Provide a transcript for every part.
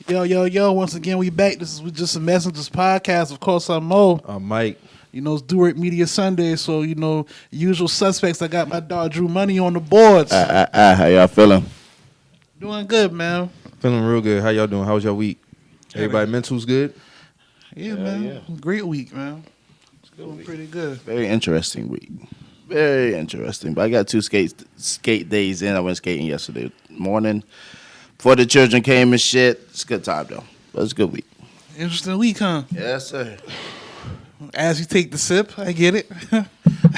Yo, once again, we back. This is Just a Messengers podcast. Of course, I'm Mo. I'm Mike. You know, it's Do It Media Sunday, so, you know, usual suspects. I got my dog Drew Money on the boards. How y'all feeling? Doing good, man. Feeling real good. How y'all doing? How was your week? Everybody mental's good? Yeah, man. Yeah. Great week, man. It's going pretty good. Very interesting week. Very interesting. But I got two skate days in. I went skating yesterday morning. Before the children came and shit. It's a good time, though. But it's a good week. Interesting week, huh? Yes, sir. As you take the sip, I get it.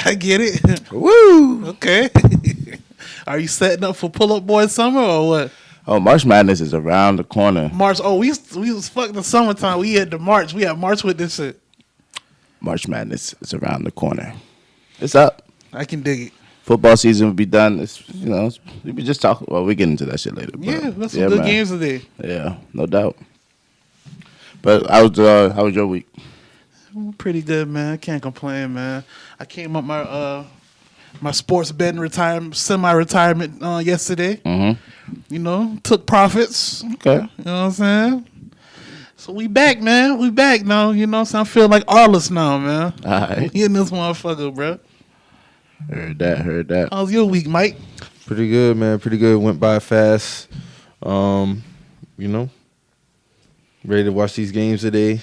I get it. Woo! Okay. Are you setting up for Pull Up Boy Summer or what? Oh, March Madness is around the corner. March. Oh, we was fucking the summertime. We had the March. We had March with this shit. March Madness is around the corner. It's up. I can dig it. Football season will be done. We can just talk. Well, we get into that shit later. But Yeah, that's some good games today. Yeah, no doubt. But how was your week? Pretty good, man. I can't complain, man. I came up my sports betting semi-retirement yesterday. Mm-hmm. You know, took profits. Okay. You know what I'm saying? So we back, man. We back now. You know what I'm saying? I feel like Arliss now, man. All right. We in this motherfucker, bro. Heard that. How's your week, Mike? Pretty good, man. Pretty good. Went by fast. You know, ready to watch these games today.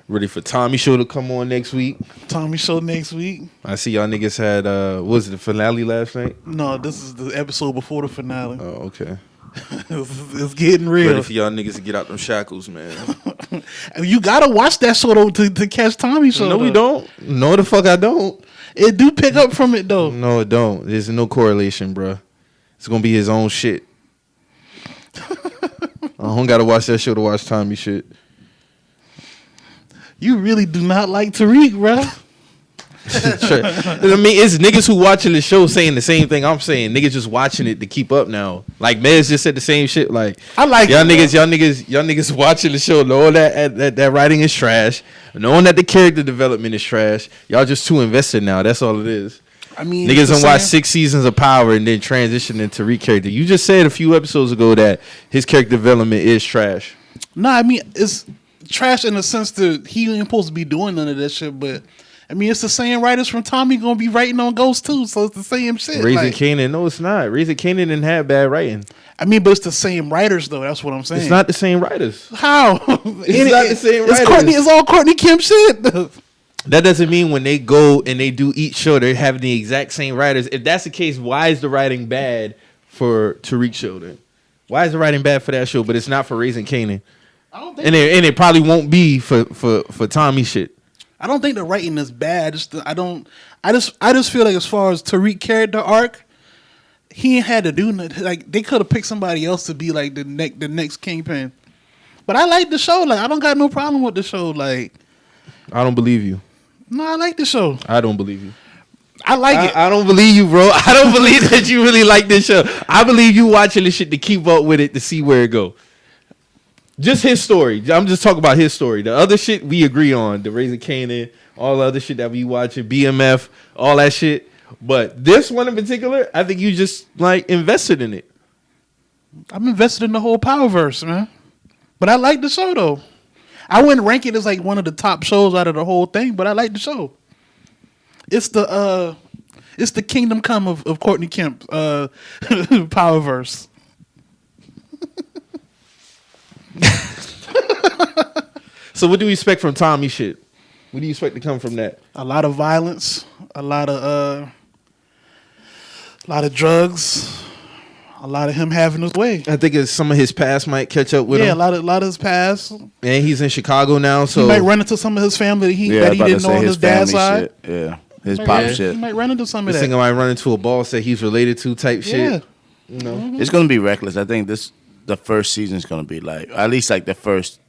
Ready for Tommy Show to come on next week. Tommy Show next week. I see y'all niggas had, was it the finale last night? No, this is the episode before the finale. Oh, okay. It's getting real. Ready for y'all niggas to get out them shackles, man. You gotta watch that show though to catch Tommy Show. No, though. we don't. No, the fuck I don't. It do pick up from it though. No, it don't. There's no correlation, bro. It's gonna be his own shit. I don't gotta watch that show to watch Tommy shit. You really do not like Tariq, bro. I mean, it's niggas who watching the show saying the same thing I'm saying. Niggas just watching it to keep up now. Like Mez just said the same shit. Like I like y'all it, niggas watching the show, knowing that writing is trash, knowing that the character development is trash. Y'all just too invested now. That's all it is. I mean, niggas don't watch 6 seasons of Power and then transition into Tariq character. You just said a few episodes ago that his character development is trash. Nah, I mean it's trash in the sense that he ain't supposed to be doing none of that shit, but I mean it's the same writers from Tommy gonna be writing on Ghost too, so it's the same shit. Raising Kanan, no, it's not. Raising Kanan didn't have bad writing. I mean, but it's the same writers though. That's what I'm saying. It's not the same writers. How? It's not the same writers. It's all Courtney Kim shit. That doesn't mean when they go and they do each show, they're having the exact same writers. If that's the case, why is the writing bad for Tariq show then? Why is the writing bad for that show, but it's not for Raising Kanan? I don't think And it probably won't be for Tommy shit. I don't think the writing is bad. I just feel like as far as Tariq character arc, he ain't had to do nothing. Like they could have picked somebody else to be like the next Kingpin. But I like the show. Like I don't got no problem with the show. Like I don't believe you. no, I like the show. I don't believe you. I like it. I don't believe you, bro. I don't believe that you really like this show. I believe you watching this shit to keep up with it to see where it go. Just his story. I'm just talking about his story. The other shit we agree on. The Raising Kanan, all the other shit that we watching, BMF, all that shit. But this one in particular, I think you just like invested in it. I'm invested in the whole Powerverse, man. But I like the show though. I wouldn't rank it as like one of the top shows out of the whole thing, but I like the show. It's the Kingdom Come of Courtney Kemp Powerverse. So what do you expect from Tommy shit? What do you expect to come from that? A lot of violence, a lot of drugs, a lot of him having his way. I think it's some of his past might catch up with him. Yeah, a lot of his past. And he's in Chicago now, so he might run into some of his family that he didn't know on his dad's side. Shit. Yeah, his pop shit. He might run into some of this that. nigga might run into a boss that he's related to type shit. You know? Mm-hmm. It's gonna be reckless. I think the first season is gonna be like at least like the first.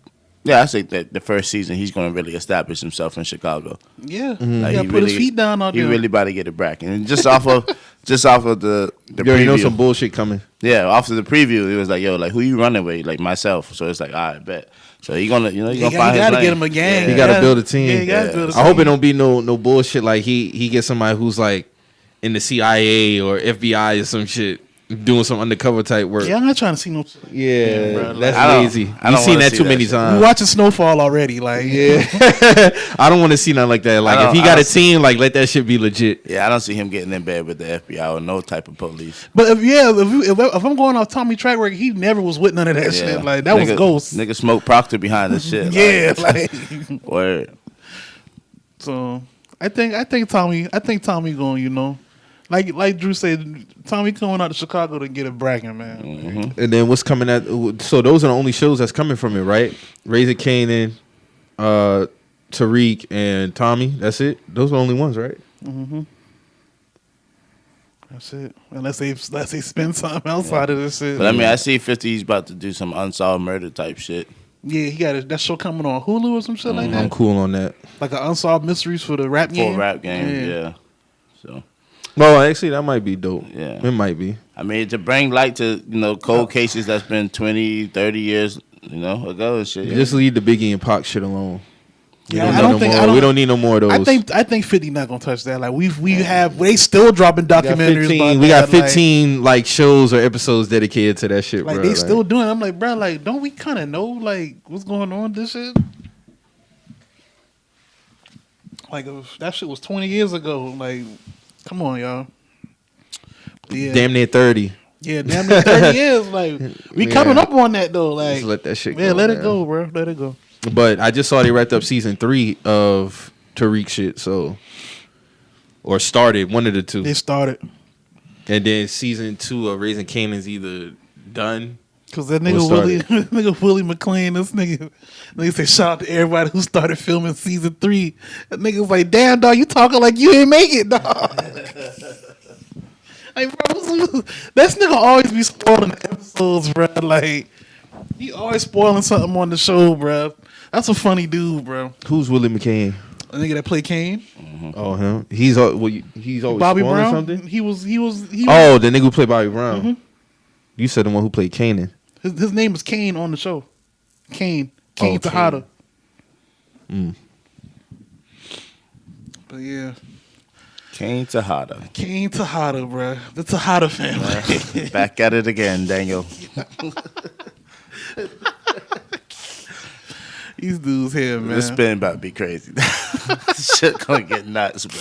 Yeah, I say that the first season he's gonna really establish himself in Chicago. Yeah, Like, he gotta put his feet down out there. He really about to get it back, and just off of the You already know some bullshit coming. Yeah, after the preview, it was like, yo, like who you running with? Like myself. So it's like, all right, bet. So he gonna, you know, he gonna find his lane. You gotta get him a gang. Yeah. He gotta build a team. Yeah, he gotta build a team. I hope it don't be no bullshit like he gets somebody who's like in the CIA or FBI or some shit. doing some undercover type work. Yeah, I'm not trying to see no. Yeah, bro, that's I don't- lazy. I You've don't seen wanna that see too that many shit. We times. watching Snowfall already. Like, Yeah, I don't want to see nothing like that. Like, if he got a team, like, let that shit be legit. Yeah, I don't see him getting in bed with the FBI or no type of police. but if I'm going off Tommy track record, he never was with none of that shit. Like that was Ghost. Nigga Smoke Proctor behind this shit. Yeah, like Word. so. I think Tommy going. You know, like Drew said, Tommy coming out to Chicago to get a bracket, man. Mm-hmm. And then what's coming at? So those are the only shows that's coming from it, right? Raising Kanan, Tariq, and Tommy. That's it. Those are the only ones, right? Mm-hmm. That's it. Unless they spend something outside of this shit. But I mean, I see 50's about to do some unsolved murder type shit. Yeah, he got that show coming on Hulu or some shit like that. I'm cool on that. Like an unsolved mysteries for the rap game. For rap game, yeah. So, Well, actually, that might be dope. Yeah. It might be. I mean, to bring light to, cold cases that's been 20, 30 years, ago and shit. Just leave the Biggie and Pac shit alone. We Yeah, don't need no more. We don't need no more of those. I think 50 not gonna touch that. Like they still dropping documentaries. We got 15 like shows or episodes dedicated to that shit, Like bro. they still doing it. I'm like, bro, like don't we kind of know like what's going on with this shit? Like if that shit was 20 years ago. Like, come on, y'all. Yeah, damn near 30. yeah, damn near 30 years. Like we coming up on that though. Like Just let that shit go. yeah, let it man. go, bro. Let it go. But I just saw they wrapped up season 3 of Tariq shit, or started one of the two, They started and then season 2 of Raising Kanan's either done. because that What nigga started? nigga Willie McLean, this nigga say shout out to everybody who started filming season 3. That nigga's like, damn dog, you talking like you ain't make it, dog. Like, bro, that nigga always be spoiling the episodes, bro. Like, he always spoiling something on the show, bro. That's a funny dude, bro. Who's Willie McCain? A nigga that play Kane, Oh, him. He's always Bobby spoiling Brown. something. He was. Oh, the nigga who played Bobby Brown. You said the one who played Kanan. His name is Kane on the show. Kane Oh, Tejada. Mm. But yeah, Kane Tejada. Kane Tejada, bro. The Tejada family. Back at it again, Daniel. These dudes here, man. This spin about to be crazy. This shit gonna get nuts, bro.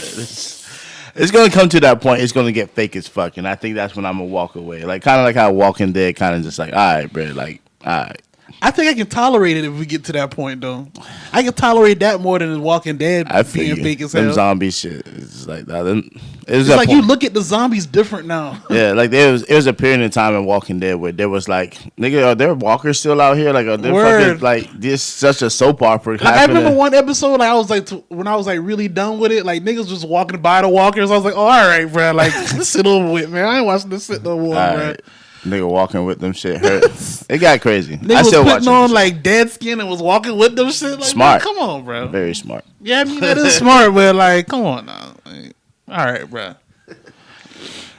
It's gonna come to that point. It's gonna get fake as fuck, and I think that's when I'm gonna walk away. Like kind of like how Walking Dead, kind of just like, all right, bro. Like, all right. I think I can tolerate it if we get to that point, though. I can tolerate that more than the Walking Dead I feel being you. fake as Them hell. zombie shit. It's just like that. It's like you look at the zombies different now. Yeah, like it was a period in time in Walking Dead where there was like, nigga, are there walkers still out here? Like, are there Word. fucking like this such a soap opera? Like, I remember one episode, like, I was like, when I was like really done with it, like niggas just walking by the walkers. I was like, oh, all right, bro, like this shit over with, man. I ain't watching this shit no more, bro. Right. Nigga walking with them shit hurt. It got crazy. Nigga I was still putting watching on this. like dead skin and was walking with them shit. Like, Smart. man, come on, bro. Very smart. Yeah, I mean that is smart, but like, come on now. Like, all right, bro.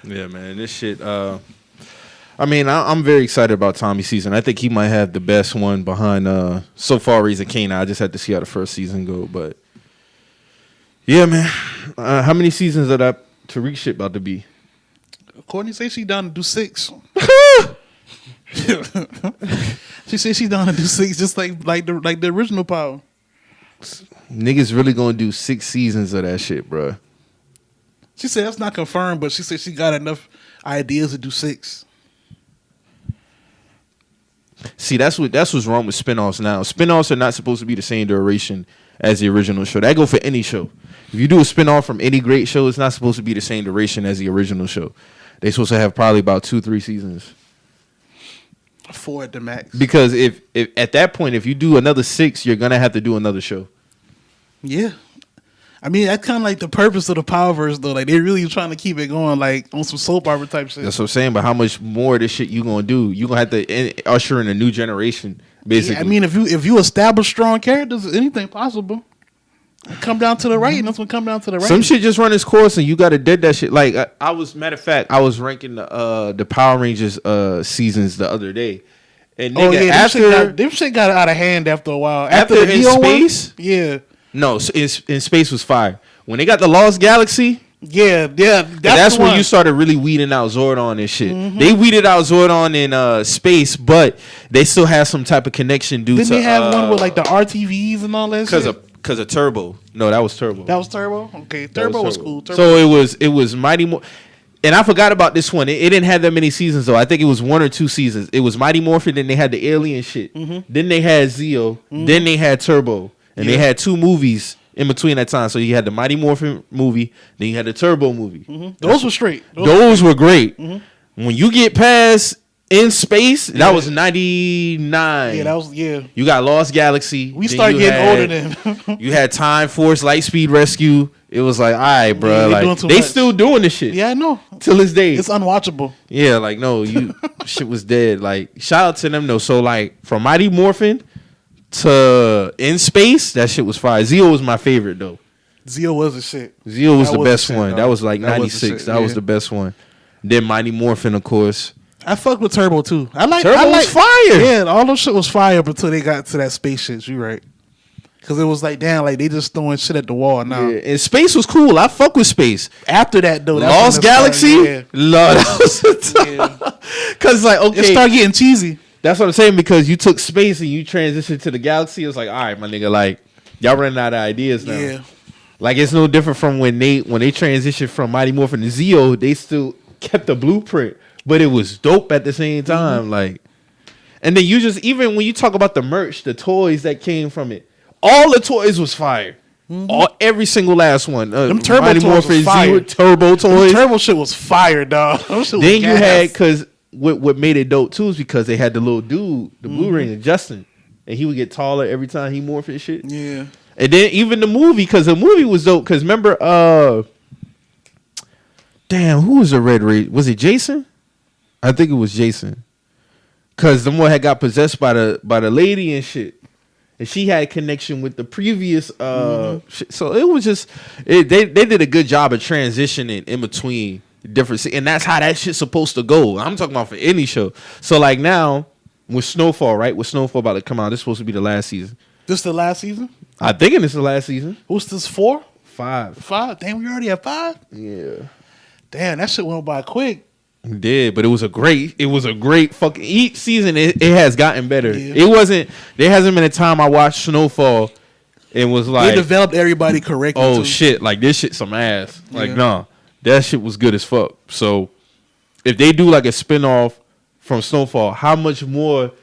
Yeah, man, this shit. I mean, I'm very excited about Tommy's season. I think he might have the best one behind so far Raising Kanan. I just had to see how the first season go, but yeah, man. How many seasons of that Tariq shit about to be? Courtney says she down to do 6. She said she down to do 6, just like the original Power. Niggas really gonna do 6 seasons of that shit, bro. She said that's not confirmed, but she said she got enough ideas to do 6. See, that's what's wrong with spinoffs now. Spinoffs are not supposed to be the same duration as the original show. That go for any show. If you do a spinoff from any great show, it's not supposed to be the same duration as the original show. They're supposed to have probably about 2-3 seasons. 4 at the max. Because if at that point, if you do another 6, you're gonna have to do another show. Yeah. I mean, that's kind of like the purpose of the Powerverse, though. Like, they're really trying to keep it going, like, on some soap opera type shit. That's what I'm saying. But how much more of this shit you gonna do? You gonna have to usher in a new generation, basically. Yeah, I mean, if you establish strong characters, anything possible. Come down to the right, and that's what come down to the right. Some shit just run its course, and you gotta dead that shit. Like I was, matter of fact, I was ranking the Power Rangers seasons the other day, and nigga, oh yeah, after them shit got out of hand after a while. After the in Neo space, one, yeah. no, so in space was fire. When they got the Lost Galaxy, That's when you started really weeding out Zordon and shit. Mm-hmm. They weeded out Zordon in space, but they still have some type of connection due Didn't to. They have one with like the RTVs and all that shit? Because of Turbo. No, that was Turbo. That was Turbo? Okay, Turbo was cool. Turbo. So it was Mighty Morphin. And I forgot about this one. It didn't have that many seasons, though. I think it was 1 or 2 seasons. It was Mighty Morphin, then they had the alien shit. Mm-hmm. Then they had Zeo. Mm-hmm. Then they had Turbo. And they had 2 movies in between that time. So you had the Mighty Morphin movie, then you had the Turbo movie. Mm-hmm. Those were straight. Those were great. Mm-hmm. When you get past In Space, that was 99. Yeah, that was, You got Lost Galaxy. We started getting older then. You had Time Force, Lightspeed Rescue. It was like, all right, bro. Yeah, like, they still doing this shit. Yeah, I know. Till this day. It's unwatchable. Yeah, like, no, shit was dead. Like, shout out to them, though. So, like, from Mighty Morphin to In Space, that shit was fire. Zeo was my favorite, though. Zeo was the shit. Zeo was the best one. That was like 96. That was the best one. Then Mighty Morphin, of course. I fucked with Turbo, too. Turbo was fire. Yeah, all those shit was fire up until they got to that space shit. You right. Because it was like, damn, like they just throwing shit at the wall now. Yeah, and Space was cool. I fuck with Space. After that, though. Lost Galaxy? Lord, that was because, like, okay. It started getting cheesy. That's what I'm saying, because you took Space and you transitioned to the Galaxy. It was like, all right, my nigga, like, y'all running out of ideas now. Yeah. Like, it's no different from when they transitioned from Mighty Morphin to Zeo, they still kept the blueprint, but it was dope at the same time. Mm-hmm. Like, and then you just, even when you talk about the merch, the toys that came from it, all the toys was fire. Mm-hmm. Every single last one. Them Turbo toys was fire. Turbo toys. Turbo shit was fire, dog. Then you had, because what made it dope too is because they had the little dude, the Blue Ranger, Justin, and he would get taller every time he morphed and shit. Yeah. And then even the movie, because the movie was dope. Because remember, damn, who was the Red Ranger? Was it Jason? I think it was Jason. Because the one had got possessed by the lady and shit. And she had a connection with the previous shit. So it was just, they did a good job of transitioning in between different, and that's how that shit's supposed to go. I'm talking about for any show. So like now, with Snowfall, right? With Snowfall about to come out, this is supposed to be the last season. This the last season? I think it's the last season. What's this, 4? 5. 5? Damn, we already have 5? Yeah. Damn, that shit went by quick. It did, but it was a great fucking, each season it has gotten better. Yeah. There hasn't been a time I watched Snowfall and was like, they developed everybody correctly. Oh shit, like this shit some ass. Like nah, that shit was good as fuck. So if they do like a spinoff from Snowfall, how much more,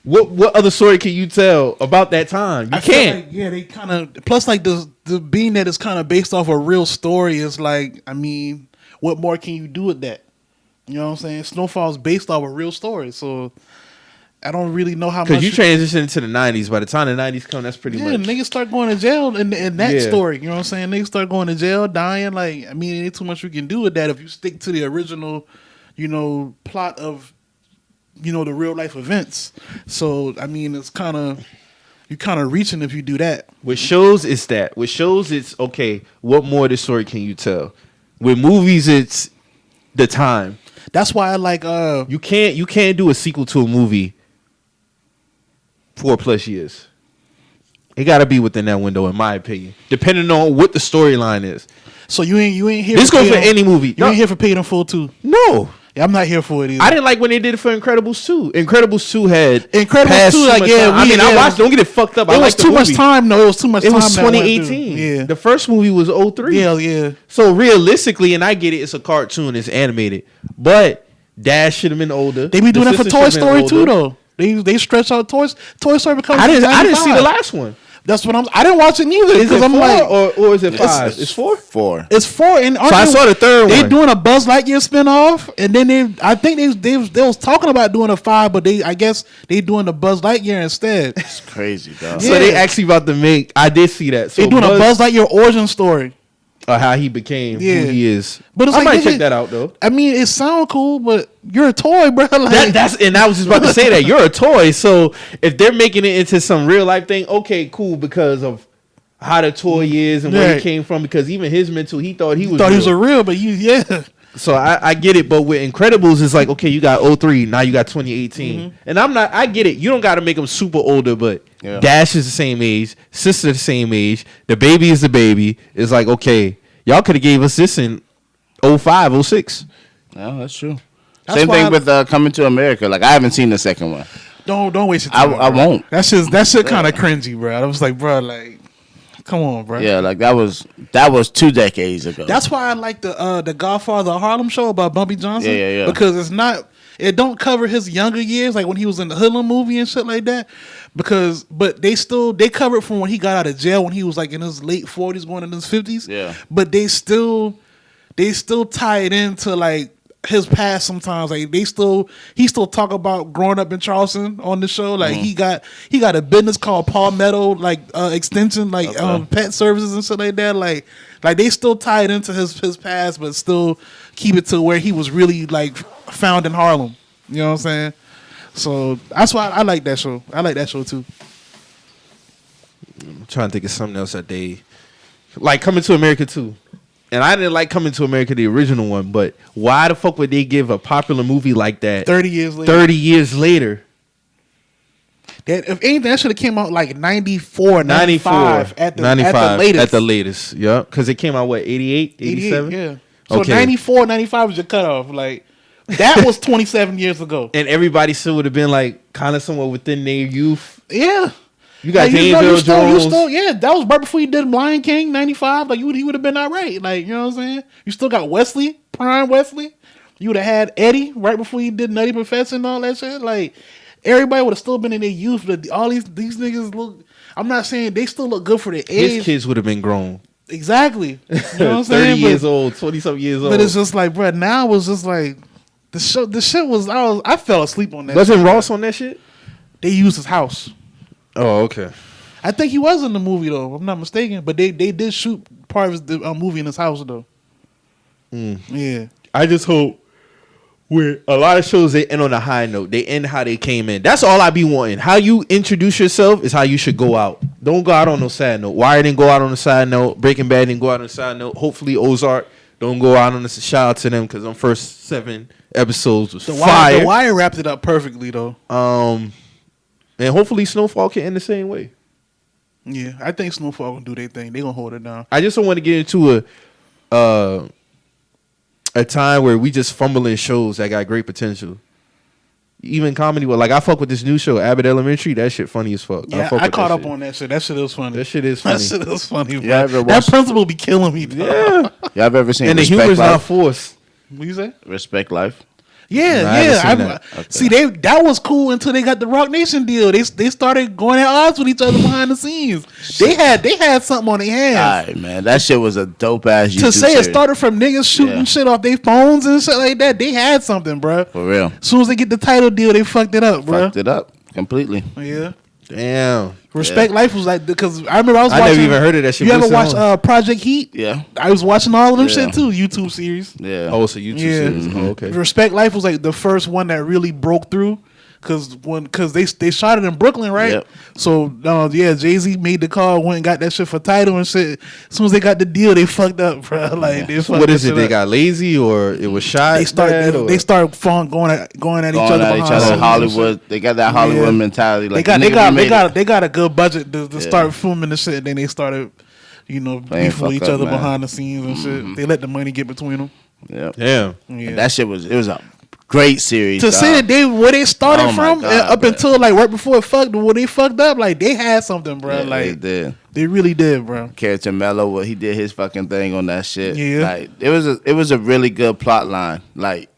what other story can you tell about that time? You can't. Like, they kind of, plus like the being that it's kind of based off a real story is like, I mean, what more can you do with that? You know what I'm saying? Snowfall is based off a real story, so I don't really know how much. Because you transition into the 90s. By the time the 90s come, that's pretty much. Yeah, niggas start going to jail in that story. You know what I'm saying? Niggas start going to jail, dying. Like, I mean, ain't too much you can do with that if you stick to the original, plot of, the real life events. So, I mean, it's kind of, you're kind of reaching if you do that. With shows, it's that. With shows, it's, okay, what more of this story can you tell? With movies, it's the time. That's why I like you can't do a sequel to a movie 4+ years. It gotta be within that window, in my opinion. Depending on what the storyline is. So you ain't here. This goes for any movie. You ain't here for Paid in Full too. No. Yeah, I'm not here for it either. I didn't like when they did it for Incredibles 2. Incredibles 2 had Incredibles 2, like, I watched. Don't get it fucked up. It was too much time. No, it was too much time. It was 2018. Yeah, the first movie was 03. Yeah. So realistically, and I get it, it's a cartoon, it's animated, but Dash should have been older. They be doing that for Toy Story too, though. They stretch out Toy Story becomes. I didn't see the last one. That's what I didn't watch it neither. Is it 4 like, or is it 5? It's 4? 4. It's 4. And so I saw the third one. They doing a Buzz Lightyear spinoff, and then I think they was talking about doing a 5, but I guess they doing the Buzz Lightyear instead. It's crazy, dog. So they actually about to make. I did see that. So they doing a Buzz Lightyear origin story. How he became who he is. But it's I might check that out though. I mean, it sounds cool, but you're a toy, bro. Like, and I was just about to say that you're a toy. So if they're making it into some real life thing, okay, cool, because of how the toy is and where he came from. Because even his mental, he thought he was a real, but So I get it, but with Incredibles, it's like, okay, you got 03, now you got 2018. Mm-hmm. And I get it. You don't got to make them super older, but Dash is the same age, sister the same age, the baby is the baby. It's like, okay, Y'all could have gave us this in 05, 06. No, that's true. That's Same why thing with Coming to America. Like I haven't seen the second one. Don't waste your time. I won't. That shit kind of cringy, bro. I was like, bro, like, come on, bro. Yeah, like that was 2 decades ago. That's why I like the Godfather of Harlem show about Bumpy Johnson. Yeah. Because it don't cover his younger years, like when he was in the Hoodlum movie and shit like that. But they cover it from when he got out of jail when he was like in his late 40s, going into his 50s. Yeah. But they still tie it into like his past sometimes. Like he still talk about growing up in Charleston on the show. Like he got a business called Palmetto extension, pet services and shit like that. Like they still tie it into his past, but still keep it to where he was really like found in Harlem. You know what I'm saying? So that's why I like that show. I like that show too. I'm trying to think of something else that they like Coming to America too. And I didn't like Coming to America, the original one, but why the fuck would they give a popular movie like that 30 years later? 30 years later. That, if anything, that should have came out like 94, 95 at the latest. At the latest, yeah. Because it came out, what, 88, 87? Yeah. So okay. 94, 95 was your cutoff. Like, that was 27 years ago. And everybody still would have been like kind of somewhere within their youth. Yeah. You got like, James Earl Jones. That was right before you did Lion King, 95. Like, he would have been all right. Like, you know what I'm saying? You still got Wesley, Prime Wesley. You would have had Eddie right before you did Nutty Professor and all that shit. Like, everybody would have still been in their youth. But all these niggas look, I'm not saying they still look good for their age. His kids would have been grown. Exactly. You know what I'm 30 saying? years old, 20-something years old. But it's just like, bro, now it was just like, the shit was, I fell asleep on that. Wasn't Ross on that shit? They used his house. Oh, okay. I think he was in the movie though, if I'm not mistaken. But they did shoot part of his movie in his house though. Yeah. I just hope where a lot of shows they end on a high note. They end how they came in. That's all I be wanting. How you introduce yourself is how you should go out. Don't go out on no sad note. Wire didn't go out on a sad note. Breaking Bad didn't go out on a sad note. Hopefully Ozark don't go out on a shout out to them because them first 7 episodes was fire. The Wire wrapped it up perfectly though. And hopefully Snowfall can end the same way. Yeah, I think Snowfall gonna do their thing. They gonna hold it down. I just don't want to get into a time where we just fumbling shows that got great potential. Even comedy, like I fuck with this new show, Abbott Elementary. That shit funny as fuck. Yeah, I caught up on that shit. That shit is funny. That shit is funny. That shit is funny. Yeah, that principal be killing me. Dog. Yeah. Y'all ever seen And the Respect humor's not Life? forced. What you say? Respect Life. Yeah, No, I haven't yeah. seen that. See, that was cool until they got the Rock Nation deal. They started going at odds with each other behind the scenes. They had something on their hands. All right, man. That shit was a dope ass YouTube To say series. it started from niggas shooting shit off their phones and shit like that, they had something, bro. For real. As soon as they get the title deal, they fucked it up, bro. Fucked it up completely. Yeah. Damn. Respect Life was like, because I remember I was watching. I never even heard of that shit. You ever What's it watch on? Project Heat? Yeah. I was watching all of them Yeah. shit too, YouTube series. Yeah. Oh, it's a YouTube series. Oh, okay. Respect Life was like the first one that really broke through. Cause they shot it in Brooklyn, right? Yep. So Jay-Z made the call, went and got that shit for title and shit. As soon as they got the deal, they fucked up, bro. Like they So fucked what that is it? shit They up. got lazy or it was shot? They start going at each Going other at behind each the other. scenes Hollywood. They got that Hollywood mentality. Like they niggas got a good budget to start filming the shit. And then they started, Playing beefing with each fuck up, other man. behind the scenes and shit. They let the money get between them. Yep. Damn. Yeah. That shit was a great series. To say that where they started Oh my from God, up bro. until like right before where they fucked up, like they had something, bro. Yeah, like they did. they really did, bro. Character Mello, he did his fucking thing on that shit. Yeah. Like it was a really good plot line. Like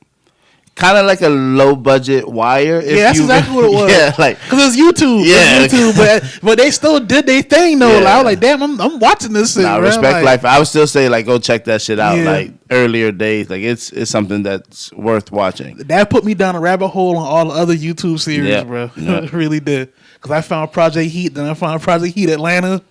kind of like a low budget Wire. Yeah, that's exactly what it was. Yeah, like Because it's YouTube. Yeah. It's YouTube, but they still did their thing though. Yeah. Like, I was like, damn, I'm watching this shit. nah, bro. Respect Like, Life. I would still say like go check that shit out. Yeah. Like earlier days, like it's something that's worth watching. That put me down a rabbit hole on all the other YouTube series, Yeah. bro. Yeah. It really did. Because I found Project Heat, then I found Project Heat Atlanta.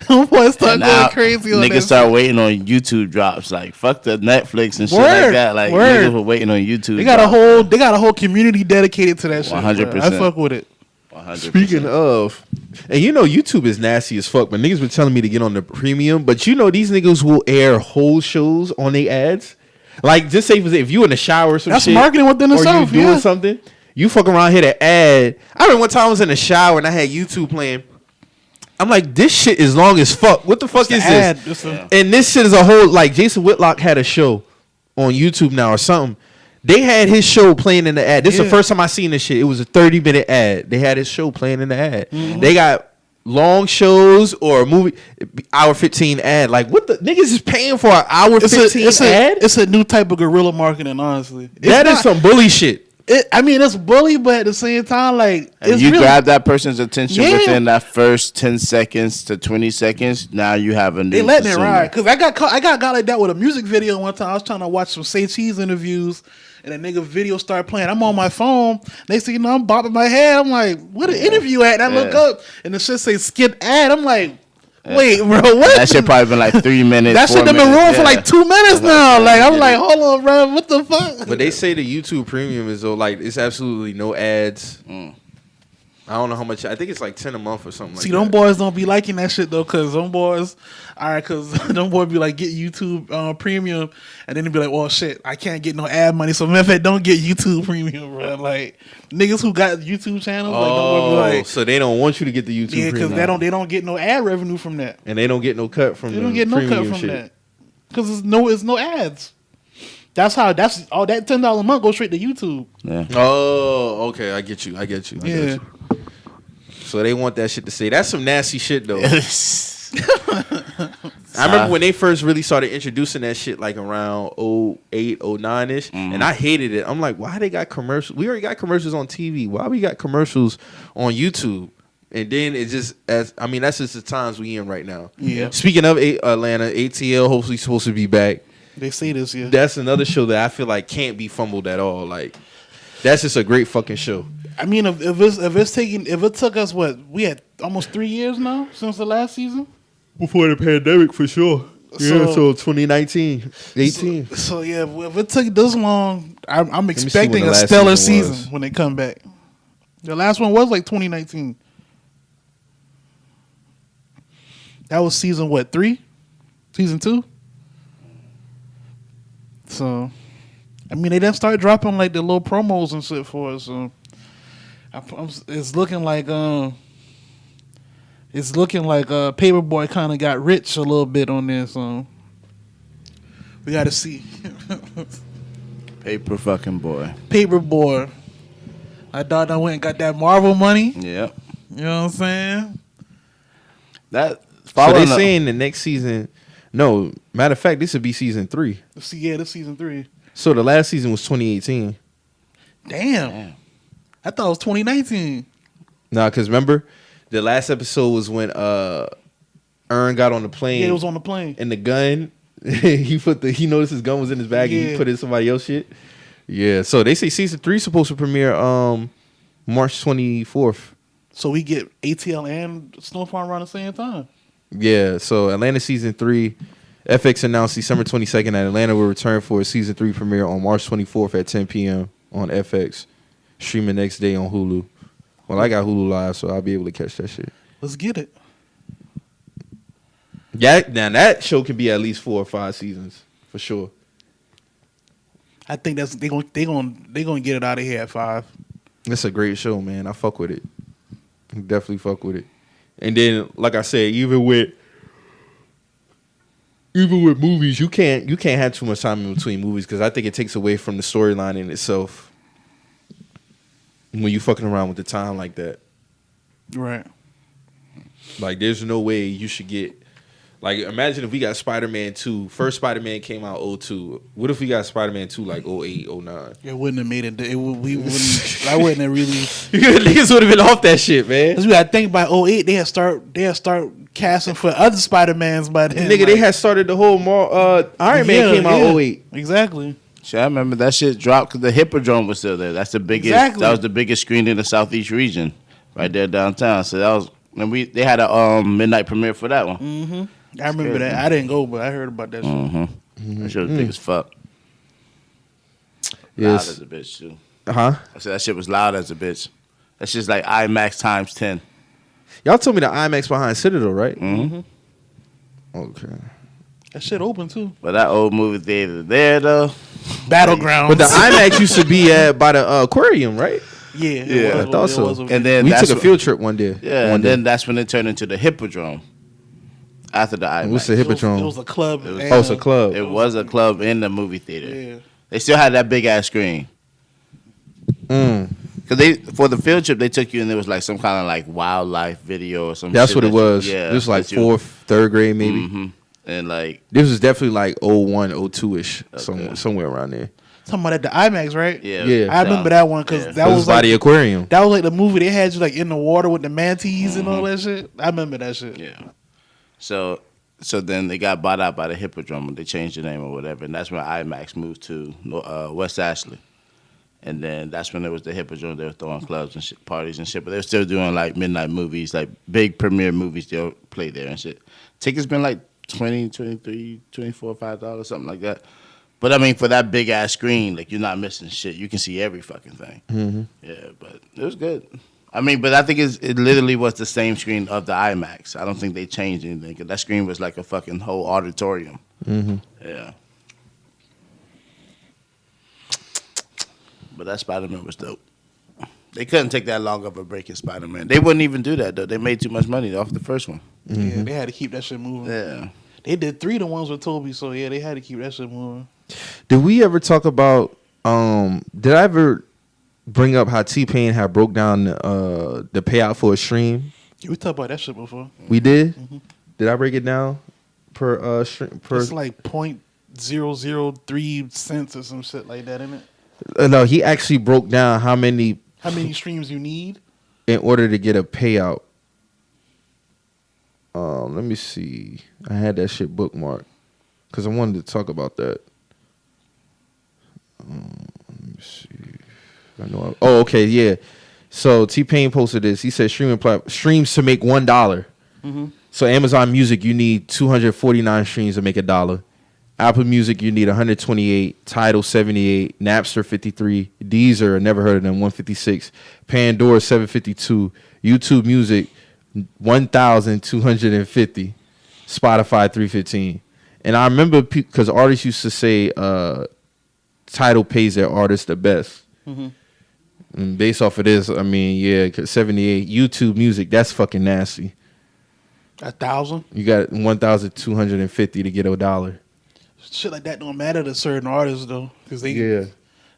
Boy, started And going now crazy on niggas that. start waiting on YouTube drops. Like fuck the Netflix and shit Word, like that. Like word. niggas were waiting on YouTube. They got a whole community dedicated to that shit. 100%. I fuck with it. 100%. Speaking of, and YouTube is nasty as fuck, but niggas were telling me to get on the premium. But these niggas will air whole shows on their ads. Like, just say if you in the shower or some That's shit. marketing within or itself, you doing yeah. something, you fucking around here to ad. I remember one time I was in the shower and I had YouTube playing. I'm like, this shit is long as fuck. What the fuck is ad. this? And this shit is a whole, like, Jason Whitlock had a show on YouTube now or something. They had his show playing in the ad. This is the first time I seen this shit. It was a 30-minute ad. They had his show playing in the ad. They got long shows or a movie, hour 15 ad. Like, what the niggas is paying for an hour 15 ad? It's a new type of guerrilla marketing, honestly. That is some bully shit. I mean, it's bully, but at the same time, like, if you grab that person's attention within that first 10 seconds to 20 seconds, now you have a new. They letting it ride. Because I got like that with a music video one time. I was trying to watch some Say Cheese interviews, and a nigga video started playing. I'm on my phone. Next thing you know, I'm bopping my head. I'm like, what an interview at? And I look up, and the shit say skip ad. I'm like, wait, bro, what? That shit probably been like 3 minutes. That shit done been rolling for like 2 minutes now. Like, I'm like, hold on, bro, what the fuck? But they say the YouTube Premium is though, like, it's absolutely no ads. I don't know how much. I think it's like 10 a month or something. See, them boys don't be liking that shit though, cause them boys, them boys be like, get YouTube Premium, and then they be like, well, shit, I can't get no ad money, so matter of fact, don't get YouTube Premium, bro. Like, niggas who got YouTube channels, so they don't want you to get the YouTube Premium. Cause they don't get no ad revenue from that, and they don't get no cut from. They don't get no cut from that, cause it's no ads. That's all that $10 a month goes straight to YouTube. Yeah. Oh, okay, I get you. I get you. So they want that shit to say. That's some nasty shit, though. I remember when they first really started introducing that shit, like around 08, 09-ish, and I hated it. I'm like, why they got commercials? We already got commercials on TV. Why we got commercials on YouTube? And then it just, that's just the times we in right now. Yeah. Speaking of Atlanta, ATL hopefully supposed to be back. They say this, yeah. That's another show that I feel like can't be fumbled at all. Like, that's just a great fucking show. I mean, if it took us we had almost 3 years now since the last season before the pandemic for sure. So 2019, 18. So yeah, if it took this long, I'm expecting a stellar season when they come back. The last one was like 2019. That was season 3? Season 2? So, I mean, they done start dropping like the little promos and shit for us. So, it's looking like Paperboy kind of got rich a little bit on this. So, we got to see. Paper fucking boy. Paperboy. I thought I went and got that Marvel money. Yep. You know what I'm saying? So they saying the next season. No, matter of fact, this would be season 3. Yeah, this season 3. So the last season was 2018. Damn. I thought it was 2019. Nah, because remember, the last episode was when Ern got on the plane. Yeah, it was on the plane. And the gun, he noticed his gun was in his bag and he put it in somebody else's shit. Yeah, so they say season 3 is supposed to premiere March 24th. So we get ATL and Snowfall around the same time. Yeah, so Atlanta season 3, FX announced December 22nd that Atlanta will return for a season 3 premiere on March 24th at 10 p.m. on FX, streaming next day on Hulu. Well, I got Hulu Live, so I'll be able to catch that shit. Let's get it. Yeah, now that show can be at least 4 or 5 seasons for sure. I think they gonna get it out of here at 5. It's a great show, man. I fuck with it. Definitely fuck with it. And then, like I said, even with movies, you can't have too much time in between movies because I think it takes away from the storyline in itself when you fucking around with the time like that. Right. Like, there's no way you should get. Like, imagine if we got Spider-Man 2. First Spider-Man came out 02. What if we got Spider-Man 2 like 08, 09? It wouldn't have made it. We wouldn't. I wouldn't have really. Niggas would have been off that shit, man. Because we got to think by 08, they had start casting for other Spider-Mans by then. Nigga, they had started the whole Iron Man came out 08. Exactly. Shit, I remember that shit dropped because the Hippodrome was still there. That's the biggest. Exactly. That was the biggest screen in the Southeast region, right there downtown. So that was when they had a midnight premiere for that one. Mm-hmm. I remember that. I didn't go, but I heard about that shit. That shit was big as fuck. Yes. Loud as a bitch, too. Huh? I said that shit was loud as a bitch. That's just like IMAX times 10. Y'all told me the IMAX behind Citadel, right? Mm-hmm. Okay. That shit open, too. But that old movie theater there, though. Battlegrounds. But the IMAX used to be by the aquarium, right? Yeah, Yeah, I thought so. And then We that's took a field trip one day. Yeah, and then that's when it turned into the Hippodrome. After the IMAX. What's the Hippodrome? It was a club. It was- and, Oh, it's a club. It was a club in the movie theater. Yeah. They still had that big ass screen. Cause for the field trip they took you and there was like some kind of like wildlife video or something. That's what it was. Yeah, This was like that you- 4th, 3rd grade maybe. Mm-hmm. And like This was definitely like 01, 02-ish, Okay. somewhere around there. Talking about at the IMAX, right? yeah, Yeah. I remember that one because Yeah. that It was by like the aquarium. that was like the movie they had you like in the water with the manatees and all that shit. I remember that shit. Yeah. So then they got bought out by the Hippodrome and they changed the name or whatever, and that's when IMAX moved to West Ashley. And then that's when it was the Hippodrome. They were throwing clubs and shit, parties and shit, but they were still doing like midnight movies, like big premiere movies. They'll play there and shit. Tickets been like $20, $23, $24, $5, something like that. But I mean, for that big ass screen, like you're not missing shit. You can see every fucking thing. Mm-hmm. Yeah, but it was good. I mean, but I think it literally was the same screen of the IMAX. I don't think they changed anything. 'Cause that screen was like a fucking whole auditorium. Mm-hmm. Yeah. But that Spider-Man was dope. They couldn't take that long of a break in Spider-Man. They wouldn't even do that, though. They made too much money off the first one. Yeah, they had to keep that shit moving. Yeah. They did 3 the ones with Toby, so yeah, they had to keep that shit moving. Did we ever talk about? Did I ever bring up how T-Pain had broke down the payout for a stream? Yeah, we talked about that shit before. We did. Did I break it down per stream? It's like 0.003 cents or some shit like that, isn't it? No, he actually broke down how many streams you need. in order to get a payout. Let me see. I had that shit bookmarked because I wanted to talk about that. Let me see. Okay, yeah. So T-Pain posted this. He said streams to make $1. So Amazon Music, you need 249 streams to make $1. Apple Music, you need 128. Tidal, 78. Napster, 53. Deezer, never heard of them, 156. Pandora, 752. YouTube Music, 1,250. Spotify, 315. And I remember because artists used to say Tidal pays their artists the best. And based off of this, I mean, yeah, 'cause 78. YouTube Music, that's fucking nasty. 1,000. You got 1,250 to get $1. Shit like that don't matter to certain artists though, because they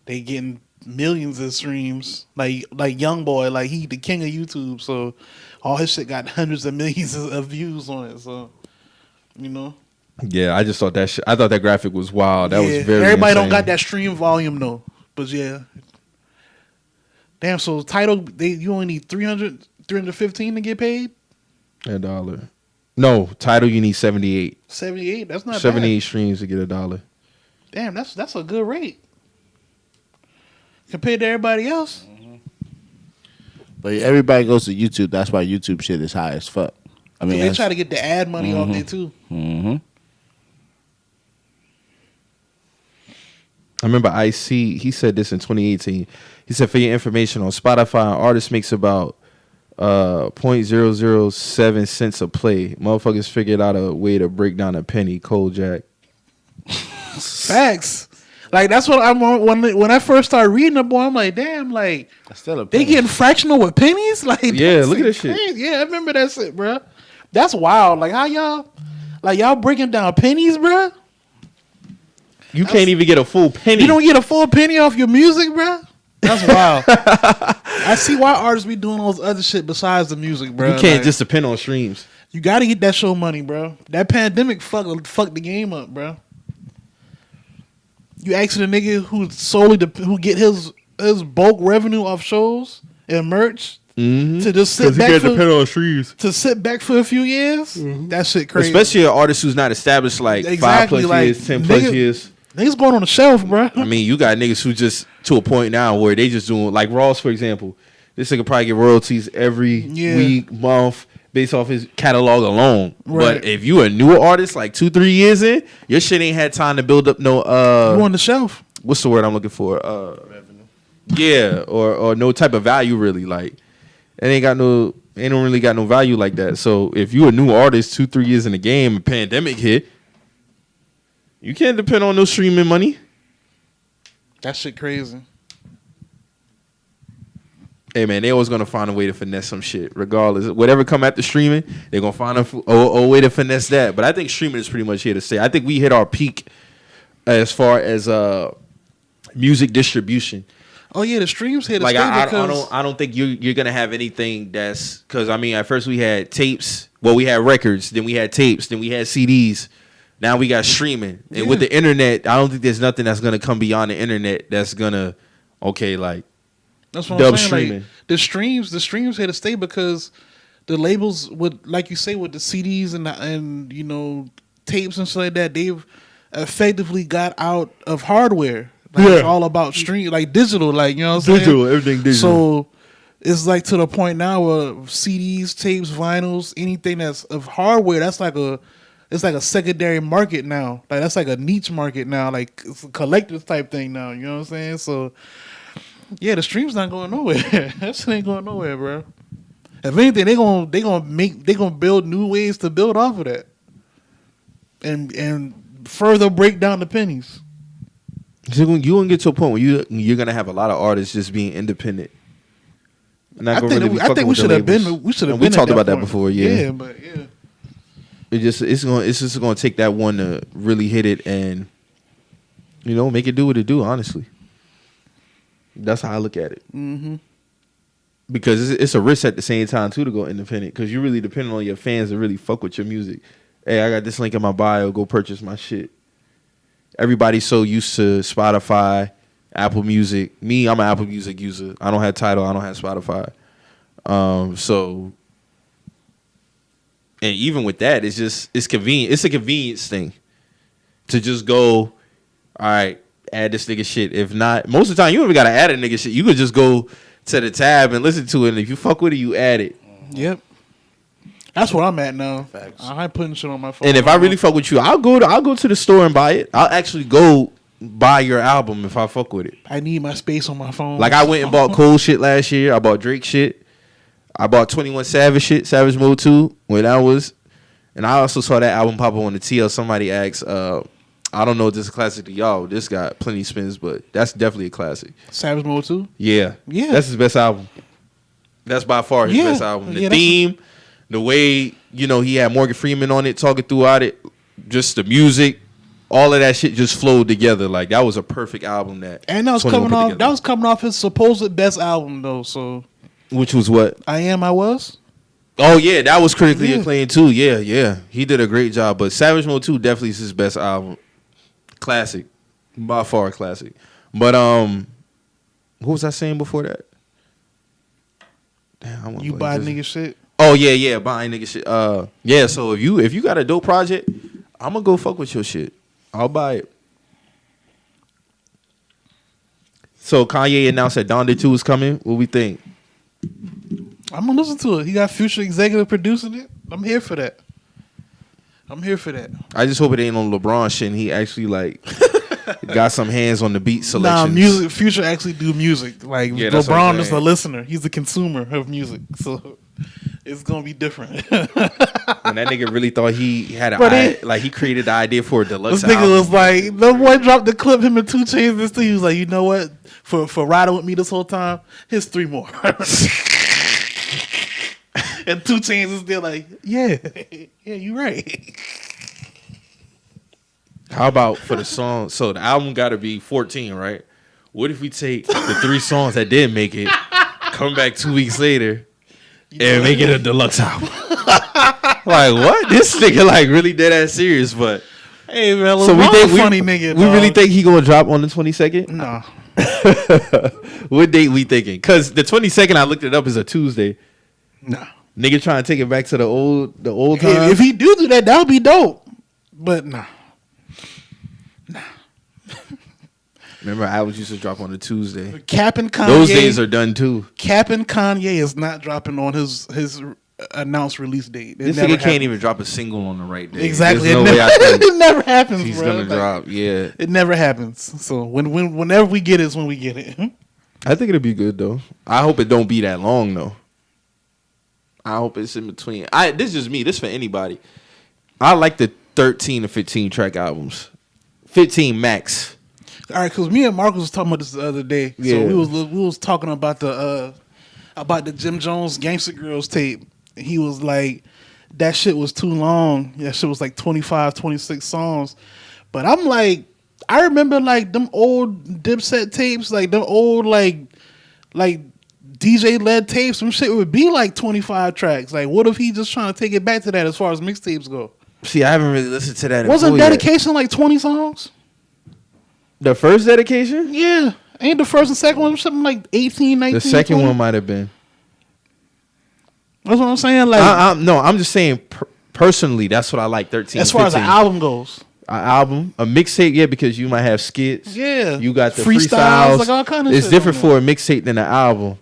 getting millions of streams. Like YoungBoy, like he the king of YouTube, so all his shit got hundreds of millions of views on it. So you know, Yeah, I just thought that shit. I thought that graphic was wild. That was very. Everybody don't insane. got that stream volume though, but yeah. Damn, so Tidal, you only need 315 to get paid. $1. No, Tidal you need 78. 78. That's not 78 bad. streams to get $1. Damn, that's a good rate compared to everybody else. But everybody goes to YouTube. That's why YouTube shit is high as fuck. I mean, They try to get the ad money off there too. Mm-hmm. I remember IC, he said this in 2018. He said, for your information, on Spotify, an artist makes about 0.007 cents a play. Motherfuckers figured out a way to break down a penny. Kojak. Facts. Like that's what I'm when I first started reading the boy, I'm like, damn, like That's still a they penny. getting fractional with pennies? Like Yeah, look at this shit. crazy. Yeah, I remember that shit, bro. That's wild. Like how y'all breaking down pennies, bro? You can't even get a full penny. You don't get a full penny off your music, bro? That's wild. I see why artists be doing all this other shit besides the music, bro. You can't Like, just depend on streams. You got to get that show money, bro. That pandemic fucked the game up, bro. You asking a nigga who get his bulk revenue off shows and merch to just sit back on streams. to sit back for a few years. That shit crazy. Especially an artist who's not established like Exactly, 5+ like, years, 10+ nigga- years. Niggas going on the shelf, bro. I mean, you got niggas who just to a point now where they just doing like Ross, for example. This nigga probably get royalties every week, month, based off his catalog alone. Right. But if you a newer artist, like 2-3 years in, your shit ain't had time to build up no You on the shelf. what's the word I'm looking for? Revenue. Yeah, or no type of value really. Like it don't really got no value like that. So if you a new artist 2-3 years in the game, a pandemic hit, you can't depend on no streaming money. That shit crazy. Hey man, they always gonna find a way to finesse some shit, regardless. Whatever come after streaming, they're gonna find a way to finesse that. But I think streaming is pretty much here to stay. I think we hit our peak as far as music distribution. Oh yeah, the streams here to Like stay I don't think you're gonna have anything that's because I mean at first we had tapes, well we had records, then we had tapes, then we had CDs. Now we got streaming, and with the internet, I don't think there's nothing that's gonna come beyond the internet that's gonna like. That's what I'm saying. Like, the streams here to stay because the labels would, like you say, with the CDs and you know tapes and stuff like that, they've effectively got out of hardware. Like, it's all about stream, like digital, like you know what I'm saying. Everything digital. So it's like to the point now where CDs, tapes, vinyls, anything that's of hardware, that's like it's like a secondary market now. Like that's like a niche market now. Like it's a collector's type thing now. You know what I'm saying? So. Yeah, the stream's not going nowhere. That shit ain't going nowhere, bro. If anything, they gonna build new ways to build off of that, and further break down the pennies. So you gonna get to a point where you're gonna have a lot of artists just being independent. I think we should have been. We should have been. We talked about that before. Yeah, but yeah. It's just gonna take that one to really hit it and make it do what it do. Honestly. That's how I look at it. Mm-hmm. Because it's a risk at the same time too to go independent because you're really depending on your fans to really fuck with your music. Hey, I got this link in my bio. Go purchase my shit. Everybody's so used to Spotify, Apple Music. Me, I'm an Apple Music user. I don't have Tidal. I don't have Spotify. And even with that, it's convenient. It's a convenience thing to just go. All right. Add this nigga shit. If not, most of the time you don't even gotta add a nigga shit. You could just go to the tab and listen to it. And if you fuck with it, you add it. Yep. That's where I'm at now. Facts. I ain't putting shit on my phone. And if I really fuck with you, I'll go to the store and buy it. I'll actually go buy your album if I fuck with it. I need my space on my phone. Like I went and bought Cole shit last year. I bought Drake shit. I bought 21 Savage shit, Savage Mode 2, when that was. And I also saw that album pop up on the TL. Somebody asked, I don't know if this is a classic to y'all. This got plenty of spins, but that's definitely a classic. Savage Mode 2? Yeah. Yeah. That's his best album. That's by far his best album. The theme, the way, he had Morgan Freeman on it, talking throughout it, just the music, all of that shit just flowed together. Like, that was a perfect album And that was coming off his supposed best album, though, so. Which was what? I Am, I Was? Oh, yeah, that was critically acclaimed, too. Yeah. He did a great job, but Savage Mode 2 definitely is his best album. Classic, by far a classic. But what was I saying before that? Damn, you buy nigga shit. Oh yeah, buying nigga shit. Yeah. So if you got a dope project, I'm gonna go fuck with your shit. I'll buy it. So Kanye announced that Donda 2 is coming. What we think? I'm gonna listen to it. He got Future executive producing it. I'm here for that. I just hope it ain't on LeBron shit and he actually got some hands on the beat selections. Nah, Future actually do music. Like LeBron is the listener. He's the consumer of music. So it's gonna be different. When that nigga really thought he had he created the idea for a deluxe this nigga was like, the boy dropped the clip, him and 2 Chainz this thing. He was like, you know what? For riding with me this whole time, here's 3 more. And 2 Chainz is still like, yeah, you right. How about for the song? So the album got to be 14, right? What if we take the 3 songs that didn't make it, come back 2 weeks later, and make it a deluxe album? Like what? This nigga really dead ass serious, but hey man, so we think funny nigga. We really think he gonna drop on the 22nd? No. What date we thinking? Because the 22nd, I looked it up, is a Tuesday. No. Nigga trying to take it back to the old time. If he do that, that would be dope. But nah. Remember, albums used to drop on a Tuesday. Cap and Kanye. Those days are done too. Cap and Kanye is not dropping on his announced release date. This nigga can't even drop a single on the right day. Exactly. It never happens, he's bro. Gonna drop. Yeah. It never happens. So whenever we get it is when we get it. I think it'll be good though. I hope it don't be that long though. I hope it's in between. This is just me. This for anybody. I like the 13 to 15 track albums. 15 max. All right, because me and Marcus was talking about this the other day. Yeah. So we was talking about the about the Jim Jones Gangsta Girls tape. He was like, that shit was too long. That shit was like 25, 26 songs. But I'm like, I remember like them old Dipset tapes, like them old like DJ led tapes. Some shit would be like 25 tracks. Like, what if he just trying to take it back to that as far as mixtapes go? See, I haven't really listened to that. Wasn't Dedication like 20 songs? The first Dedication? Yeah. Ain't the first and second one something like 18, 19, The second 20? one might have been. That's what I'm saying. Like, No, I'm just saying personally, that's what I like. 13, as far 15. as the album goes. An album, a mixtape, yeah, because you might have skits. Yeah. You got the Freestyles, freestyles. like all kind of It's shit different on for a mixtape than an album.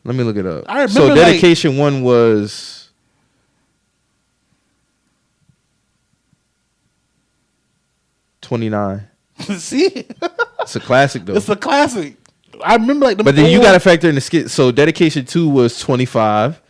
Let me look it up. I remember, so Dedication 1 was 29. See? It's a classic though. It's a classic. I remember like the But then you got to factor in the skit. So Dedication 2 was 25.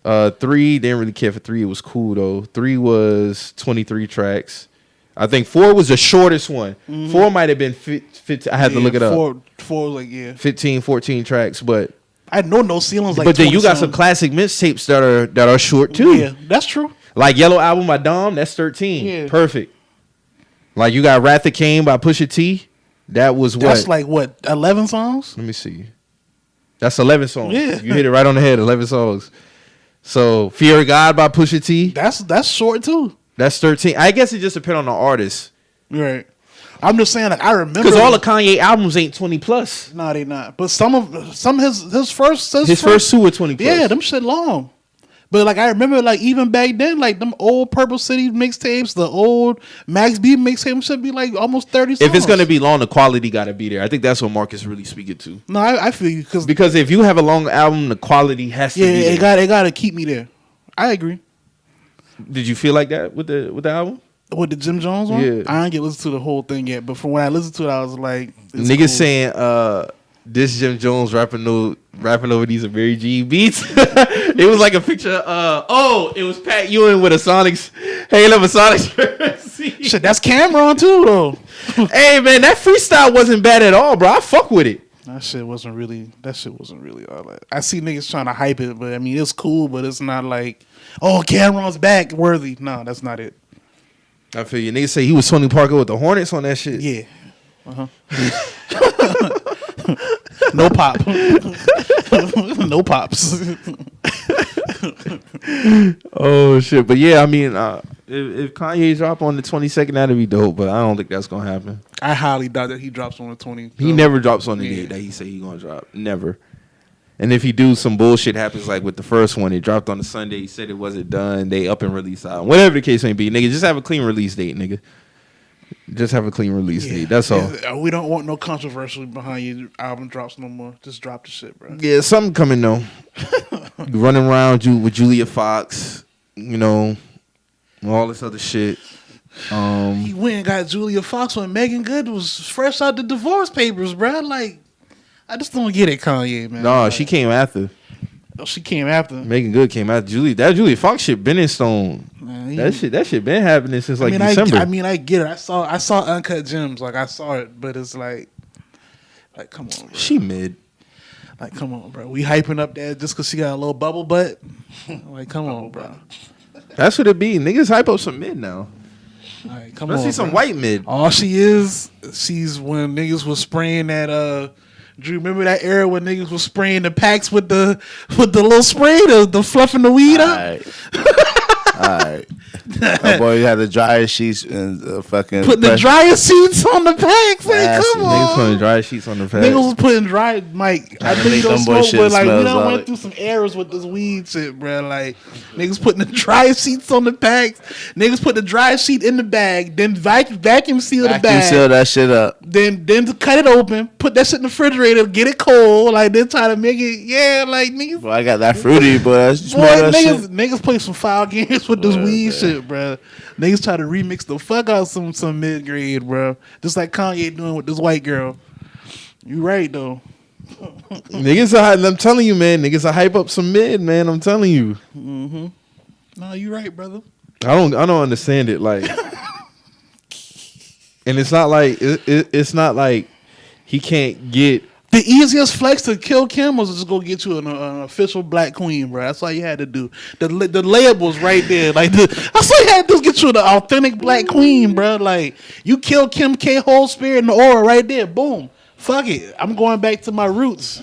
3 didn't really care for 3. It was cool though. 3 was 23 tracks. I think 4 was the shortest one. 4 might have been 15. I had to look it up. 4 was like, yeah. 15, 14 tracks, but I know No Ceilings like. but then you got 20 some classic mixtapes that are short too. Yeah, that's true. Like Yellow Album by Dom, that's 13. Yeah. Perfect. Like you got Wrath of Cain by Pusha T. That was what? That's like what, 11 songs? Let me see. That's 11 songs. Yeah. You hit it right on the head. 11 songs. So Fear of God by Pusha T. That's short too. That's 13. I guess it just depends on the artist. Right. I'm just saying, like, I remember Because all the Kanye albums ain't 20 plus. No, they not. But some of his first 2 were 20 plus. Yeah, them shit long. But like I remember, like even back then, like them old Purple City mixtapes, the old Max B mixtapes should be like almost 30 songs. If it's gonna be long, the quality gotta be there. I think that's what Marcus really speaking to. No, I feel you because if you have a long album, the quality has to be there. It got to keep me there. I agree. Did you feel like that with the album? With the Jim Jones one? Yeah. I didn't get listen to the whole thing yet, but from when I listened to it, I was like, Niggas cool. saying this Jim Jones rapping over these Mary G beats. It was like a picture. It was Pat Ewing with a Sonics hanging up a Sonics jersey. Shit, that's Cameron too, though. Hey man, that freestyle wasn't bad at all, bro. I fuck with it. That shit wasn't really all that. I see niggas trying to hype it, but I mean it's cool, but it's not like, oh, Cameron's back worthy. No, that's not it. I feel you. Niggas say he was Tony Parker with the Hornets on that shit. Yeah. No pop. No pops. Oh shit. But yeah, I mean, if Kanye drop on the 22nd, that'd be dope. But I don't think that's gonna happen. I highly doubt that he drops on the 20. He never drops on the date that he say he gonna drop. Never. And if he do, some bullshit happens like with the first one. It dropped on the Sunday. He said it wasn't done. They up and release out. Whatever the case may be, nigga, just have a clean release date, nigga. Just have a clean release date. That's all. We don't want no controversy behind your album drops no more. Just drop the shit, bro. Yeah, something coming though. Running around you with Julia Fox, you know, all this other shit. He went and got Julia Fox when Megan Good was fresh out the divorce papers, bro. Like, I just don't get it, Kanye, man. No, like, she came after. Oh, she came after. Megan Good came after Julia. That Julia Fox shit been in stone. Man, that shit been happening since like December. December. I get it. I saw Uncut Gems. Like, I saw it, but it's like come on, bro. She mid. Like, come on, bro. We hyping up that just because she got a little bubble butt. Like, come on, bro. That's what it be. Niggas hype up some mid now. Like, come Let's on, see some bro. white mid. All she's when niggas was spraying that Drew, remember that era when niggas was spraying the packs with the little spray, the fluffing the weed up? All right. My boy had the driest sheets and fucking put the driest sheets on the packs. Like, come on. Niggas putting dry sheets on the packs. Niggas was putting dry, Mike. I think don't smoke, but like we done went through some eras with this weed shit, bro. Like niggas putting the driest sheets on the packs. Niggas put the driest sheet in the bag, then vacuum seal the bag. Vacuum seal that shit up. Then to cut it open, put that shit in the refrigerator, get it cold. Like then try to make it, like niggas. Boy, I got that fruity, boy. Niggas play some foul games with this weed shit, bro. Niggas try to remix the fuck out some mid grade, bro. Just like Kanye doing with this white girl. You right though. I'm telling you, man. Niggas are hype up some mid, man. I'm telling you. Mm-hmm. No, you right, brother. I don't understand it, like. And it's not like he can't get The easiest flex to kill Kim was just go get you an official black queen, bro. That's all you had to do. The layup was right there. Like that's all you had to do is get you the authentic black queen, bro. Like you kill Kim K, whole spirit and the aura right there. Boom. Fuck it. I'm going back to my roots.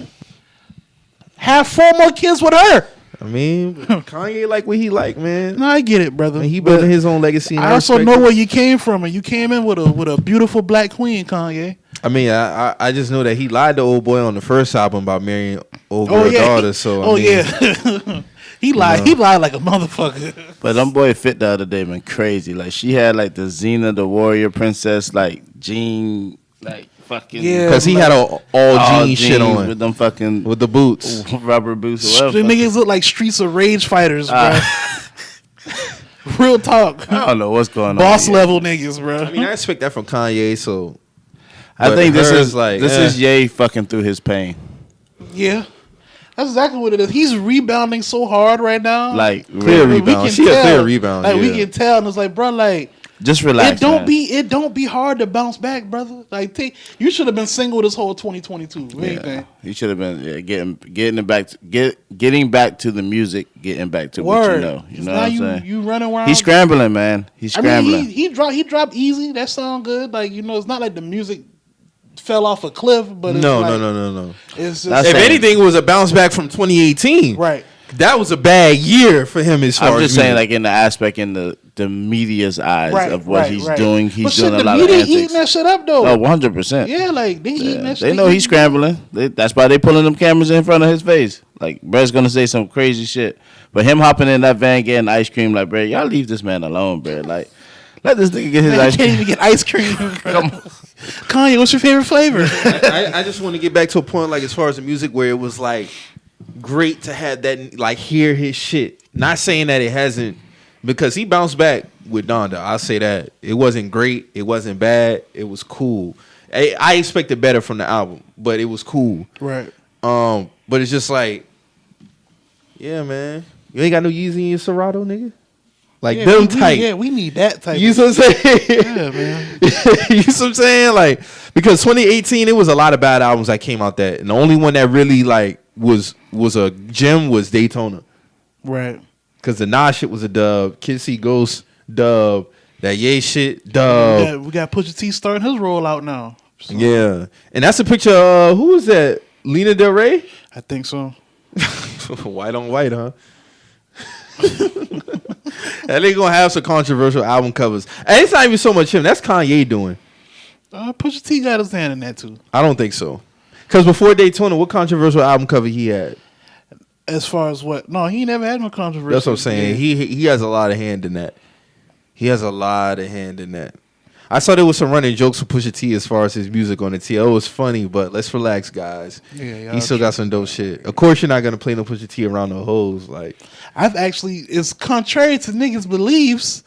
Have 4 more kids with her. I mean, Kanye like what he like, man. No, I get it, brother. And he building his own legacy. And I also know where you came from, and you came in with a beautiful black queen, Kanye. I mean, I just know that he lied to old boy on the first album about marrying old girl daughter. So yeah, he lied. He lied like a motherfucker. But them boy fit the other day been crazy. Like she had like the Xena the warrior princess like jean like fucking because he had all jean shit on with them fucking with the boots, rubber boots. Or the niggas look like Streets of Rage fighters, bro. Real talk. I don't know what's going on. Boss level niggas, bro. I mean, I expect that from Kanye. So I think this is like this is Ye fucking through his pain. Yeah. That's exactly what it is. He's rebounding so hard right now. Like clear rebound. She a clear rebound. Like we can tell, and it's like, bro, like just relax. It don't be hard to bounce back, brother. Like you should have been single this whole 2022. Yeah. You should have been getting back to the music, getting back to what you know. You know what I'm saying? You running around. He's scrambling, man. He's scrambling. I mean, he dropped Easy. That sound good. Like it's not like the music fell off a cliff, but it's no. It's just, if anything, it was a bounce back from 2018. Right. That was a bad year for him as far as I'm just saying, like in the aspect in the media's eyes of what he's doing. He's doing a lot of antics. The media eating that shit up though. Oh, 100%. Yeah, like they eating that shit. They know he's scrambling. That's why they pulling them cameras in front of his face. Like Brett's gonna say some crazy shit, but him hopping in that van getting ice cream, like Brett, y'all leave this man alone, Brett. Like let this nigga get his ice cream. Can't even get ice cream. Come on. Kanye, what's your favorite flavor? I just want to get back to a point, like as far as the music, where it was like great to have that, like hear his shit. Not saying that it hasn't, because he bounced back with Donda. I'll say that it wasn't great, it wasn't bad, it was cool. I expected better from the album, but it was cool. Right. But it's just like, yeah, man, you ain't got no Yeezy in your Serato, nigga. Like them tight. Yeah, we need that type. You know what I'm saying? Yeah, man. You know what I'm saying? Like, because 2018, it was a lot of bad albums that came out that, and the only one that really like was a gem was Daytona. Right. Because the Nas shit was a dub. Kid See Ghost dub. That Ye shit dub. We got Pusha T starting his rollout now. So. Yeah, and that's a picture of who is that? Lena Del Rey? I think so. White on white, huh? And they gonna have some controversial album covers. And it's not even so much him. That's Kanye doing. Pusha T got his hand in that too. I don't think so. Because before Daytona, what controversial album cover he had? As far as what? No, he never had no controversy. That's what I'm saying. Yeah. He has a lot of hand in that. He has a lot of hand in that. I saw there was some running jokes for Pusha T as far as his music on the TL. It was funny, but let's relax, guys. Yeah, he still got some dope shit. Of course, you're not gonna play no Pusha T around the hoes. Like, it's contrary to niggas' beliefs.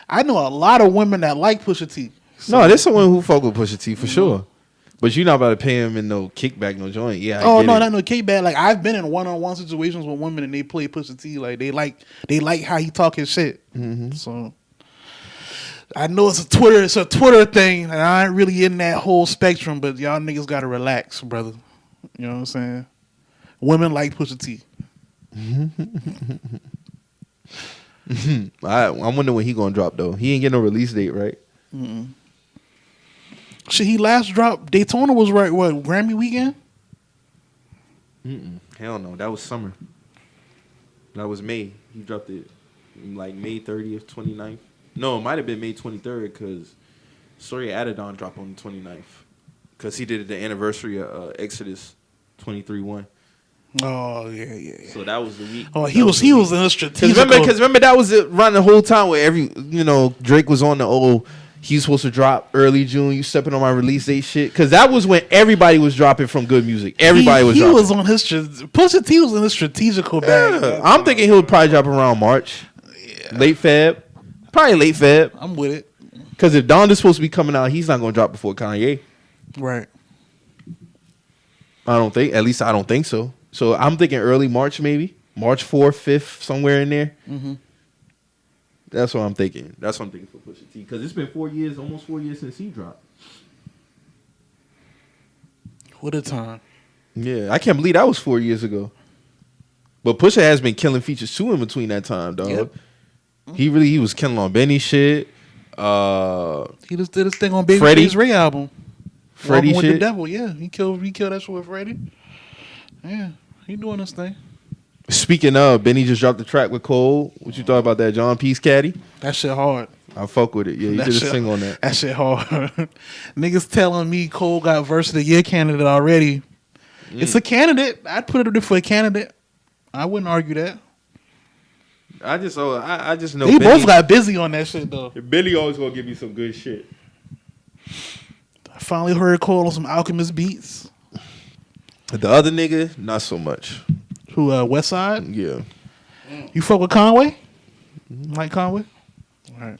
I know a lot of women that like Pusha T. So. No, there's someone who fuck with Pusha T for sure. But you're not about to pay him in no kickback, no joint. Yeah. Not no kickback. Like I've been in one-on-one situations with women and they play Pusha T. Like they like how he talk his shit. Mm-hmm. So. I know it's a Twitter thing, and I ain't really in that whole spectrum, but y'all niggas gotta relax, brother. You know what I'm saying? Women like Pusha T. I wonder when he gonna drop though. He ain't get no release date, right? Mm-mm. Shit, he last dropped Daytona was right. What, Grammy weekend? Hell no, that was summer. That was May. He dropped it like May 30th, 29th. No, it might have been May 23rd because Story Adidon dropped on the 29th because he did it the anniversary of Exodus 23-1. Oh yeah. So that was the week. Oh, he was in a strategic. Because remember that was around the whole time where Drake was on the he's supposed to drop early June. You stepping on my release date shit because that was when everybody was dropping from good music. Everybody was. He dropping. Was on his Pusha T was in his strategical bag. Yeah. I'm thinking he'll probably drop around March, late Feb. Probably late Feb. I'm with it. Because if Donda's supposed to be coming out, he's not going to drop before Kanye. Right. At least I don't think so. So I'm thinking early March maybe. March 4th, 5th, somewhere in there. Mm-hmm. That's what I'm thinking. That's what I'm thinking for Pusha T. Because it's been almost 4 years since he dropped. What a time. Yeah, I can't believe that was 4 years ago. But Pusha has been killing features too in between that time, dog. Yep. He was killing on Benny shit. He just did his thing on Freddie. Babyface Ray album. Freddie Walking with shit. the Devil, yeah. He killed that shit with Freddie. Yeah, he doing his thing. Speaking of, Benny just dropped the track with Cole. What you thought about that, John Peace Caddy? That shit hard. I fuck with it. Yeah, he That did a shit- sing on that. That shit hard. Niggas telling me Cole got Verse of the Year candidate already. It's a candidate. I'd put it for a candidate. I wouldn't argue that. I just know They Benny, both got busy on that shit though. Benny always gonna give me some good shit. I finally heard Cole on some Alchemist beats. The other nigga, not so much. Who West Side? Yeah. You fuck with Conway? Mike Conway? All right.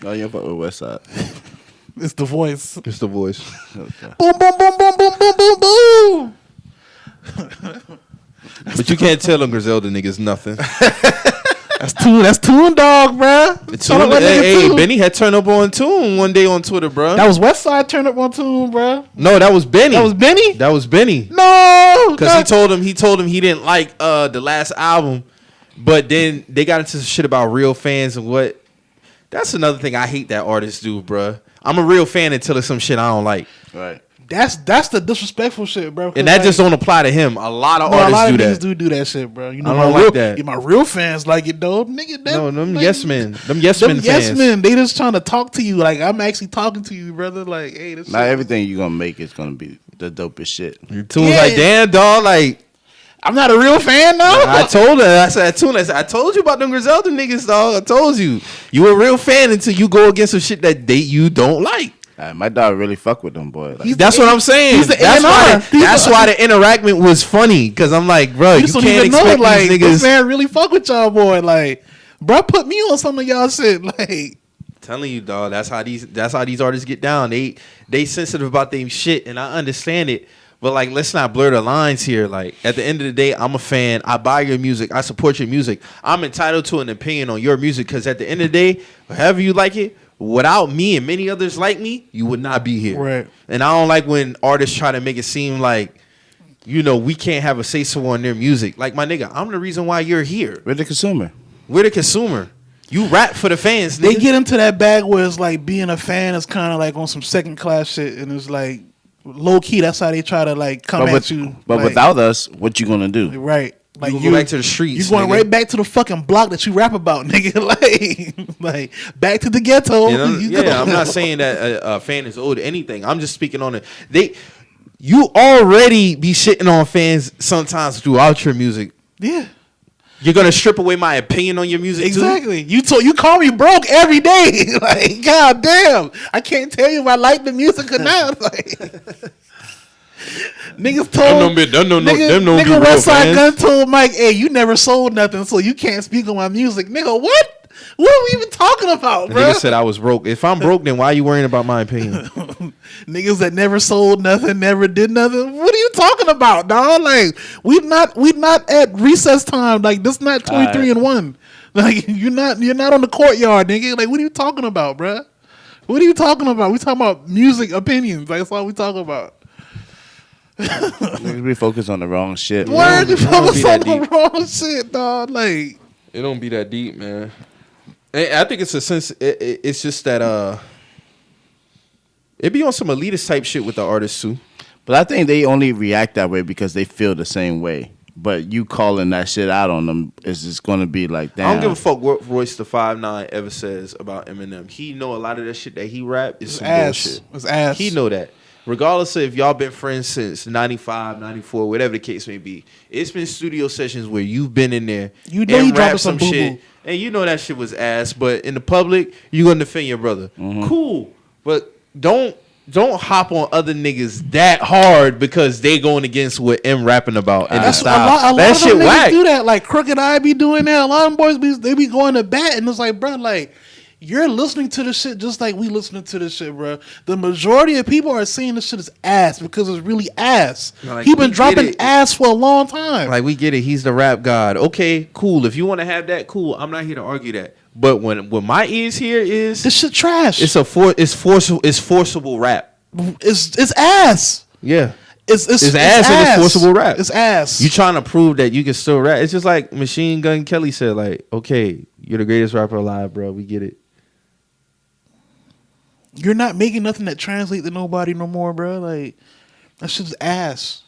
Oh, you fuck with Westside. It's the voice. It's the voice. Okay. Boom, boom, boom, boom, boom, boom, boom, boom. But you can't tell them Griselda niggas nothing. That's Toon Dog, bruh. Shout out that nigga Hey, Toon. Benny had turned up on Tune one day on Twitter, bro. That was West Side turn up on Toon, bruh. No, that was Benny. That was Benny? That was Benny. No. Because he told him he didn't like the last album, but then they got into some shit about real fans and what. That's another thing I hate that artists do, bruh. I'm a real fan until it's some shit I don't like. Right. That's the disrespectful shit, bro. And that just don't apply to him. A lot of a artists lot of do niggas that. do that shit, bro. You know, I don't my like real, that. Yeah, my real fans like it, though. Nigga, No, them like, yes men. Them yes men yes fans. men, they just trying to talk to you. Like, I'm actually talking to you, brother. Like, hey, this Not shit. everything you gonna make is gonna be the dopest shit. Tune's Yeah. like, damn, dog, like, I'm not a real fan, though. I told her, I said, Tune, I told you about them Griselda niggas, dog. I told you. You a real fan until you go against some shit that you don't like. My dog really fuck with them boy. Like, That's what I'm saying. He's the That's A&R. that's why the interaction was funny. Because I'm like, bro, you just don't can't even know, expect like, these this niggas. man really fuck with y'all, boy. Like, bro, put me on some of y'all shit. Like, Telling you, dog, that's how these artists get down. They sensitive about their shit, and I understand it. But like, let's not blur the lines here. Like, at the end of the day, I'm a fan. I buy your music. I support your music. I'm entitled to an opinion on your music because at the end of the day, however you like it, without me and many others like me, you would not be here. Right. And I don't like when artists try to make it seem like, you know, we can't have a say-so on their music. Like, my nigga, I'm the reason why you're here. we're the consumer. We're the consumer. You rap for the fans, nigga. they get into that bag where it's like being a fan is kind of like on some second class shit, and it's like low key. That's how they try to like come at you. But like, without us, what you gonna do? right, like You go back to the streets, You going nigga. right back to the fucking block that you rap about, nigga. Like back to the ghetto. You know, You yeah, know? I'm not saying that a fan is owed anything. I'm just speaking on it. You already be shitting on fans sometimes throughout your music. Yeah, You're gonna strip away my opinion on your music too? exactly. You call me broke every day. Like, god damn, I can't tell you if I like the music or not. Like, niggas told them don't be nigga real Westside fans. Gun told Mike, hey, you never sold nothing, so you can't speak on my music. Nigga, what? What are we even talking about, The bro? nigga said I was broke. If I'm broke, then why you worrying about my opinion? Niggas that never sold nothing, never did nothing. What are you talking about, dog? Like, we not at recess time. Like, this not 23 and 1. Like, you're not on the courtyard, nigga. Like, what are you talking about, bro? What are you talking about? We talking about music opinions. Like, that's all we talking about. Niggas be focused on the wrong shit. Why are you it don't focused be on that the deep. wrong shit, dog? Like, It don't be that deep, man. I think it's a sense. It's just that it be on some elitist type shit with the artists too. But I think they only react that way because they feel the same way. But you calling that shit out on them is just gonna be like, damn. I don't give a fuck what Royce the 5'9" ever says about Eminem. He know a lot of that shit that he rap is some ass. bullshit. It's ass. He know that. Regardless of if y'all been friends since 95, 94, whatever the case may be. It's been studio sessions where you've been in there You know and he dropping rapped some some shit. boo-boo. And you know that shit was ass, but in the public, you gonna defend your brother. Cool. But don't hop on other niggas that hard because they going against what M rapping about in the that's style. a lot That of shit them niggas whack. do that. Like Crooked Eye be doing that. A lot of them boys they be going to bat, and it's like, bro, like you're listening to this shit just like we listening to this shit, bro. The majority of people are saying this shit is ass because it's really ass. Like, He we been get dropping it. ass for a long time. Like, we get it. He's the rap god. Okay, cool. If you want to have that, cool. I'm not here to argue that. But when my ears hear is this shit trash. it's forcible rap. It's ass. Yeah. It's ass and it's forcible rap. It's ass. You trying to prove that you can still rap. It's just like Machine Gun Kelly said, like, okay, you're the greatest rapper alive, bro. We get it. You're not making nothing that translates to nobody no more, bro. Like, that shit's ass.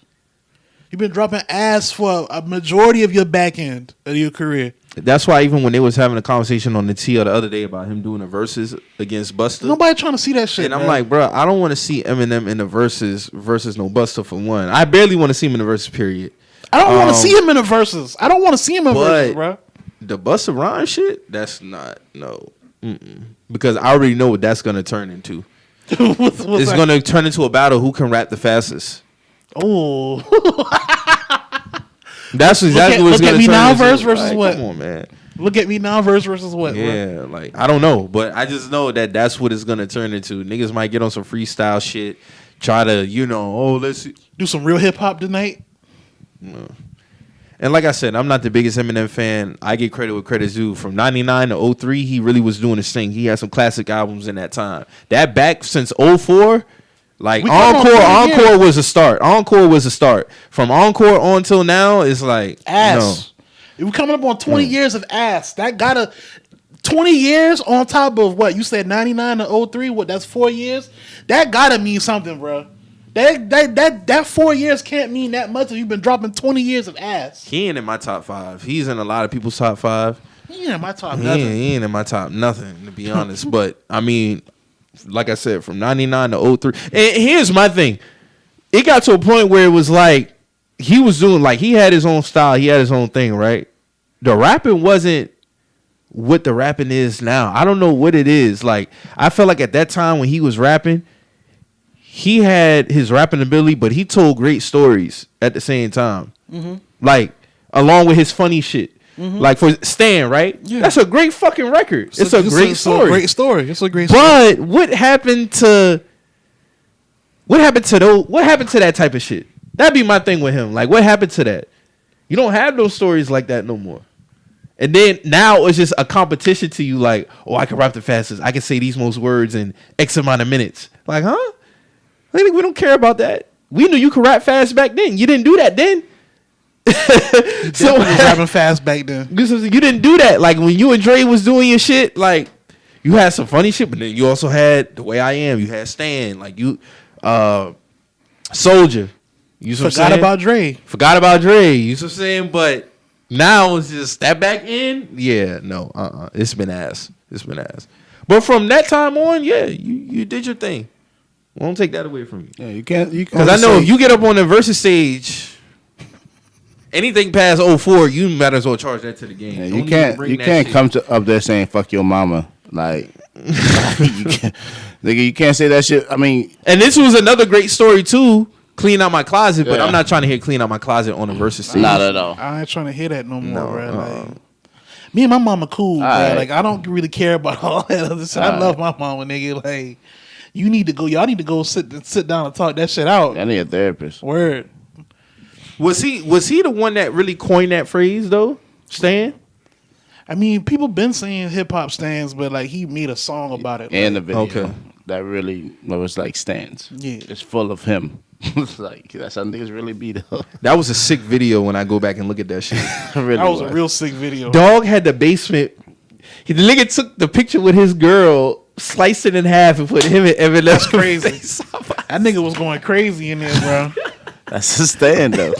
You've been dropping ass for a majority of your back end of your career. That's why even when they was having a conversation on the TL the other day about him doing the verses against Busta, Nobody trying to see that shit. and I'm like, bro, I don't want to see Eminem in the verses versus no Busta for one. I barely want to see him in the verses, period. I don't want to see him in the verses. I don't want to see him in verses, bro. The Busta Rhymes shit, that's not, no. Because I already know what that's going to turn into. What's It's going to turn into a battle who can rap the fastest. Oh. That's exactly what it's look going at to me turn now into. versus Like, what? Come on, man. Look at me now versus what? Yeah, like, I don't know. But I just know that that's what it's going to turn into. Niggas might get on some freestyle shit. Try to, let's see. Do some real hip hop tonight. No. And like I said, I'm not the biggest Eminem fan. I get credit where credit's due. From 99 to 03, he really was doing his thing. He had some classic albums in that time. That back since 04, like Encore was a start. Encore was a start. From Encore on till now, it's like ass. We're coming up on 20 years of ass. That gotta 20 years on top of what you said 99 to 03. What, that's 4 years? That gotta mean something, bro. That 4 years can't mean that much if you've been dropping 20 years of ass. He ain't in my top 5. He's in a lot of people's top 5. He ain't in my top nothing. He ain't in my top nothing, to be honest. But I mean, like I said, from 99 to 03. And here's my thing. It got to a point where it was like he was doing, like, he had his own style, he had his own thing, right? The rapping wasn't what the rapping is now. I don't know what it is. Like, I felt like at that time when he was rapping, he had his rapping ability, but he told great stories at the same time. Mm-hmm. Like, along with his funny shit. Mm-hmm. Like, for Stan, right? Yeah. That's a great fucking record. It's a great story. It's a great story. It's a great story. But what happened to that type of shit? That'd be my thing with him. Like, what happened to that? You don't have those stories like that no more. And then now it's just a competition to you, like, oh, I can rap the fastest. I can say these most words in X amount of minutes. Like, huh? I think we don't care about that. We knew you could rap fast back then. You didn't do that then. So was rapping fast back then. You didn't do that. Like, when you and Dre was doing your shit, like, you had some funny shit, but then you also had The Way I Am. You had Stan. Like, you, Soldier. You Forgot about Dre. Forgot about Dre. You know what I'm saying? But now it's just that back end. Yeah, no, it's been ass. It's been ass. But from that time on, yeah, you did your thing. Won't take that away from you. Yeah, you can't. Because I know if you get up on the Versus stage, anything past 04, you might as well charge that to the game. Yeah, you can't come up there saying "fuck your mama." Like, you can't say that shit. I mean, and this was another great story too. Clean out my closet, but I'm not trying to hear clean out my closet on the Versus stage. Not at all. I ain't trying to hear that no more, bro. Like, me and my mama cool, bro. Right. Like, I don't really care about all that other shit. I love my mama, nigga. Like, you need to go. Y'all need to go sit down and talk that shit out. I need a therapist. Word. Was he the one that really coined that phrase though? Stan? I mean, people been saying hip hop stands, but like he made a song about it. And the video that really was like stands. Yeah, it's full of him. Like, that's how niggas really beat up. That was a sick video when I go back and look at that shit. Really that was a real sick video. Dog had the basement. The nigga took the picture with his girl, sliced it in half, and put him in Eminem. That's crazy. That nigga was going crazy in there, bro. That's a stand though.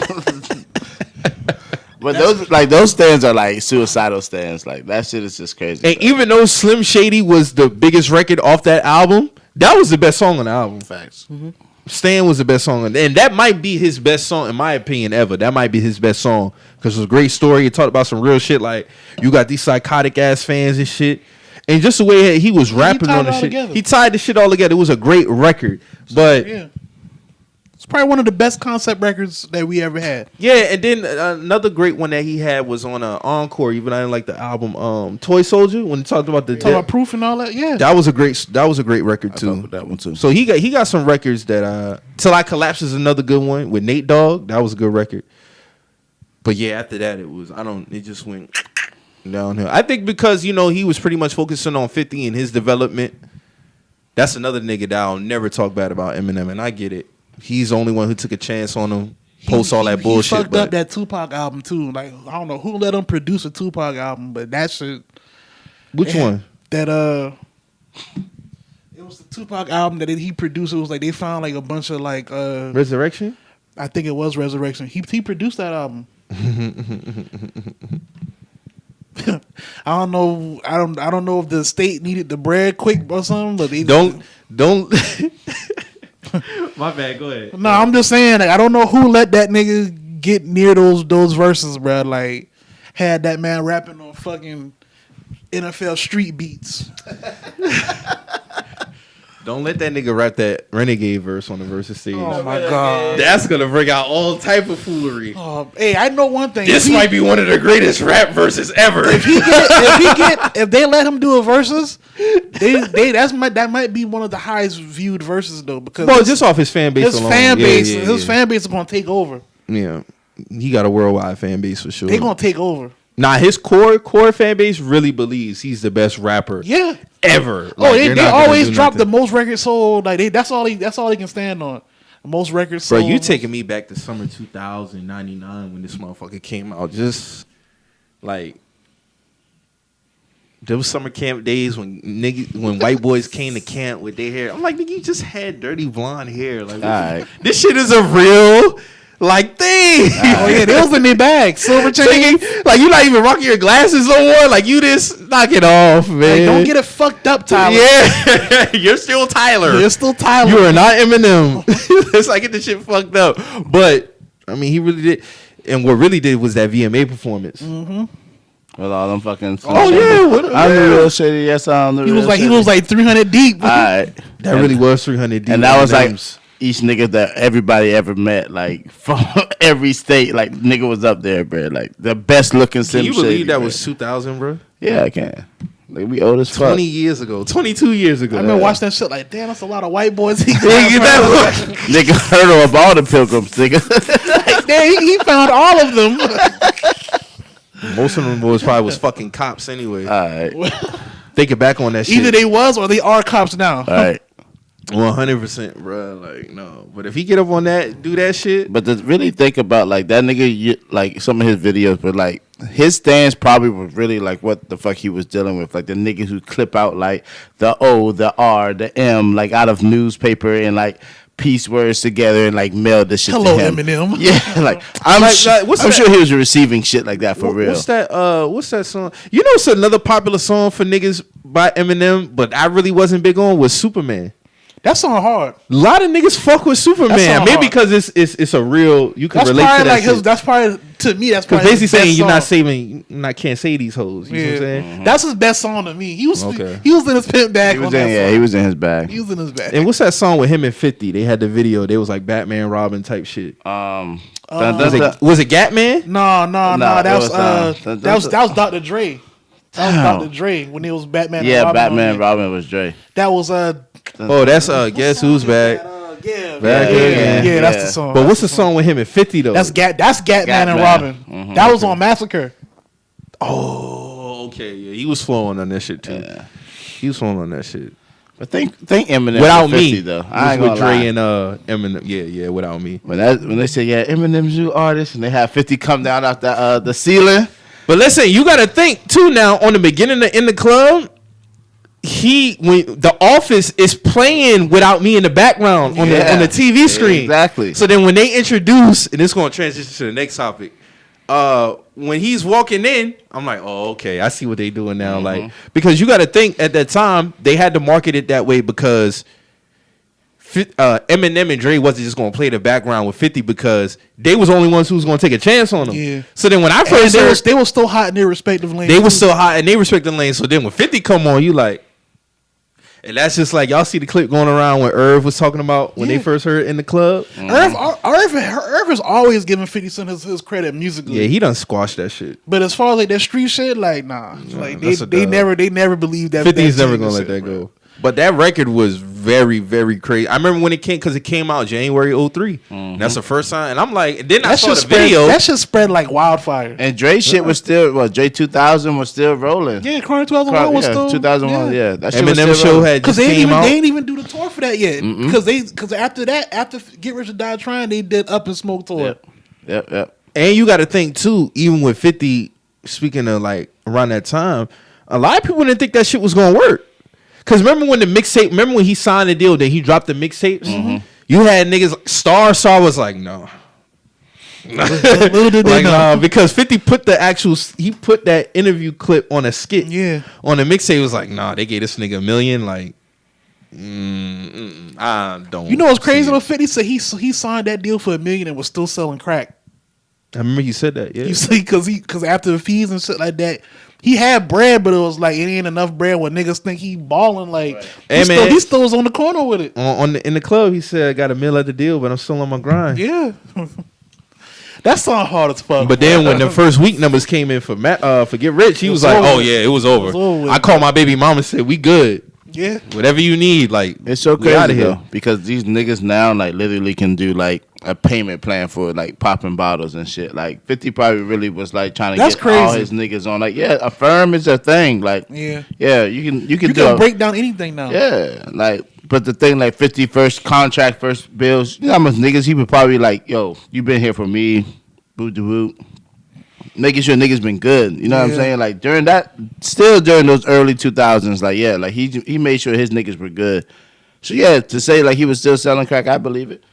But those stands are like suicidal stands. Like, that shit is just crazy. And even though Slim Shady was the biggest record off that album, that was the best song on the album. Facts. Mm-hmm. Stan was the best song, and that might be his best song in my opinion ever. That might be his best song because it was a great story. It talked about some real shit, like you got these psychotic ass fans and shit, and just the way he was rapping on the shit. Together. He tied the shit all together. It was a great record, but yeah. It's probably one of the best concept records that we ever had. Yeah, and then another great one that he had was on Encore. Even I didn't like the album Toy Soldier when he talked about the Proof and all that. Yeah, that was a great record too. That one too. So he got some records that Till I Collapse is another good one with Nate Dogg. That was a good record. But yeah, after that it just went downhill. I think because he was pretty much focusing on 50 and his development. That's another nigga that I'll never talk bad about Eminem, and I get it. He's the only one who took a chance on him. Post all that bullshit. He fucked up that Tupac album too. Like I don't know who let him produce a Tupac album, but that shit. Which one? That it was the Tupac album that he produced. It was like they found like a bunch of like Resurrection. I think it was Resurrection. He produced that album. I don't know. I don't know if the state needed the bread quick or something, but they don't. My bad. Go ahead. No, I'm just saying. Like, I don't know who let that nigga get near those verses, bro. Like, had that man rapping on fucking NFL street beats. Don't let that nigga rap that Renegade verse on the Versus stage. Oh my god, that's gonna bring out all type of foolery. Hey, I know one thing. This might be one of the greatest rap verses ever. If they let him do a versus, that might be one of the highest viewed verses though. Because just off his fan base, his alone. fan base is gonna take over. Yeah, he got a worldwide fan base for sure. They gonna take over. Nah, his core fan base really believes he's the best rapper. Yeah. Ever. They always drop the most records sold. Like that's all they can stand on. The most records sold. Bro, you taking me back to summer 2099 when this motherfucker came out. Just like those summer camp days when white boys came to camp with their hair. I'm like, nigga, you just had dirty blonde hair. Like, right. This shit is a real like thing. Oh yeah, they was in their bag. Silver chain. Like you not even rocking your glasses no more. Like you just knock it off, man. Like, don't get it fucked up, Tyler. Yeah, you're still Tyler. You're still Tyler. You are not Eminem. Let's not get the shit fucked up. But I mean, he really did. And what really did was that VMA performance. Mm-hmm. With all them fucking. Oh yeah, I'm the real shady. Yes, I'm the real. He was like 300 deep. All right, that really was 300 deep. And that was like each nigga that everybody ever met, like from every state, like nigga was up there, bro. Like the best looking. Can you believe that was 2000, bro? Yeah, I can. Like we old as fuck. 20 years ago, 22 years ago. I remember watching that shit. Like, damn, that's a lot of white boys. Nigga heard of all the pilgrims, nigga. Like, damn, he found all of them. Most of them boys probably was fucking cops anyway. All right. Thinking back on that shit. Either they was or they are cops now. All right. 100%, bro. Like, no. But if he get up on that, do that shit. But to really think about, like, that nigga, like, some of his videos, but, like, his stance probably was really, like, what the fuck he was dealing with. Like, the niggas who clip out, like, the O, the R, the M, like, out of newspaper and, like, piece words together and, like, mail this shit to him. Eminem. Yeah, like, I'm sure he was receiving shit like that for real. What's that song? You know what's another popular song for niggas by Eminem, but I really wasn't big on, was Superman. That song hard. A lot of niggas fuck with Superman. Maybe hard. because it's a real, you can relate to that like shit. That's probably, to me, that's because probably basically saying you're not song. saving, can't say these hoes. You know what I'm saying? Mm-hmm. That's his best song to me. He was in his pimp bag. He was in his bag. He was in his bag. And what's that song with him and 50? They had the video. They was like Batman, Robin type shit. Was it Gatman? No. That was Dr. Dre. That was Dr. Dre when it was Batman. Yeah, and Robin Batman and Robin was Dre. That was that's Guess Who's Back. Yeah, that's the song. But what's the song with him and 50 though? That's Gatman and Robin. Mm-hmm. That was on Massacre. Oh, okay. Yeah, he was flowing on that shit too. Yeah. He was flowing on that shit. But think Eminem Without 50, me though. I ain't with gonna Dre lie. and Eminem. Yeah, without me. When they say Eminem's new artist and they have 50 come down off the ceiling. But listen, you gotta think too now on the beginning in the club. When the Office is playing Without Me in the background on the TV screen. Exactly. So then when they introduce, and it's gonna transition to the next topic. When he's walking in, I'm like, oh, okay, I see what they doing now. Mm-hmm. Like, because you got to think at that time they had to market it that way because Eminem and Dre wasn't just gonna play the background with 50 because they was the only ones who was gonna take a chance on them. Yeah. So then when I first heard, they were still hot in their respective lanes. they were still hot and they respect the lane. So then when 50 come on, you like. And that's just like y'all see the clip going around when Irv was talking about when they first heard it in the club. Mm-hmm. Irv is always giving 50 Cent his credit musically. Yeah, he done squashed that shit. But as far as like that street shit, like nah, like that's they never believed that. 50 is never gonna let shit, that bro. go. But that record was very, very crazy. I remember when it came, because it came out January 03. Mm-hmm. That's the first time. And I'm like, and then I saw the video. That shit spread like wildfire. And Dre shit was still, Dre 2000 was still rolling. Yeah, Chronic 2001 was still. 2001, yeah. That shit Eminem was still show had just came out. They didn't even do the tour for that yet. Because after that, after Get Rich or Die Trying, they did Up and Smoke tour. Yep. And you got to think, too, even with 50, speaking of like around that time, a lot of people didn't think that shit was going to work. Because remember when he signed the deal, then he dropped the mixtapes? Mm-hmm. You had niggas, Star was like, no. Because 50 put that interview clip on a skit. Yeah. On the mixtape, was like, nah, they gave this nigga $1 million. Like, I don't. You know what's crazy about 50? So he signed that deal for $1 million and was still selling crack. I remember he said that, yeah. You see, because after the fees and shit like that, he had bread, but it was like it ain't enough bread when niggas think he balling. Like he still was on the corner with it. In the club, he said, "I got $1 million at the deal, but I'm still on my grind." Yeah, that song hard as fuck. But then when the first week numbers came in for Get Rich, he was like, "Oh yeah, it was over." I called my baby mama and said, "We good. Yeah, whatever you need." Like, it's so crazy though, because these niggas now like literally can do like a payment plan for like popping bottles and shit. Like 50 probably really was like trying to get all his niggas on. Like, yeah, Affirm is a thing. Like, yeah, you can break down anything now. Yeah, like, but the thing like 50 first contract, first bills. You know how much niggas he would probably like, yo, you been here for me, boot de boot. Making sure niggas been good. You know what I'm saying? Like during those early 2000s, like yeah, like he made sure his niggas were good. So yeah, to say like he was still selling crack, I believe it.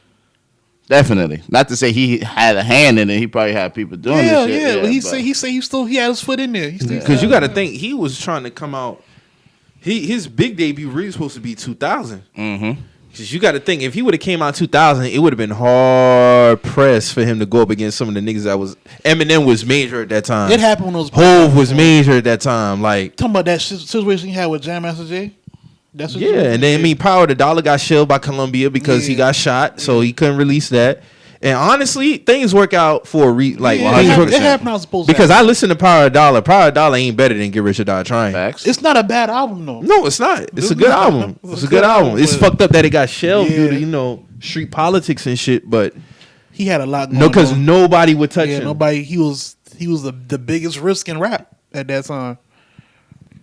Definitely. Not to say he had a hand in it. He probably had people doing this shit. Yeah, but he said he had his foot in there. Because you got to think, he was trying to come out. His big debut really supposed to be 2000. Mm-hmm. Because you got to think, if he would have came out 2000, it would have been hard pressed for him to go up against some of the niggas that was. Eminem was major at that time. It happened when those. Hove was major at that time. Like talking about that situation he had with Jam Master Jay. And then Power the Dollar got shelled by Columbia because he got shot, so he couldn't release that. And honestly, things work out for a reason. Like it happened how it's supposed to. Because I listen to Power the Dollar. Power the Dollar ain't better than Get Rich or Die Trying. Facts. It's not a bad album though. No, it's not. It's a good album. It's a good album. It's fucked up that it got shelved due to street politics and shit. But he had a lot going on. Because nobody would touch him. Nobody. He was the biggest risk in rap at that time.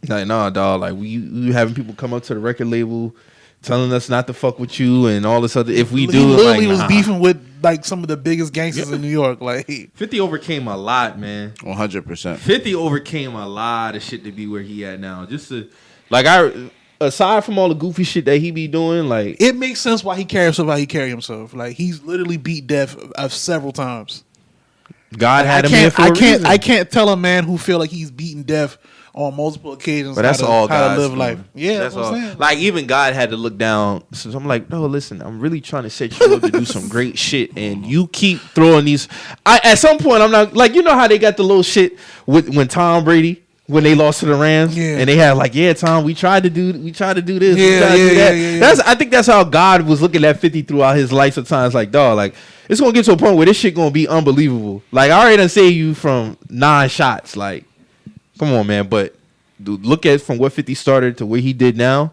Like, nah, dog. Like, we having people come up to the record label telling us not to fuck with you and all this other. If we do, he literally was beefing with like some of the biggest gangsters in New York. Like 50 overcame a lot, man. 100%. 50 overcame a lot of shit to be where he at now. Just to aside from all the goofy shit that he be doing, like it makes sense why he carries himself how he carry himself. Like he's literally beat death several times. God had him here for a reason. I can't tell a man who feel like he's beaten death on multiple occasions. But that's all God to live life. Yeah, that's what I'm saying. Like even God had to look down. So I'm like, no, listen, I'm really trying to set you up to do some great shit, and you keep throwing these. At some point, I'm not like, you know how they got the little shit when Tom Brady. When they lost to the Rams, and they had like, yeah, Tom, we tried to do this, we tried to do that. I think that's how God was looking at 50 throughout his life. Sometimes, like, dog, like it's gonna get to a point where this shit gonna be unbelievable. Like, I already done saved you from 9 shots. Like, come on, man. But dude, look at from what 50 started to where he did now.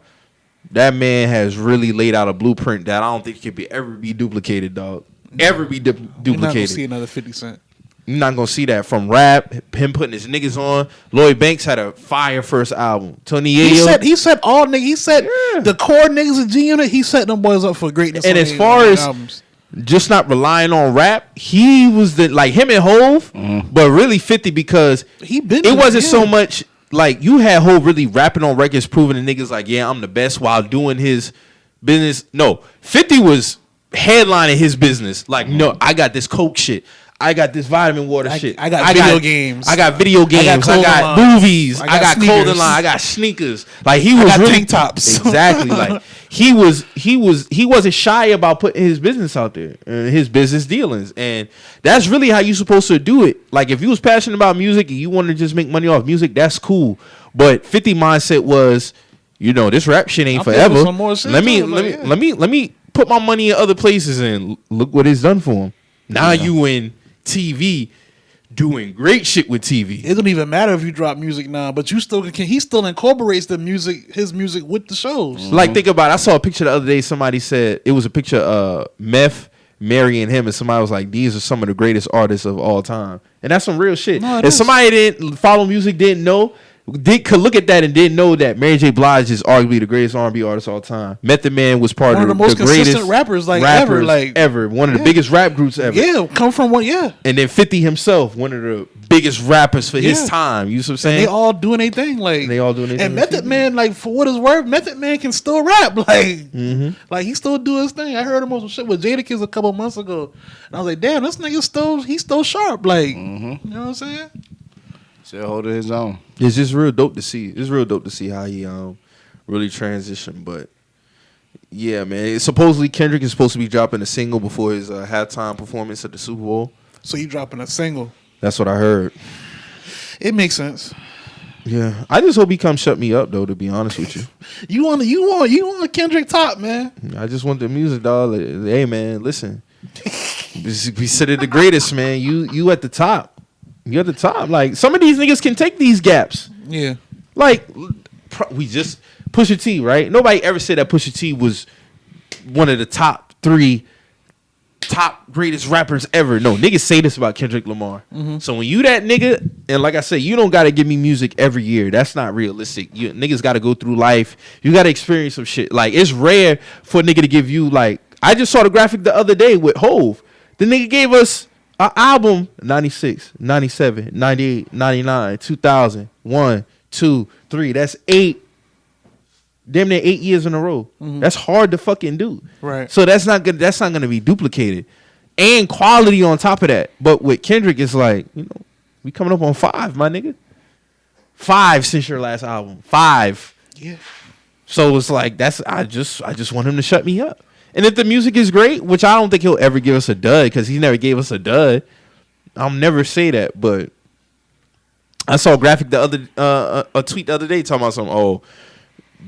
That man has really laid out a blueprint that I don't think can ever be duplicated, dog. Ever be duplicated. You're not gonna see another 50 Cent. You're not gonna see that from rap, him putting his niggas on. Lloyd Banks had a fire first album. Tony Yayo. He said all niggas. He said the core niggas in G Unit. He set them boys up for greatness. And as far as albums. Just not relying on rap, he was like him and Hove, but really 50 because it wasn't so much like you had Hove really rapping on records, proving the niggas like, yeah, I'm the best while doing his business. No, 50 was headlining his business. Like, no, I got this coke shit. I got this vitamin water shit. I got video games. I got video games. I got movies. I got clothing line. I got sneakers. Like he was really tank tops. Exactly. Like he wasn't shy about putting his business out there, his business dealings, and that's really how you supposed to do it. Like if you was passionate about music and you wanted to just make money off music, that's cool. But 50 mindset was, this rap shit ain't forever. Let me put my money in other places, and look what it's done for him. Now you in TV doing great shit with TV. It don't even matter if you drop music now, but you still can. He still incorporates his music with the shows. Like, think about it. I saw a picture the other day. Somebody said it was a picture of Meth marrying him, and somebody was like, "These are some of the greatest artists of all time," and that's some real shit. No, if somebody didn't follow music, didn't know, could look at that and didn't know that Mary J. Blige is arguably the greatest R&B artist of all time. Method Man was part One of the most greatest consistent rappers ever. One of the biggest rap groups ever. Yeah, come from one. Yeah, And then 50 himself, one of the biggest rappers for his time. You know what I'm saying? they all doing their thing. Like They all doing their thing. And Method Man, like for what it's worth, Method Man can still rap. Like he still do his thing. I heard him on some shit with Jadakiss a couple months ago, and I was like, damn, this nigga he's still sharp. Like you know what I'm saying? Still holding his own. It's just real dope to see. It's real dope to see how he really transitioned. But yeah, man. Supposedly Kendrick is supposed to be dropping a single before his halftime performance at the Super Bowl. So you dropping a single? That's what I heard. It makes sense. Yeah, I just hope he comes shut me up though. To be honest with you, You want Kendrick top, man? I just want the music, dog. Like, hey, man, listen. We consider the greatest, man. You at the top. You at the top. Like some of these niggas can take these gaps. Yeah. Like we just Pusha T, right? Nobody ever said that Pusha T was one of the top 3 greatest rappers ever. No, niggas say this about Kendrick Lamar. So when you that nigga, and like I said, you don't gotta give me music every year. That's not realistic. You niggas gotta go through life. You gotta experience some shit. Like it's rare for a nigga to give you like. I just saw the graphic the other day with Hove. The nigga gave us an album 96, 97, 98, 99, 2000, 1, 2, 3. That's 8. Damn near 8 years in a row. That's hard to fucking do. Right. So that's not good. That's not gonna be duplicated, and quality on top of that. But with Kendrick, it's like we coming up on 5, my nigga. 5 since your last album. 5. Yeah. So it's like I just want him to shut me up. And if the music is great, which I don't think he'll ever give us a dud because he never gave us a dud. I'll never say that, but I saw a graphic a tweet the other day talking about something. Oh,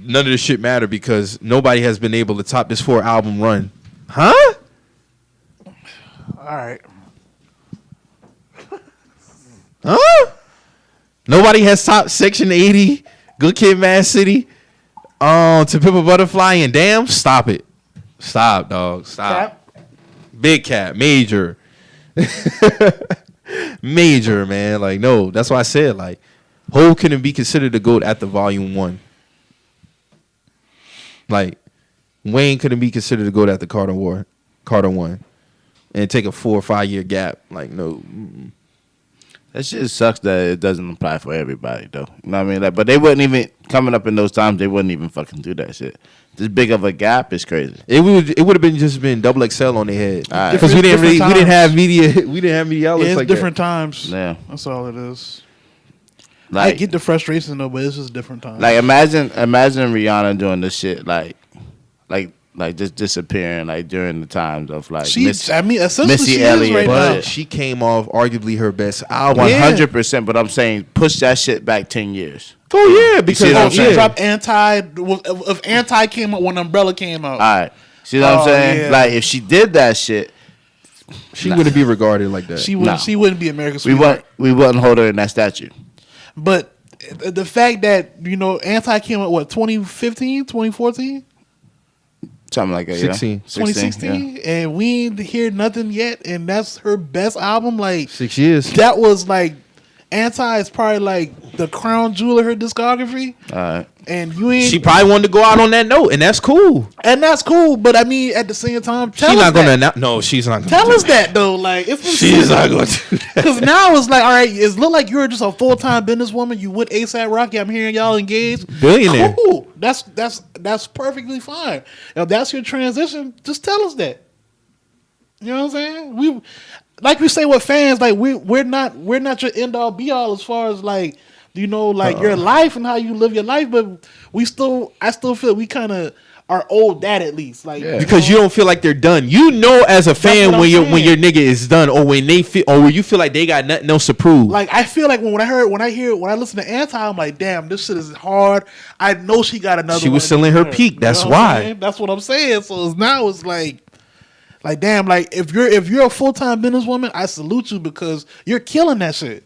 none of this shit matter because nobody has been able to top this 4-album run. Huh? All right. Huh? Nobody has topped Section 80, Good Kid, Mad City, To Pimp a Butterfly, and Damn. Stop it. Stop, dog. Stop. Cap? Big cap. Major. Major, man. Like, no. That's why I said, like, Hov couldn't be considered the GOAT at the Volume 1. Like, Wayne couldn't be considered the GOAT at the Carter 1. And take a 4 or 5 year gap. Like, no. That shit sucks that it doesn't apply for everybody, though. You know what I mean? Like, but they wouldn't even, coming up in those times, they wouldn't even fucking do that shit. This big of a gap is crazy. It would have been just been double XL on their head Right. because we didn't have media outlets It's like different that. times. Yeah. That's all it is. I Like, get the frustration though, but it's just different times. like imagine Rihanna doing this shit, like just disappearing, like during the times of like essentially Missy she Elliott, is right But now. she came off arguably her best album. 100%. But I'm saying push that shit back 10 years. Oh yeah, because see what I'm saying? Drop if Anti came out when Umbrella came out. All right, see what I'm saying? Yeah. Like if she did that shit, she wouldn't be regarded like that. She wouldn't be America's sweetheart. we wouldn't hold her in that statue. But the fact that Anti came out 2015, 2014, Something like that. 16. 2016, and we ain't hear nothing yet, and that's her best album. Like 6 years. that was like Anti is probably like the crown jewel of her discography, All right. and you ain't. She probably wanted to go out on that note, and that's cool. And that's cool, but I mean, at the same time, She's not gonna. No, she's not gonna. tell us that though. Like, it's She's not going to. do that. because now it's like, all right, it look like you're just a full time businesswoman. You with ASAP Rocky. I'm hearing y'all engaged. Billionaire. Cool. That's perfectly fine. If that's your transition, just tell us that. You know what I'm saying? Like we say with fans, like we're not your end all be all as far as like your life and how you live your life, but I still feel we kind of are owed that at least, like Because you don't feel like they're done. You know, as a fan, what when I'm your saying. nigga is done, or when they feel, or when you feel like they got nothing else to prove. Like I feel like when I listen to Anti, I'm like, damn, this shit is hard. I know she got another. She was one still in her there. peak. That's You know what I'm why. saying? That's what I'm saying. So now it's like Like damn, like if you're a full-time businesswoman, I salute you because you're killing that shit.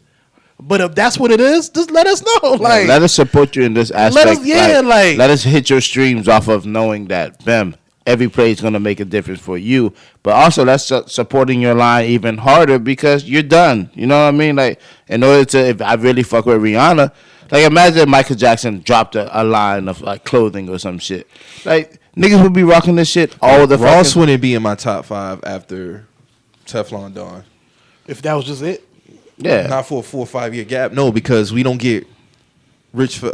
But if that's what it is, just let us know. Like let us support you in this aspect. Let us hit your streams off of knowing that every play is gonna make a difference for you. But also that's supporting your line even harder because you're done. You know what I mean? Like in order to, if I really fuck with Rihanna, like imagine if Michael Jackson dropped a line of like clothing or some shit. Like niggas would be rocking this shit all the Ross fucking. wouldn't be in my top 5 after Teflon Don. if that was just it. Yeah. Not for a 4 or 5 year gap. No, because we don't get rich for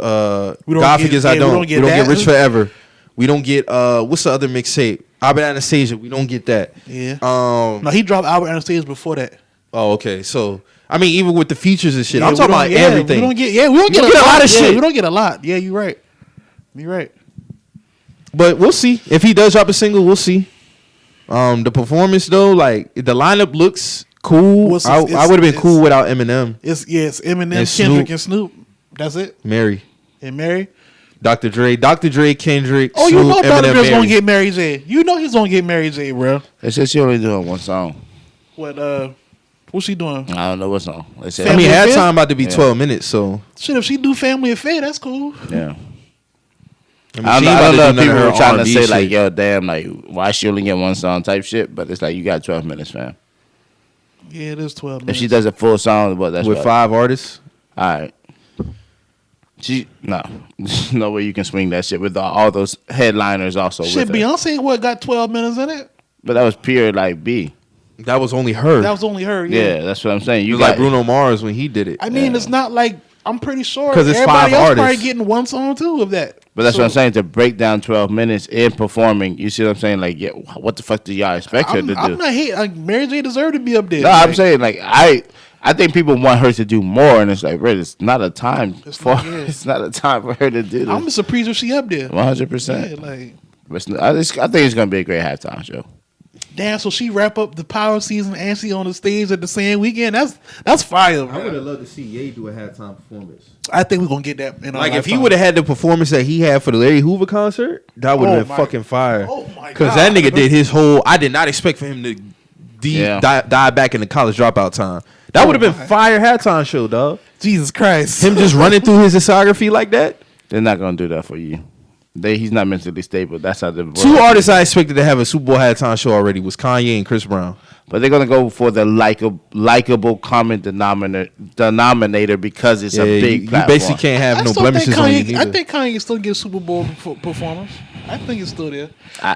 We don't God get- forgives yeah, I we don't. don't We get don't get that. rich forever. We don't get what's the other mixtape? Albert Anastasia. We don't get that. Yeah. Um No, he dropped Albert Anastasia before that. oh, okay. So I mean even with the features and shit. Yeah, I'm we talking don't- about yeah, everything. We don't get a lot of shit. We don't get a lot. Yeah, you're right. You're right. But we'll see. If he does drop a single, we'll see. The performance though, like the lineup looks cool. Well, I would have been cool without Eminem, It's Eminem, And Kendrick, and Snoop. That's it. Mary, And Mary. Dr. Dre, Kendrick. Oh, Snoop, you know Dr. Eminem, Dre's gonna Mary. get Mary J. You know he's gonna get Mary J, bro. They said she only doing one song. What's she doing? I don't know what song. They said. I mean, Family Affair? halftime about to be Yeah. 12 minutes, so Shit, if she do Family Affair, that's cool. Yeah. I mean, I she don't ain't about to know do if none people of her were trying to R&B say shit. like, yo, damn, like why she only get one song type shit, but it's like you got 12 minutes, fam. Yeah, it is 12 If minutes. she does a full song, but that's with what, 5 artists. all right. No way you can swing that shit with all those headliners also. Shit, with her. Beyonce got 12 minutes in it? But that was pure like B. That was only her. That was only her. Yeah, Yeah. that's what I'm saying. It You was got like Bruno Mars when he did it. I mean, it's not like I'm pretty sure 'Cause it's everybody 5 else probably artists. getting one song too of that. But that's So, what I'm saying. To break down 12 minutes in performing, you see what I'm saying? Like, yeah, what the fuck do y'all expect her to do? I'm not hating. Like, Mary J deserved to be up there. No, Like, I'm saying like I think people want her to do more, and it's like, Red, it's not a time It's for not, yeah. it's not a time for her to do I'm this. just surprised if she up there. 100%. Yeah, like I think it's gonna be a great halftime show. damn. So she wrap up the Power season and she on the stage at the same weekend. That's fire. I would Bro. have loved to see Ye do a halftime performance. I think we're gonna get that. In our Like if he lifetime. would have had the performance that he had for the Larry Hoover concert, that would Oh have been my- fucking fire. oh my Because that God. nigga did his whole. I did not expect for him to Yeah. die back in the college dropout time. That Oh would have been my. fire halftime show, dog. Jesus Christ. Him just running through his discography like that. They're not gonna do that for you. He's not mentally stable. That's how the 2 artists I expected to have a Super Bowl halftime show already was Kanye and Chris Brown. But they're gonna go for the likable common denominator because it's a big you platform. basically can't have I no still blemishes think on you. Kanye, I neither. think Kanye still get Super Bowl performance. I think it's still there.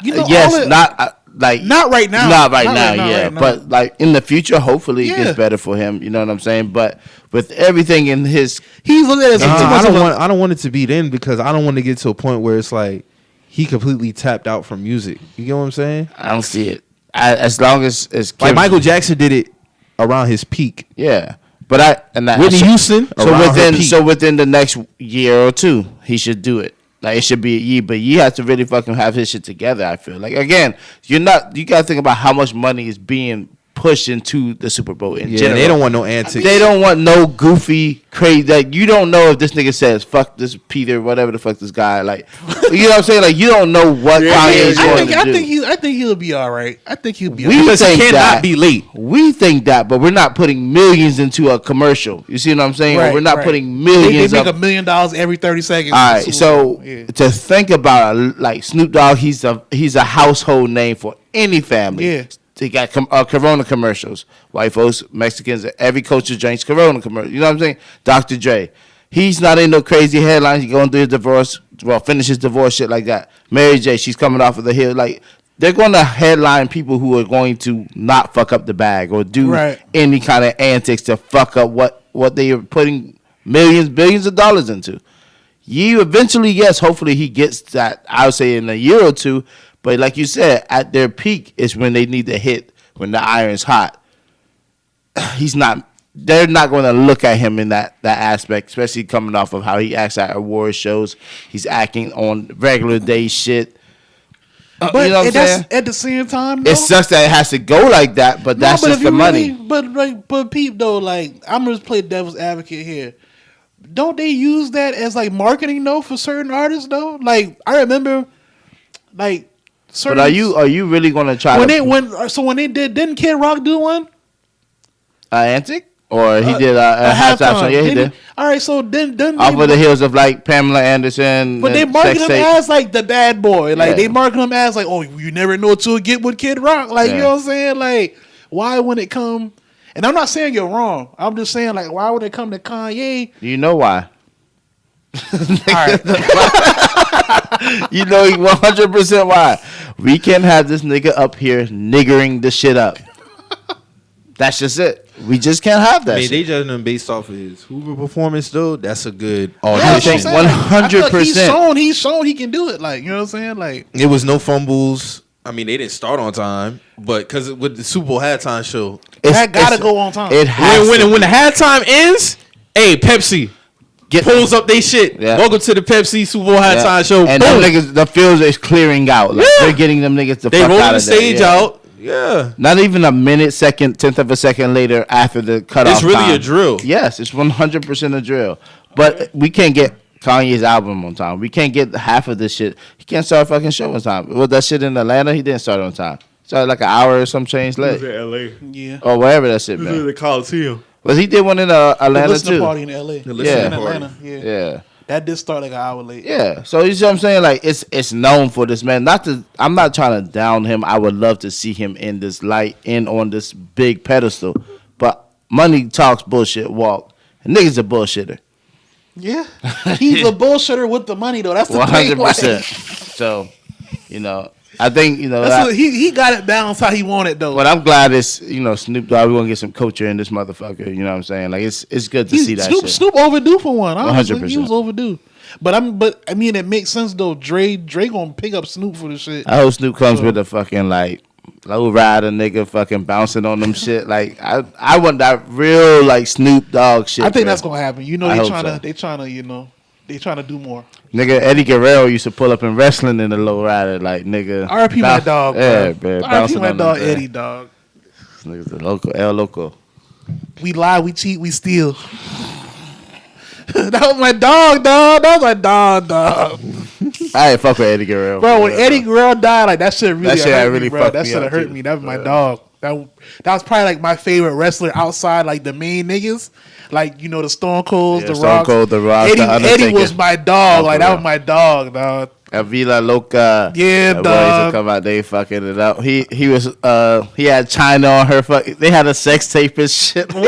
Yes, all it- not like Not right now. Not right Not now, right now, yeah. right now. But like in the future, hopefully it Yeah. gets better for him. You know what I'm saying? But with everything in his, He's looking at it as too I much don't of a- want. I don't want it to be then because I don't want to get to a point where it's like he completely tapped out from music. You get what I'm saying? I don't see it. As long as it's Like Michael Jackson did it around his peak. yeah. Whitney Houston around her peak. So within the next year or two, he should do it. Like it should be a Yee, but Yee has to really fucking have his shit together. I feel like again, you gotta think about how much money is being pushed into the Super Bowl in Yeah, general. they don't want no antics. They don't want no goofy, crazy. Like you don't know if this nigga says "fuck this Peter," whatever the fuck this guy. Like, you know what I'm saying? Like you don't know what Kanye is going to do. I think he'll be all right. I think he'll be all We right. because he think cannot that. be late. We think that, but we're not putting millions into a commercial. You see what I'm saying? Right, We're not right. putting They millions. make of, $1 million every 30 seconds. all right, so Yeah. to think about like Snoop Dogg, he's a household name for any family. Yeah. They got Corona commercials. White folks, Mexicans, every culture drinks Corona commercial. You know what I'm saying? Dr. Dre. He's not in no crazy headlines. He's going through his divorce. Well, finish his divorce shit like that. Mary J, she's coming off of the hill. Like, they're going to headline people who are going to not fuck up the bag or do Right. any kind of antics to fuck up what they are putting billions of dollars into. You eventually, yes, hopefully he gets that, I would say in a year or two. But like you said, at their peak is when they need to hit, when the iron's hot. They're not going to look at him in that aspect, especially coming off of how he acts at award shows. He's acting on regular day shit. But you know what I'm saying? at the same time, though, It sucks that it has to go like that, but that's but just if the you money. really, but peep though, like I'm gonna play devil's advocate here. Don't they use that as like marketing though for certain artists though? Like I remember, like But are you really gonna try when to when they didn't Kid Rock do one? Antic? Or he did a halftime show? Yeah, he did. All right, so then Off of the heels of like Pamela Anderson. But they market him as like the bad boy. Like they market him as like, oh, you never know what you'll get with Kid Rock. Like you know what I'm saying? Like why when it come? And I'm not saying you're wrong. I'm just saying like why would it come to Kanye? You know why? All right. You know 100% why. We can't have this nigga up here niggering the shit up. That's just it. We just can't have that. I mean, shit. they judging him based off of his Hoover performance, though. That's a good audition. 100%. He's shown he can do it. Like you know what I'm saying? Like it was no fumbles. I mean, they didn't start on time, but because with the Super Bowl halftime show, that gotta go on time. It has when the halftime ends, hey Pepsi pulls up they shit. Yeah. Welcome to the Pepsi Super Bowl halftime show. And them niggas, the field is clearing out. Like they're getting them niggas the fuck out of there. They rolling the stage out. Yeah. Not even a minute, second, tenth of a second later after the cutoff. It's really time. a drill. Yes, it's 100% a drill. But we can't get Kanye's album on time. We can't get half of this shit. He can't start a fucking show on time. Was that shit in Atlanta? He didn't start on time. Started like an hour or some change late. It was in L.A. Yeah. Or wherever that shit, It was man. in the Coliseum. Well, he did one in Atlanta the listener too. party in L.A. The listener in party. Atlanta. Yeah. Yeah. That did start like an hour late. Yeah, so you see what I'm saying? Like it's known for this man. I'm not trying to down him. I would love to see him in this light, on this big pedestal. But money talks, bullshit walk. And niggas a bullshitter. Yeah, he's a bullshitter with the money though. That's the 100%. So, I think he got it balanced how he wanted though. But I'm glad it's Snoop Dogg. We want to get some culture in this motherfucker. You know what I'm saying? Like it's good to see that. Snoop overdue for one. Honestly, 100%. he was overdue. But I mean, it makes sense though. Dre gonna pick up Snoop for the shit. I hope Snoop comes with a fucking like low rider nigga fucking bouncing on them shit. Like I want that real like Snoop Dogg shit. I think bro. that's gonna happen. You know, they trying to do more. Nigga, Eddie Guerrero used to pull up in wrestling in the low rider, like nigga. R.I.P. my dog, yeah, bro. man. R.I.P. my dog, Eddie, dog. This nigga's the local, El Loco. We lie, we cheat, we steal. That was my dog. That was my dog. I ain't fuck with Eddie Guerrero. Bro, when Eddie Guerrero died, like that shit really hurt me, bro. fucked That me shit up, hurt too. me. That was my dog. That was probably like my favorite wrestler outside like the main niggas. Like, the Stone Colds, the Stone Rocks. Cold, the Rock, the Undertaker. Eddie was my dog. Like, that was my dog, dog. Avila Loca. Yeah, the dog. boys that come out, they fucking it up. He had China on her. They had a sex tape and shit. Word,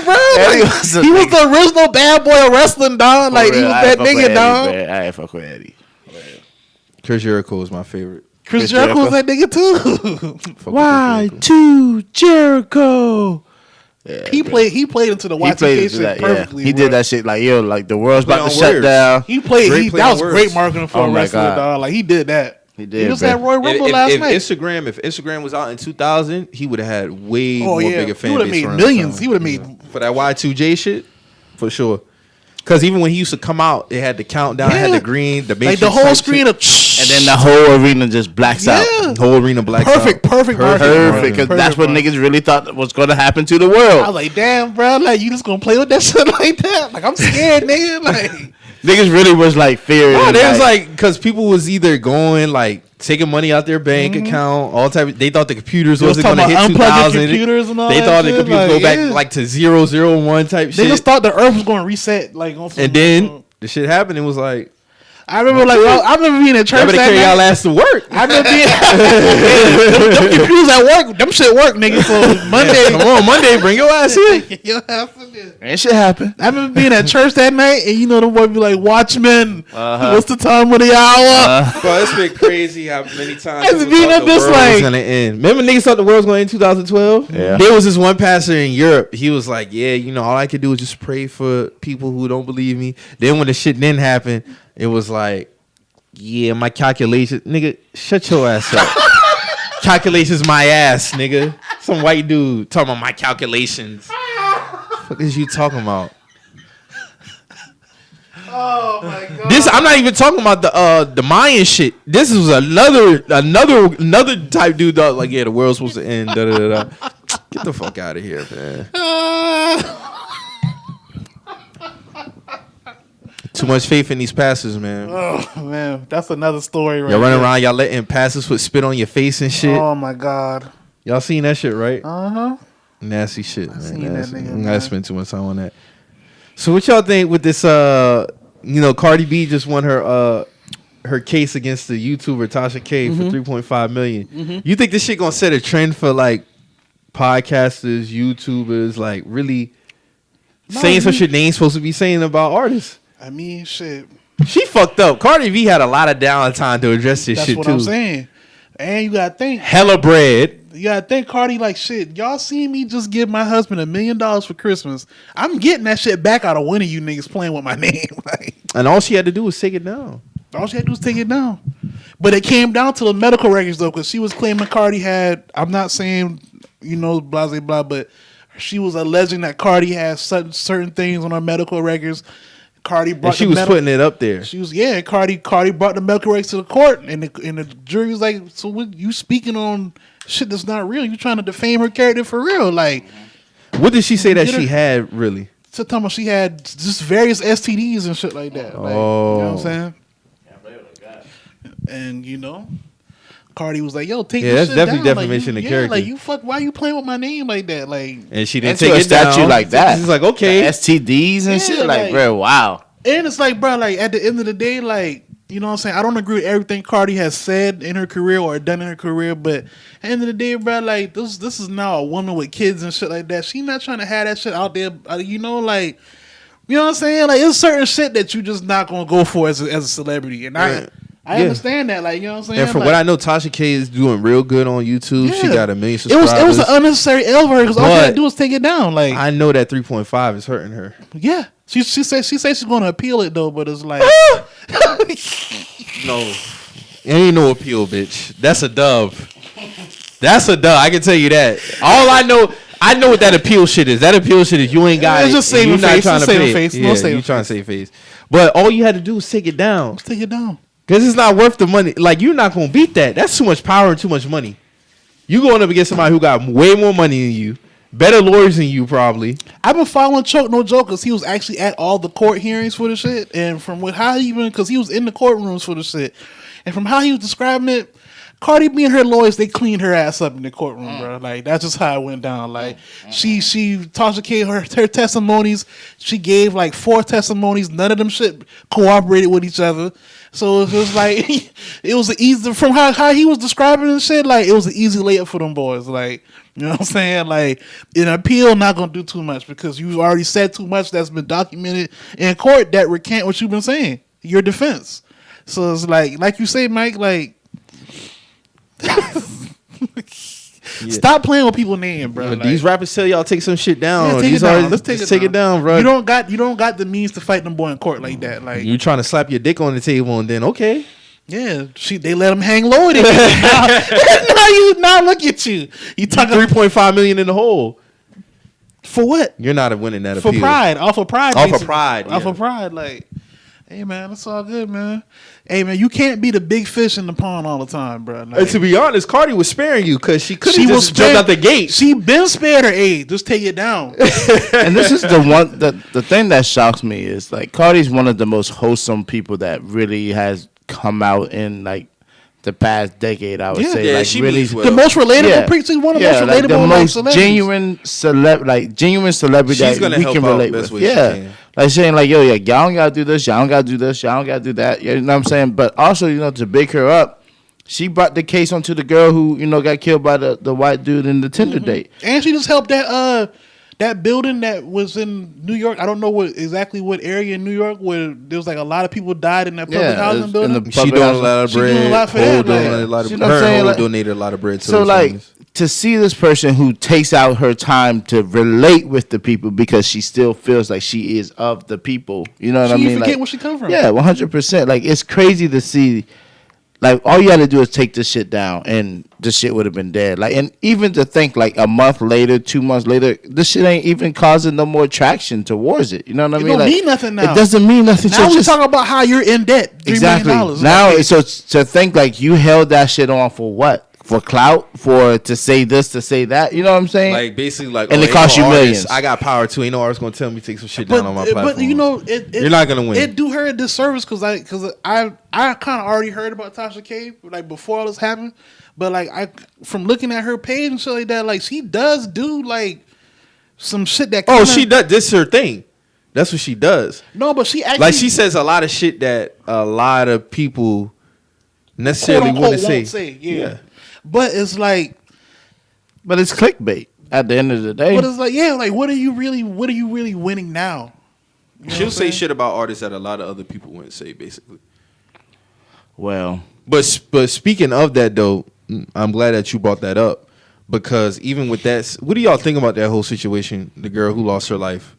bro. Eddie Like, was a he was nigga. the original bad boy of wrestling, dog. Like, he was that nigga, dog. I ain't fuck with Eddie. Chris Jericho is my favorite. Chris Jericho's that nigga, too. Y2 Jericho. Yeah, He played into the Y2K shit perfectly. He bro. did that shit like like the world's Play about to on shut words. down. He played. Play That on was words. great marketing for Oh a my wrestler, God. dog. Like, he did that. He did. He was bro. at Royal Rumble last If night. Instagram was out in 2000, he would have had way more bigger He fan would have base. made around millions. the He time. would have made. For that Y2J shit, for sure. Because even when he used to come out, it had the countdown, it had Yeah. the green, the Like Matrix the whole type screen shit. of. And then the whole arena just blacks out. Yeah. Whole arena black. Perfect marketing. Perfect, because that's what niggas really thought was going to happen to the world. I was like, damn, bro, like you just gonna play with that shit like that? Like I'm scared, nigga. Like Niggas really was like fearing. No, they was like, because people was either going like taking money out their bank account, all type. They thought the computers They was wasn't going to talking hit about unplugging 2000. computers and all They that thought the shit, computers like, go back yeah. like to 001 type they shit. just thought the Earth was gonna reset, like on some. And then the shit happened. It was like, I remember, I remember being at church y'all better that carry y'all night. ass to work. I remember being them computers at work. Them shit work, nigga. So Monday, Come on, Monday, bring your ass here. Your ass in there. Ain't shit happen. I remember being at church that night, and them boys be like, "Watchmen, what's the time of the hour?" Bro, it's been crazy how many times It's people been thought up the this world like- was gonna end. Remember niggas thought the world was gonna end in 2012? Yeah. There was this one pastor in Europe. He was like, yeah, all I could do is just pray for people who don't believe me. Then when the shit didn't happen, it was like, yeah, my calculations. Nigga, shut your ass up. Calculations my ass, nigga. Some white dude talking about my calculations. What the fuck is you talking about? Oh my god! This I'm not even talking about the Mayan shit. This was another type dude that was like, yeah, the world's supposed to end. Da, da, da, da. Get the fuck out of here, man. Too much faith in these pastors, man. Oh man, that's another story, right? Y'all running there. around, y'all letting pastors put spit on your face and shit. Oh my god. Y'all seen that shit, right? Uh-huh. Nasty shit, man. seen that Nasty. nigga, I'm man. gonna spend too much time on that. So what y'all think with this? Cardi B just won her case against the YouTuber Tasha K for $3.5 million. You think this shit gonna set a trend for like podcasters, YouTubers, like really saying some shit they ain't supposed to be saying about artists? I mean, shit. She fucked up. Cardi B had a lot of downtime to address this That's shit what too. I'm saying. And you gotta think. Hella bread. You gotta think Cardi like shit. Y'all seen me just give my husband $1 million for Christmas. I'm getting that shit back out of one of you niggas playing with my name. Like, And all she had to do was take it down. all she had to do was take it down. But it came down to the medical records though, because she was claiming Cardi had. I'm not saying blah blah blah, but she was alleging that Cardi has certain things on her medical records. Cardi brought. And she was putting it up there. She was Cardi brought the medical records to the court, and the jury was like, "So what? You speaking on shit that's not real? You trying to defame her character for real? Like, What did she say that she had really? so talking about she had just various STDs and shit like that. Like, you know what I'm saying? And Cardi was like, "Yo, take this that's shit definitely down. defamation Like, of character. Like, you fuck. Why you playing with my name like that? Like, And she didn't Into take a it statue down. like that. She's like, okay. The STDs and Yeah, shit. Like, like- bro, wow. and it's like, bro, like at the end of the day, like, you know what I'm saying? I don't agree with everything Cardi has said in her career or done in her career, but at the end of the day, bro, like this is now a woman with kids and shit like that. She not trying to have that shit out there, like, you know what I'm saying? Like, it's certain shit that you just not gonna go for as a celebrity, and I understand that, like, you know what I'm saying? And from what I know, Tasha K is doing real good on YouTube. She Yeah. got 1 million it subscribers. was an unnecessary L for her because all she had to do was take it down. Like, I know that 3.5 is hurting her. yeah, she says she's gonna appeal it though, but it's like, No, it ain't no appeal, bitch. That's a dub. That's a dub. I can tell you that. All I know what that appeal shit is. That appeal shit is you ain't got It's it. just and saving you're not face. trying It's to saving pay it. face. No Yeah, saving you trying to save face. But all you had to do was take it down. take it down. Because it's not worth the money. Like, you're not going to beat that. That's too much power and too much money. You going up against somebody who got way more money than you, better lawyers than you probably. I've been following Choke No Joke because he was actually at all the court hearings for the shit, and from because he was in the courtrooms for the shit, and from how he was describing it, Cardi B and her lawyers, they cleaned her ass up in the courtroom, bro. Like, that's just how it went down. Like, Tasha K, her testimonies, she gave like 4 testimonies. None of them shit cooperated with each other. So it was like, it was easy, from how he was describing the shit, like, it was an easy layup for them boys. Like, you know what I'm saying? Like, an appeal not going to do too much because you already said too much that's been documented in court that recant what you've been saying, your defense. So it's like you say, Mike, like, stop playing with people's name, bro. But Like, these rappers tell y'all take some shit down. yeah, take These it down. artists- Let's just take it down, bro. You don't got the means to fight them boy in court like that. Like, You trying to slap your dick on the table and then okay. yeah, they let him hang low. Now look at you. You talking 3.5 million in the hole. for what? You're not winning that For appeal. pride, off of pride, Off of basically. pride, off yeah. of pride. Like, hey man, it's all good, man. Hey man, you can't be the big fish in the pond all the time, bro. Like, And to be honest, Cardi was sparing you because she could she have was just jumped out the gate. She been spared her aid. Just take it down. And this is the thing that shocks me is like Cardi's one of the most wholesome people that really has come out in like the past decade. I would say, Yeah, like she really means well. The most relatable, Yeah. she's one of the yeah, most like relatable, the like, most celebrities. genuine celebrity She's that gonna we help can out relate best with. way she Yeah, can. like saying like, yo, yeah, y'all don't gotta do this, y'all don't gotta do this, y'all don't gotta do that. You know what I'm saying? But also, to big her up, she brought the case onto the girl who got killed by the white dude in the Tinder date. And she just helped that building that was in New York. I don't know exactly what area in New York where there was like a lot of people died in that public housing building. She doing a lot of She bread. doing a lot for Hov that, doing like, a lot of you know what I'm her saying? and Hov Like- donated a lot of bread to So those like families. to see this person who takes out her time to relate with the people because she still feels like she is of the people. You know what I She mean? forget Like, where she come from. yeah, 100%. Like it's crazy to see. Like all you had to do is take this shit down, and this shit would have been dead. Like, and even to think like a month later, 2 months later, this shit ain't even causing no more traction towards it. You know what I mean? don't Like, mean nothing now. It doesn't mean nothing. Now So we talking about how you're in debt. $3 exactly. million. Now, Okay. so to think like you held that shit on for what? for clout, for to say this, to say that. You know what I'm saying? Like basically, like, and it ain't costs you artist. millions. I got power too. Ain't no artist gonna tell me to take some shit down on my platform. But you know, you're not gonna win. It do her a disservice because I kind of already heard about Tasha K like before all this happened. But like from looking at her page and shit like that, like she does do like some shit that. She does. This is her thing. That's what she does. No, but she actually like she says a lot of shit that a lot of people necessarily wouldn't say. Yeah. But it's like, but it's clickbait at the end of the day. But it's like, yeah, like what are you really winning now? You know She'll say shit about artists that a lot of other people wouldn't say, basically. Well, but speaking of that though, I'm glad that you brought that up because even with that, what do y'all think about that whole situation? The girl who lost her life.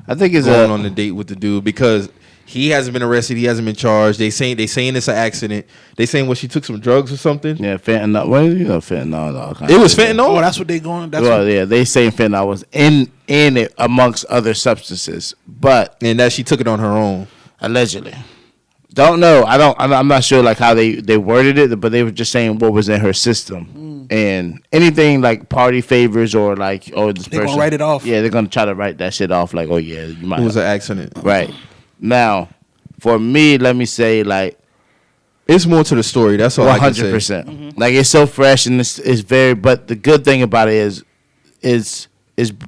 I think it's going on the date with the dude because he hasn't been arrested. He hasn't been charged. They saying it's an accident. They saying she took some drugs or something. Yeah, fentanyl. Well, you know, fentanyl. It was fentanyl. Oh, that's what they going. Yeah, they saying fentanyl was in it amongst other substances, and that she took it on her own allegedly. Don't know. I'm not sure like how they worded it, but they were just saying what was in her system. And anything like party favors or like this person, they're gonna write it off. Yeah, they're gonna try to write that shit off. Like, oh yeah, you might. It was an accident, right? Now, for me, let me say like it's more to the story. That's all. 100%. Like it's so fresh and it's very. But the good thing about it is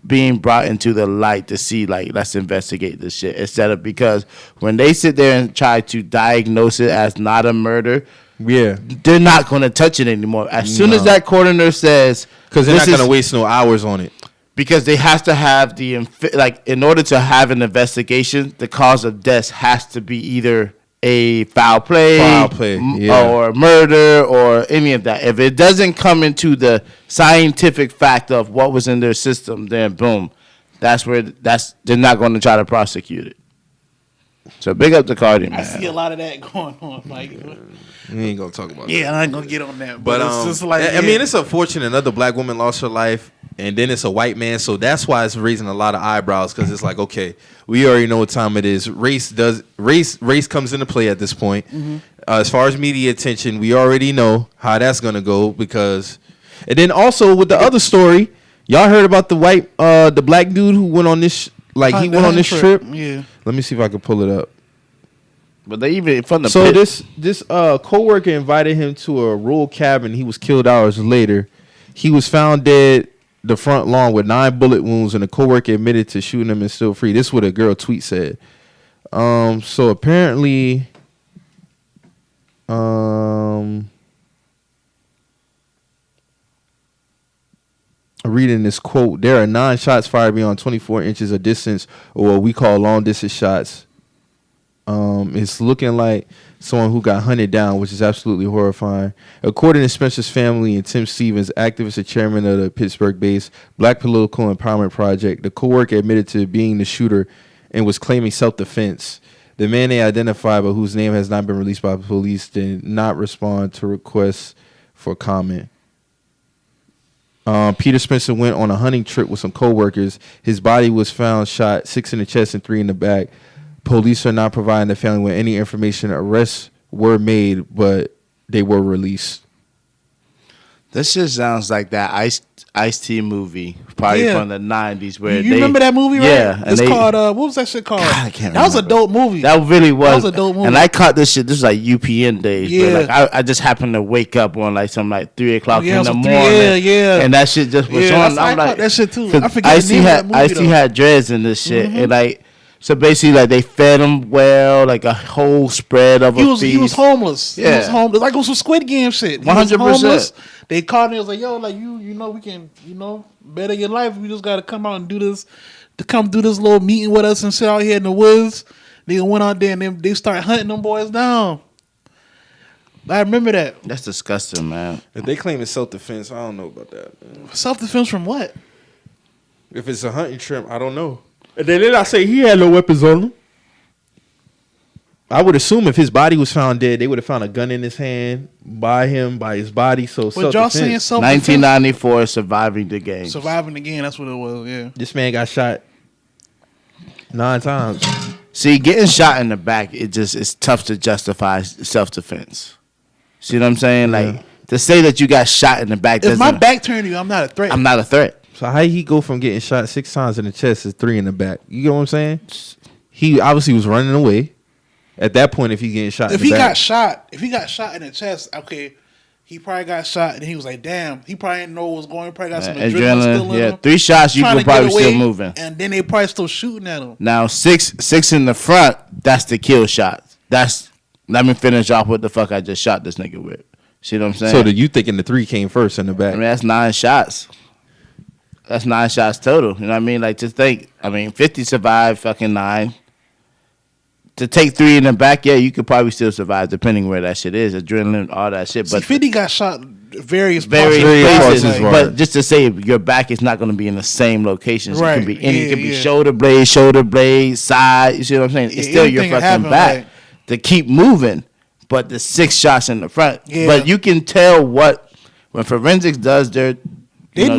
being brought into the light to see like let's investigate this shit instead of because when they sit there and try to diagnose it as not a murder. Yeah, they're not going to touch it anymore. As soon as that coroner says, because they're not going to waste no hours on it. Because they have to have in order to have an investigation, the cause of death has to be either a foul play or murder or any of that. If it doesn't come into the scientific fact of what was in their system, then boom, they're not going to try to prosecute it. So big up to Cardi, man. I see a lot of that going on. Like, we ain't gonna talk about that. Yeah, I ain't gonna get on that. But it's just like, I mean, it's unfortunate. Another black woman lost her life, and then it's a white man. So that's why it's raising a lot of eyebrows because it's like, okay, we already know what time it is. Race comes into play at this point. As far as media attention, we already know how that's gonna go because, and then also with the other story, y'all heard about the black dude who went on this. Like he went on this trip. Yeah. Let me see if I can pull it up. But they even from the this coworker invited him to a rural cabin. He was killed hours later. He was found dead the front lawn with 9 bullet wounds, and the coworker admitted to shooting him and still free. This is what a girl tweet said. So apparently, reading this quote, there are 9 shots fired beyond 24 inches of distance, or what we call long distance shots. It's looking like someone who got hunted down, which is absolutely horrifying. According to Spencer's family and Tim Stevens, activist and chairman of the Pittsburgh-based Black Political Empowerment Project, the co-worker admitted to being the shooter and was claiming self-defense. The man they identified, but whose name has not been released by police, did not respond to requests for comment. Peter Spencer went on a hunting trip with some co-workers. His body was found shot, 6 in the chest and 3 in the back. Police are not providing the family with any information. Arrests were made, but they were released. This just sounds like that Ice-T movie, probably from the 90s. Where you remember that movie, right? Yeah. It's called, what was that shit called? God, I can't remember. That was a dope movie. That really was. That was a dope movie. And I caught this shit. This was like UPN days. Yeah. Like I just happened to wake up on like some like 3 o'clock in the morning. Yeah. And that shit just was on. I I'm like, caught that shit too. I forget Ice-T the name of that movie, Ice-T had dreads in this shit. And like, so basically, like they fed him well, like a whole spread of he was homeless. Yeah. He was homeless. Like it was some Squid Game shit. 100%. They called him. It was like, yo, like you know, we can, better your life. We just gotta come out and do this, to come do this little meeting with us and shit out here in the woods. They went out there and they start hunting them boys down. I remember that. That's disgusting, man. If they claim it's self-defense, I don't know about that, man. Self-defense from what? If it's a hunting trip, I don't know. And then I say he had no weapons on him. I would assume if his body was found dead, they would have found a gun in his hand by his body. So but y'all saying self-defense? 1994, surviving the game. Surviving the game, that's what it was, yeah. This man got shot 9 times. See, getting shot in the back, it's tough to justify self-defense. See what I'm saying? Like, To say that you got shot in the back. If my back turned to you, I'm not a threat. I'm not a threat. So how he go from getting shot 6 times in the chest to 3 in the back? You get what I'm saying? He obviously was running away. At that point, if he getting shot, if in he the back, got shot in the chest, okay, he probably got shot and he was like, "Damn," he probably didn't know what was going. He probably got some adrenaline still in him. 3 shots, you could probably still moving, and then they probably still shooting at him. Now 6 in the front, that's the kill shot. Let me finish off what the fuck I just shot this nigga with. See what I'm saying? So you thinking the 3 came first in the back? I mean, that's 9 shots. That's 9 shots total. You know what I mean? Like, just think. I mean, 50 survived fucking 9. To take 3 in the back, yeah, you could probably still survive depending where that shit is. Adrenaline, all that shit. But 50 got shot various places. Like, but just to say, your back is not going to be in the same locations. Right. It can be any. It can be shoulder blade, side. You see what I'm saying? It's still your fucking back to keep moving. But the 6 shots in the front. Yeah. But you can tell when forensics does their. They will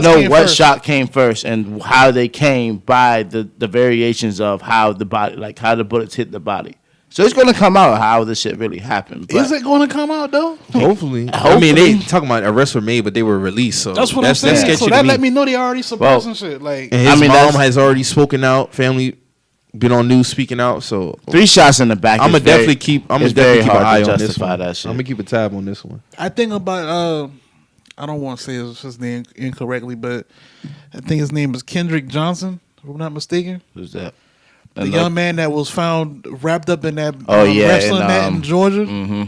know what shot came first and how they came by the variations of how the body, like how the bullets hit the body. So it's gonna come out how this shit really happened. But is it gonna come out though? Hopefully. I mean, they talking about arrests were made, but they were released. So that's what I'm saying. So that let me know they already suppressing shit. Like, and his mom has already spoken out. Family been on news speaking out. So 3 shots in the back. I'm gonna definitely keep. I'm gonna definitely keep an eye on this one. That shit. I'm gonna keep a tab on this one. I think about I don't want to say his name incorrectly, but I think his name is Kendrick Johnson, if I'm not mistaken. Who's that? The young man that was found wrapped up in that wrestling match in Georgia. Mm-hmm.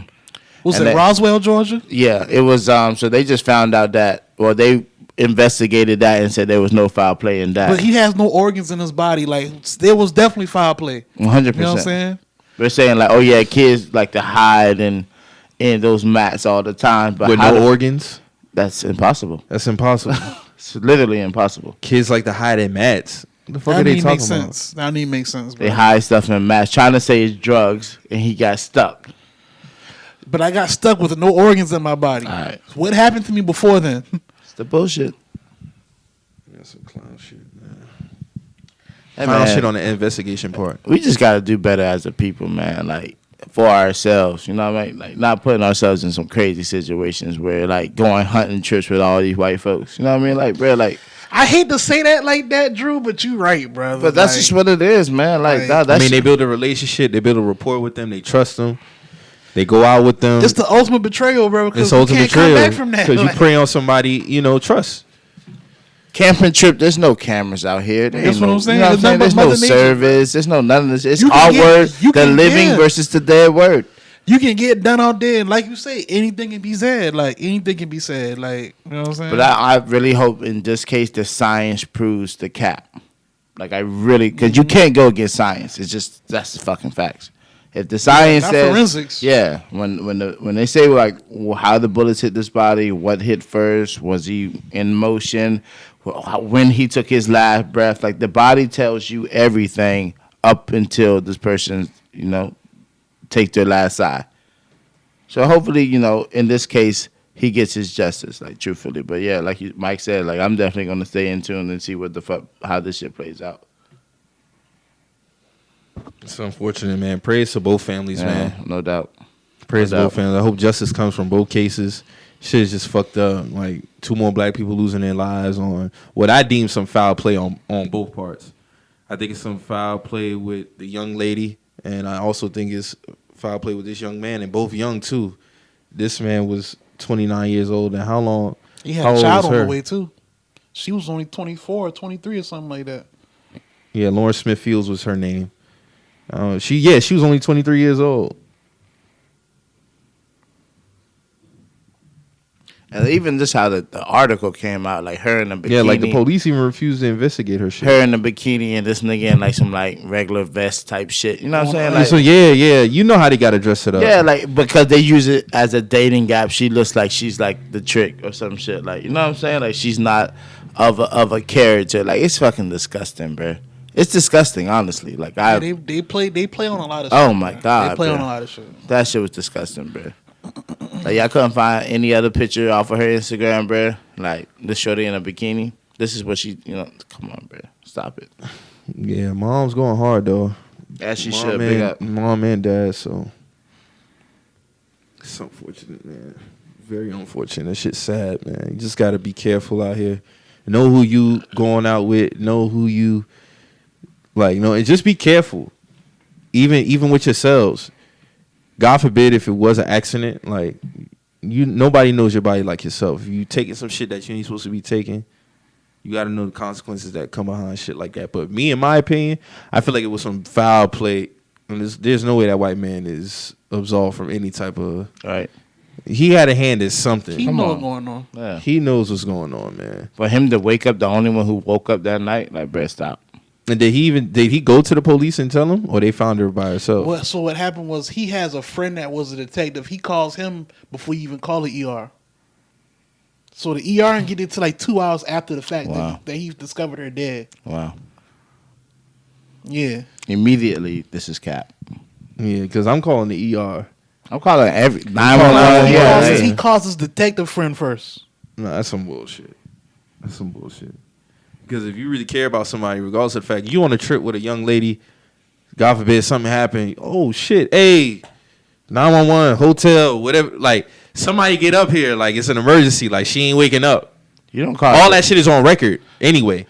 Was it Roswell, Georgia? Yeah, it was. So they just found out that, they investigated that and said there was no foul play in that. But he has no organs in his body. Like, there was definitely foul play. 100%. You know what I'm saying? They're saying like, kids like to hide in those mats all the time, but with no organs. That's impossible. That's impossible. It's literally impossible. Kids like to hide in mats. What the fuck are they talking about? That need make sense, bro. They hide stuff in mats, trying to say it's drugs, and he got stuck. But I got stuck with no organs in my body. All right. What happened to me before then? It's the bullshit. That's some clown shit, man. Clown shit on the investigation part. We just got to do better as a people, man. Like, for ourselves, you know what I mean? Like, not putting ourselves in some crazy situations where, like, going hunting trips with all these white folks. You know what I mean? Like, bro, like, I hate to say that like that, Drew, but you right, brother. But that's just what it is, man. Like, they build a relationship, they build a rapport with them, they trust them, they go out with them. It's the ultimate betrayal, bro. It's the ultimate betrayal come back from that because you prey on somebody, trust. Camping trip, there's no cameras out here. That's what I'm saying. You know there's no service. There's none of this. It's our word, the living versus the dead word. You can get done out there, and like you say, anything can be said. Like, anything can be said. Like, you know what I'm saying? But I really hope in this case the science proves the cap. Like, I really, because you can't go against science. It's just, that's the fucking facts. If the science says, forensics. Yeah, when they say like how the bullets hit this body, what hit first, was he in motion, when he took his last breath, like the body tells you everything up until this person, take their last sigh. So hopefully, in this case, he gets his justice, like truthfully. But yeah, like Mike said, like I'm definitely gonna stay in tune and see what the fuck how this shit plays out. It's unfortunate, man. Praise to both families, man. No doubt. Praise to both families. I hope justice comes from both cases. Shit is just fucked up. Like 2 more black people losing their lives on what I deem some foul play on both parts. I think it's some foul play with the young lady, and I also think it's foul play with this young man, and both young too. This man was 29 years old, and how long? He had a child on the way too. She was only 24 or 23 or something like that. Yeah, Lauren Smith Fields was her name. She was only 23 years old. And even just how the article came out, like her in the bikini. Yeah, like the police even refused to investigate her shit. Her in the bikini and this nigga in like some like regular vest type shit. You know what I'm saying? Like, so yeah, you know how they gotta dress it up. Yeah, like because they use it as a dating app. She looks like she's like the trick or some shit. Like, you know what I'm saying? Like she's not of a character. Like it's fucking disgusting, bro. It's disgusting, honestly. Like they play on a lot of shit. Oh my god, they play on a lot of shit. That shit was disgusting, bro. Like I couldn't find any other picture off of her Instagram, bro. Like this shorty in a bikini. This is what she, come on, bro. Stop it. Yeah, mom's going hard though. As she should. Big up. Mom and dad. So it's unfortunate, man. Very unfortunate. That shit's sad, man. You just gotta be careful out here. Know who you going out with. Know who you like. And just be careful. Even with yourselves. God forbid if it was an accident. Like nobody knows your body like yourself. If you taking some shit that you ain't supposed to be taking, you gotta know the consequences that come behind shit like that. But me, in my opinion, I feel like it was some foul play. And there's no way that white man is absolved from any type of. Right. He had a hand in something. He know what's going on. Yeah. He knows what's going on, man. For him to wake up, the only one who woke up that night, like, bruh, stop. And did he go to the police and tell them, or they found her by herself? Well, so what happened was he has a friend that was a detective. He calls him before you even call the ER. So the ER didn't get it to like 2 hours after the fact that he discovered her dead. Wow. Yeah. Immediately, this is cap. Yeah, because I'm calling the ER. I'm calling every 911. Yeah, He calls his detective friend first. No, that's some bullshit. That's some bullshit. Because if you really care about somebody, regardless of the fact you on a trip with a young lady, God forbid something happened. Oh shit! Hey, 911, hotel, whatever. Like somebody get up here. Like it's an emergency. Like she ain't waking up. You don't call all that shit is on record anyway.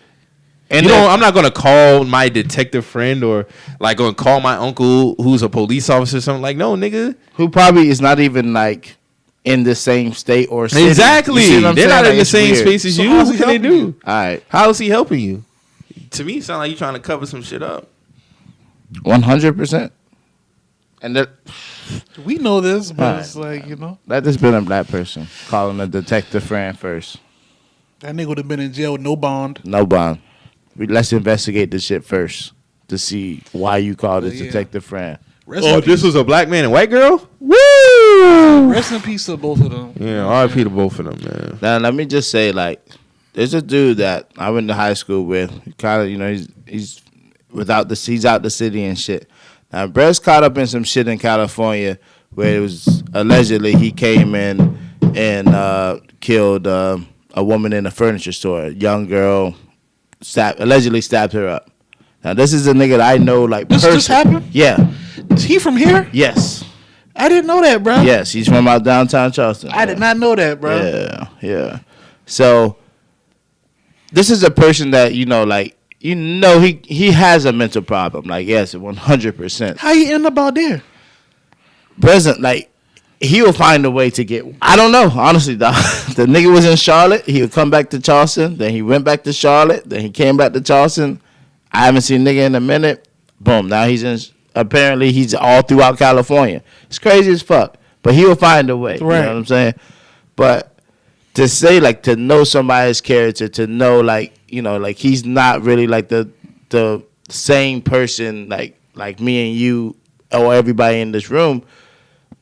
And I'm not gonna call my detective friend or like gonna call my uncle who's a police officer or something. Like no, nigga, who probably is not even like in the same state or city. Exactly. They're not like, in the same space as you. What can they do? All right. How is he helping you? To me, it sounds like you trying to cover some shit up. 100%. And that we know this, but it's like that just been a black person calling a detective friend first. That nigga would have been in jail with no bond. No bond. Let's investigate this shit first to see why you called this detective friend. This was a black man and white girl? Woo! Rest in peace to both of them. Yeah, R.I.P. to both of them, man. Now, let me just say, like, there's a dude that I went to high school with. Kind of, he's out the city and shit. Now, Brett's caught up in some shit in California where it was allegedly he came in and killed a woman in a furniture store. A young girl allegedly stabbed her up. Now, this is a nigga that I know, like, This just happened? Yeah. Is he from here? Yes. I didn't know that, bro. Yes, he's from out downtown Charleston. I did not know that, bro. Yeah. So, this is a person that, he has a mental problem. Like, yes, 100%. How you end up out there? Present, like, he will find a way to get. I don't know, honestly. The nigga was in Charlotte. He would come back to Charleston. Then he went back to Charlotte. Then he came back to Charleston. I haven't seen nigga in a minute. Boom. Now apparently he's all throughout California. It's crazy as fuck. But he will find a way. Right. You know what I'm saying? But to say, like, to know somebody's character, to know, like, like he's not really like the same person like me and you or everybody in this room.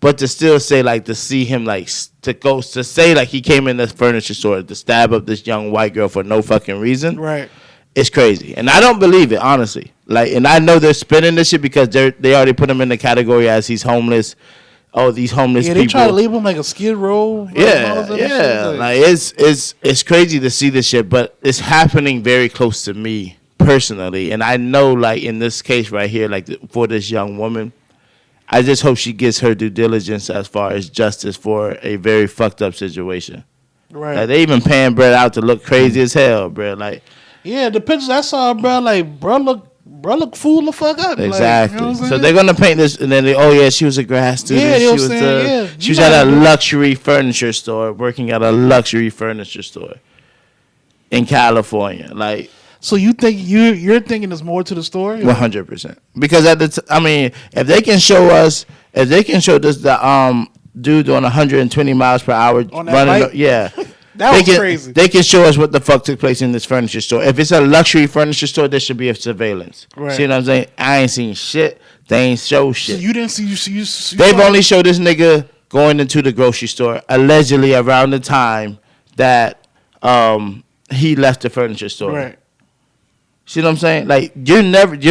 But to still say, like, to see him, like, to say, like, he came in this furniture store to stab up this young white girl for no fucking reason. Right. It's crazy. And I don't believe it, honestly. Like, and I know they're spinning this shit because they already put him in the category as he's homeless. Oh, these homeless people. Yeah, they try to label him like a Skid Row. Yeah. Like, it's crazy to see this shit, but it's happening very close to me personally. And I know, like, in this case right here, like, for this young woman, I just hope she gets her due diligence as far as justice for a very fucked up situation. Right. Like, they even paying Brett out to look crazy as hell, bro. Like, yeah, the pictures I saw, bro, like, bro look fool the fuck up. Exactly. Like, so they're gonna paint this, and then she was a grad student. Yeah, she was at a luxury furniture store, working at a luxury furniture store in California. Like, so you think you're thinking there's more to the story? 100%. Because if they can show us, the dude doing 120 miles per hour on that running, bike? That was crazy. They can show us what the fuck took place in this furniture store. If it's a luxury furniture store, there should be a surveillance. Right. See what I'm saying? I ain't seen shit. They ain't show shit. So you didn't see you They've only showed this nigga going into the grocery store allegedly around the time that he left the furniture store. Right. See what I'm saying? Like, you're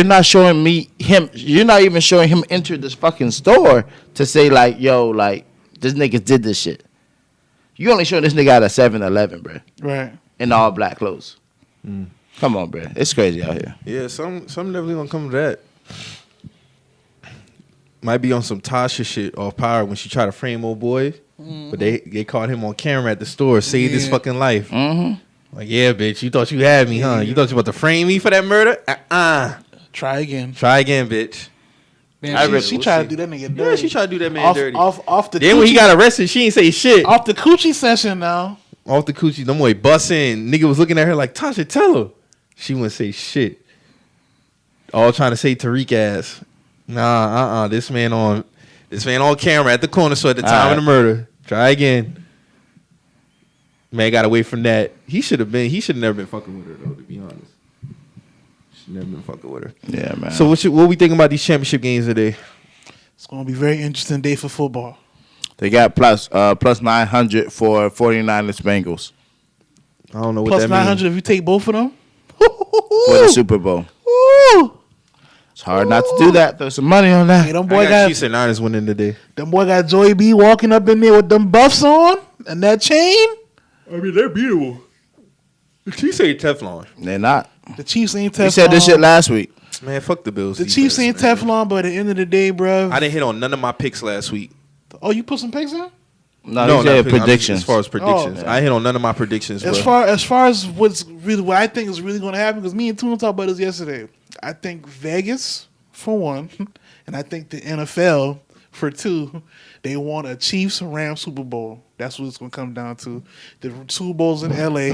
not showing me him. You're not even showing him enter this fucking store to say, like, yo, like, this nigga did this shit. You only showing this nigga out of 7-Eleven, bro. Right. In all black clothes. Come on, bro. It's crazy out here. Yeah, some definitely gonna come to that. might be on some Tasha shit off Power when she tried to frame old boy. But they caught him on camera at the store, saved his fucking life. Mm-hmm. Like, yeah, bitch, you thought you had me, huh? You thought you about to frame me for that murder? Try again. Try again, bitch. Man, she tried to do that nigga dirty. Yeah, she tried to do that man dirty. Off the then when he got arrested, she ain't say shit. Off the coochie session now. Off the coochie, them boy busting. Nigga was looking at her like, Tasha, tell her. She wouldn't say shit. All trying to say Tariq ass. Nah, This man on camera at the corner, so at the time of the murder. Try again. Man got away from that. He should have never been fucking with her though, to be honest. Should never been fucking with her. Yeah, man. So what we thinking about these championship games today? It's gonna be a very interesting day for football. They got plus 900 for 49ers Bengals I don't know what Plus that 900 means. if you take both of them. for the Super Bowl. Ooh. It's hard not to do that. Throw some money on that. Hey, them boy Chiefs and Niners winning today. them boy got Joey B walking up in there with them buffs on and that chain. I mean, they're beautiful. The Chiefs ain't Teflon. They're not. The Chiefs ain't Teflon. We said this shit last week. Man, fuck the Bills. The Chiefs ain't Teflon, but at the end of the day, bro. I didn't hit on none of my picks last week. Oh, you put some picks in? No, not these are picks. predictions. As far as predictions, Oh, yeah. I hit on none of my predictions. As bro. far as what I think is really going to happen, because me and Tuna talked about this yesterday. I think Vegas for one, and I think the NFL for two. They want a Chiefs-Rams Super Bowl. That's what it's going to come down to. The Super Bowl's in L.A.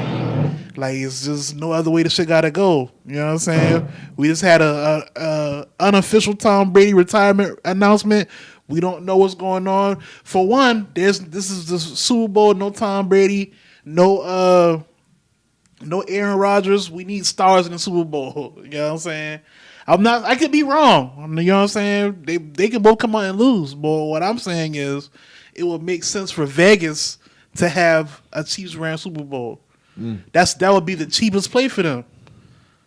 Like, it's just no other way the shit got to go. You know what I'm saying? We just had a unofficial Tom Brady retirement announcement. We don't know what's going on. For one, this is the Super Bowl, no Tom Brady, no Aaron Rodgers. We need stars in the Super Bowl. You know what I'm saying? I could be wrong. You know what I'm saying? They can both come out and lose. But what I'm saying is it would make sense for Vegas to have a Chiefs-Rams Super Bowl. That would be the cheapest play for them.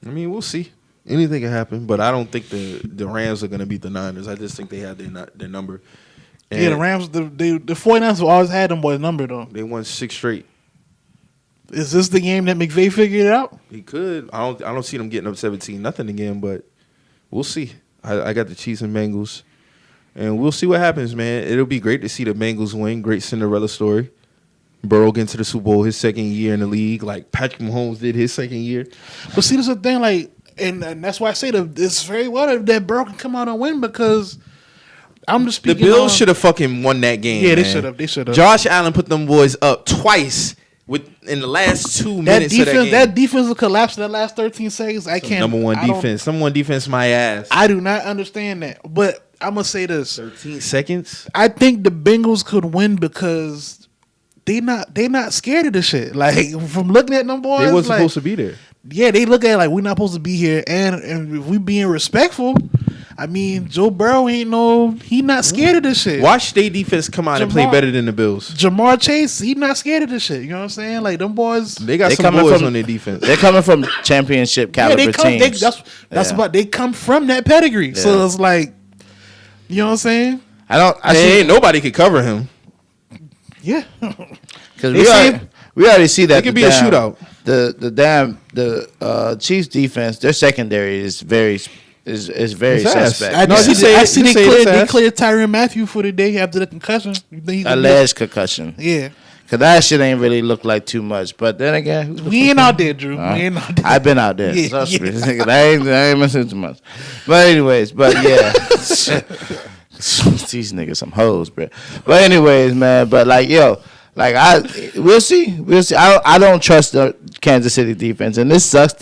I mean, we'll see. Anything can happen, but I don't think the Rams are going to beat the Niners. I just think they have their number. And the Rams, the 49ers have always had them boys' number, though. they won 6 straight. Is this the game that McVay figured it out? He could. I don't see them getting up 17-0 again, but we'll see. I got the Chiefs and Bengals, and we'll see what happens, man. It'll be great to see the Bengals win. Great Cinderella story. Burrow get into the Super Bowl his second year in the league, like Patrick Mahomes did his second year. But see, this is the thing, like, and that's why I say that it's very well that Burrow can come out and win because I'm just The speaking. Bills should have fucking won that game. Yeah, they man. should have. They should have. Josh Allen put them boys up twice in the last 2 minutes of that game. That defensive collapse in the last 13 seconds. I can't. Number one defense. Number one defense, my ass. I do not understand that. But I'm gonna say this: 13 seconds. I think the Bengals could win because they not scared of this shit. Like from looking at them boys, They wasn't like, supposed to be there. Yeah, they look at it like we're not supposed to be here, and if we being respectful, I mean Joe Burrow he not scared of this shit. Watch their defense come out and play better than the Bills. Jamar Chase, he not scared of this shit. You know what I'm saying? Like them boys, They got some boys on their defense. They're coming from championship caliber teams. That's about they come from that pedigree. Yeah. So it's like, you know what I'm saying? Ain't nobody could cover him. Yeah, because we already see that It could be a shootout. The Chiefs defense, their secondary is very suspect. I see they cleared Tyrann Mathieu for the day after the concussion. You think Alleged concussion. Yeah. Cause that shit ain't really look like too much, but then again, we ain't out there, Drew. We ain't out there. I've been out there. Yeah, Trust me. yeah. I ain't missing too much. But anyways, yeah, these niggas some hoes, bro. But anyways, man. But like, we'll see. I don't trust the Kansas City defense, and this sucks.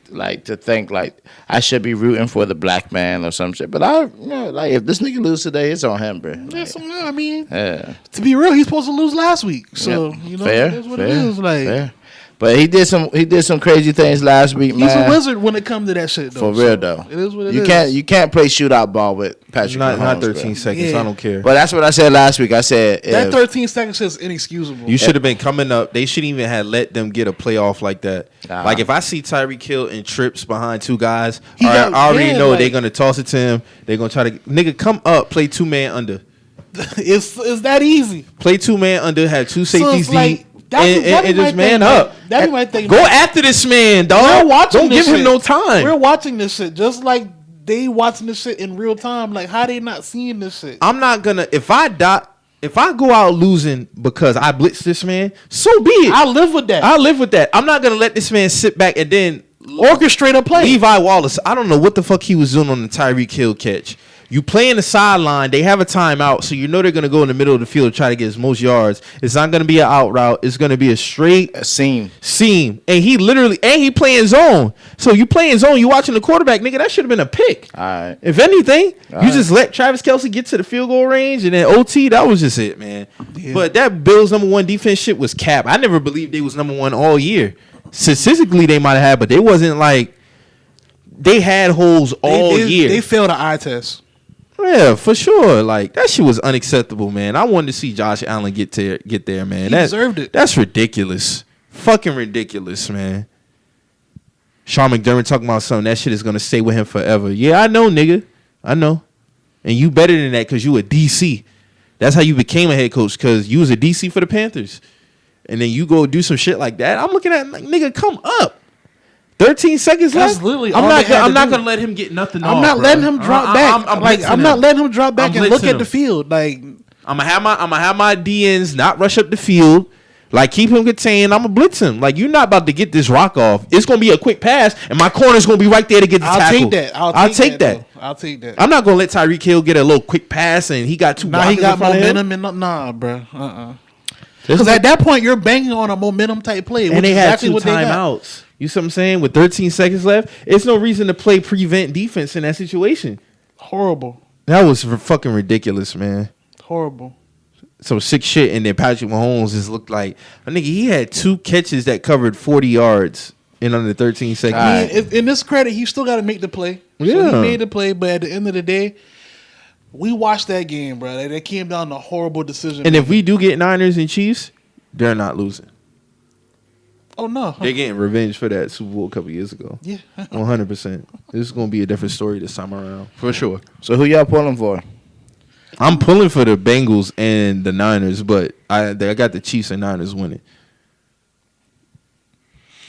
Like to think like I should be rooting for the black man or some shit. But if this nigga lose today, it's on him, bro. I mean, Yeah. to be real, he's supposed to lose last week. So you know, Fair, that's what it is. Like fair. But he did some crazy things last week, man. he's a wizard when it comes to that shit, though. For real though. It is what it is. You can't play shootout ball with Patrick Mahomes, Not 13 bro. seconds. Yeah. I don't care. But that's what I said last week. I said That 13 seconds is inexcusable. You should have been coming up. They shouldn't even have let them get a playoff like that. Nah. Like if I see Tyreek Hill in trips behind 2 guys, He got- I already yeah, know like- they're gonna toss it to him. They're gonna try to nigga come up, play 2-man under, it's that easy. play 2-man under, have 2 safeties it's like, deep, that'd be and my just man thing, up. like, that'd be my thing. Go after this man, dog. We're watching Don't this give him shit. no time. We're watching this shit just like they watching this shit in real time. Like, how they not seeing this shit? I'm not gonna if I go out losing because I blitzed this man, so be it. I live with that. I live with that. I'm not gonna let this man sit back and then Orchestrate a play. Levi Wallace, I don't know what the fuck he was doing on the Tyreek Hill catch. You play in the sideline, they have a timeout, so you know they're gonna go in the middle of the field to try to get his most yards. It's not gonna be an out route. It's gonna be a straight seam. And he playing zone. So you playing zone, you watching the quarterback, nigga. That should have been a pick. All right. If anything, you just let Travis Kelce get to the field goal range, and then OT. That was just it, man. Yeah. But that Bills #1 defense shit was cap. I never believed they was #1 all year. Statistically, they might have had, but they wasn't like they had holes all year. They failed the eye test. Yeah, for sure. Like that shit was unacceptable, man. I wanted to see Josh Allen get there, man. He deserved it. That's ridiculous. Fucking ridiculous, man. Sean McDermott talking about something. That shit is gonna stay with him forever. Yeah, I know, nigga. I know. And you better than that because you a DC. That's how you became a head coach, because you was a DC for the Panthers. And then you go do some shit like that. I'm looking at like, nigga, come up. 13 seconds left. That's literally I'm all not. they had I'm to not do. gonna let him get nothing. I'm not letting him drop back. I'm not letting him drop back and look at the field. Like I'm gonna have my DNs not rush up the field. Like keep him contained. I'm gonna blitz him. Like you're not about to get this rock off. It's gonna be a quick pass, and my corner's gonna be right there to get the tackle. I'll take that. I'll take that. I'm not gonna let Tyreek Hill get a little quick pass, and he got two. Nah, he got momentum and nah, bro. Because at that point, you're banging on a momentum type play, and they had two timeouts. You see what I'm saying? With 13 seconds left, it's no reason to play prevent defense in that situation. Horrible. That was fucking ridiculous, man. Horrible. So sick shit, and then Patrick Mahomes just looked like a nigga. He had 2 catches that covered 40 yards in under 13 seconds. I mean, in this credit, he still got to make the play. Yeah. So he made the play, but at the end of the day, we watched that game, bro. It came down to horrible decision. And if we do get Niners and Chiefs, they're not losing. Oh, no. They're getting revenge for that Super Bowl a couple years ago. Yeah. 100%. This is going to be a different story this time around. For sure. So who y'all pulling for? I'm pulling for the Bengals and the Niners, but I got the Chiefs and Niners winning.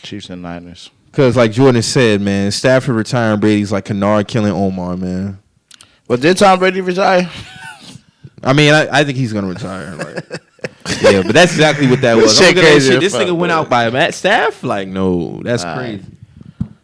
Chiefs and Niners. Because like Jordan said, man, Stafford retiring Brady's like Kennard killing Omar, man. But did Tom Brady retire? I mean, I think he's going to retire. Like. Yeah, but that's exactly what that was. This nigga went out by Matt Staff? Like, no, that's crazy.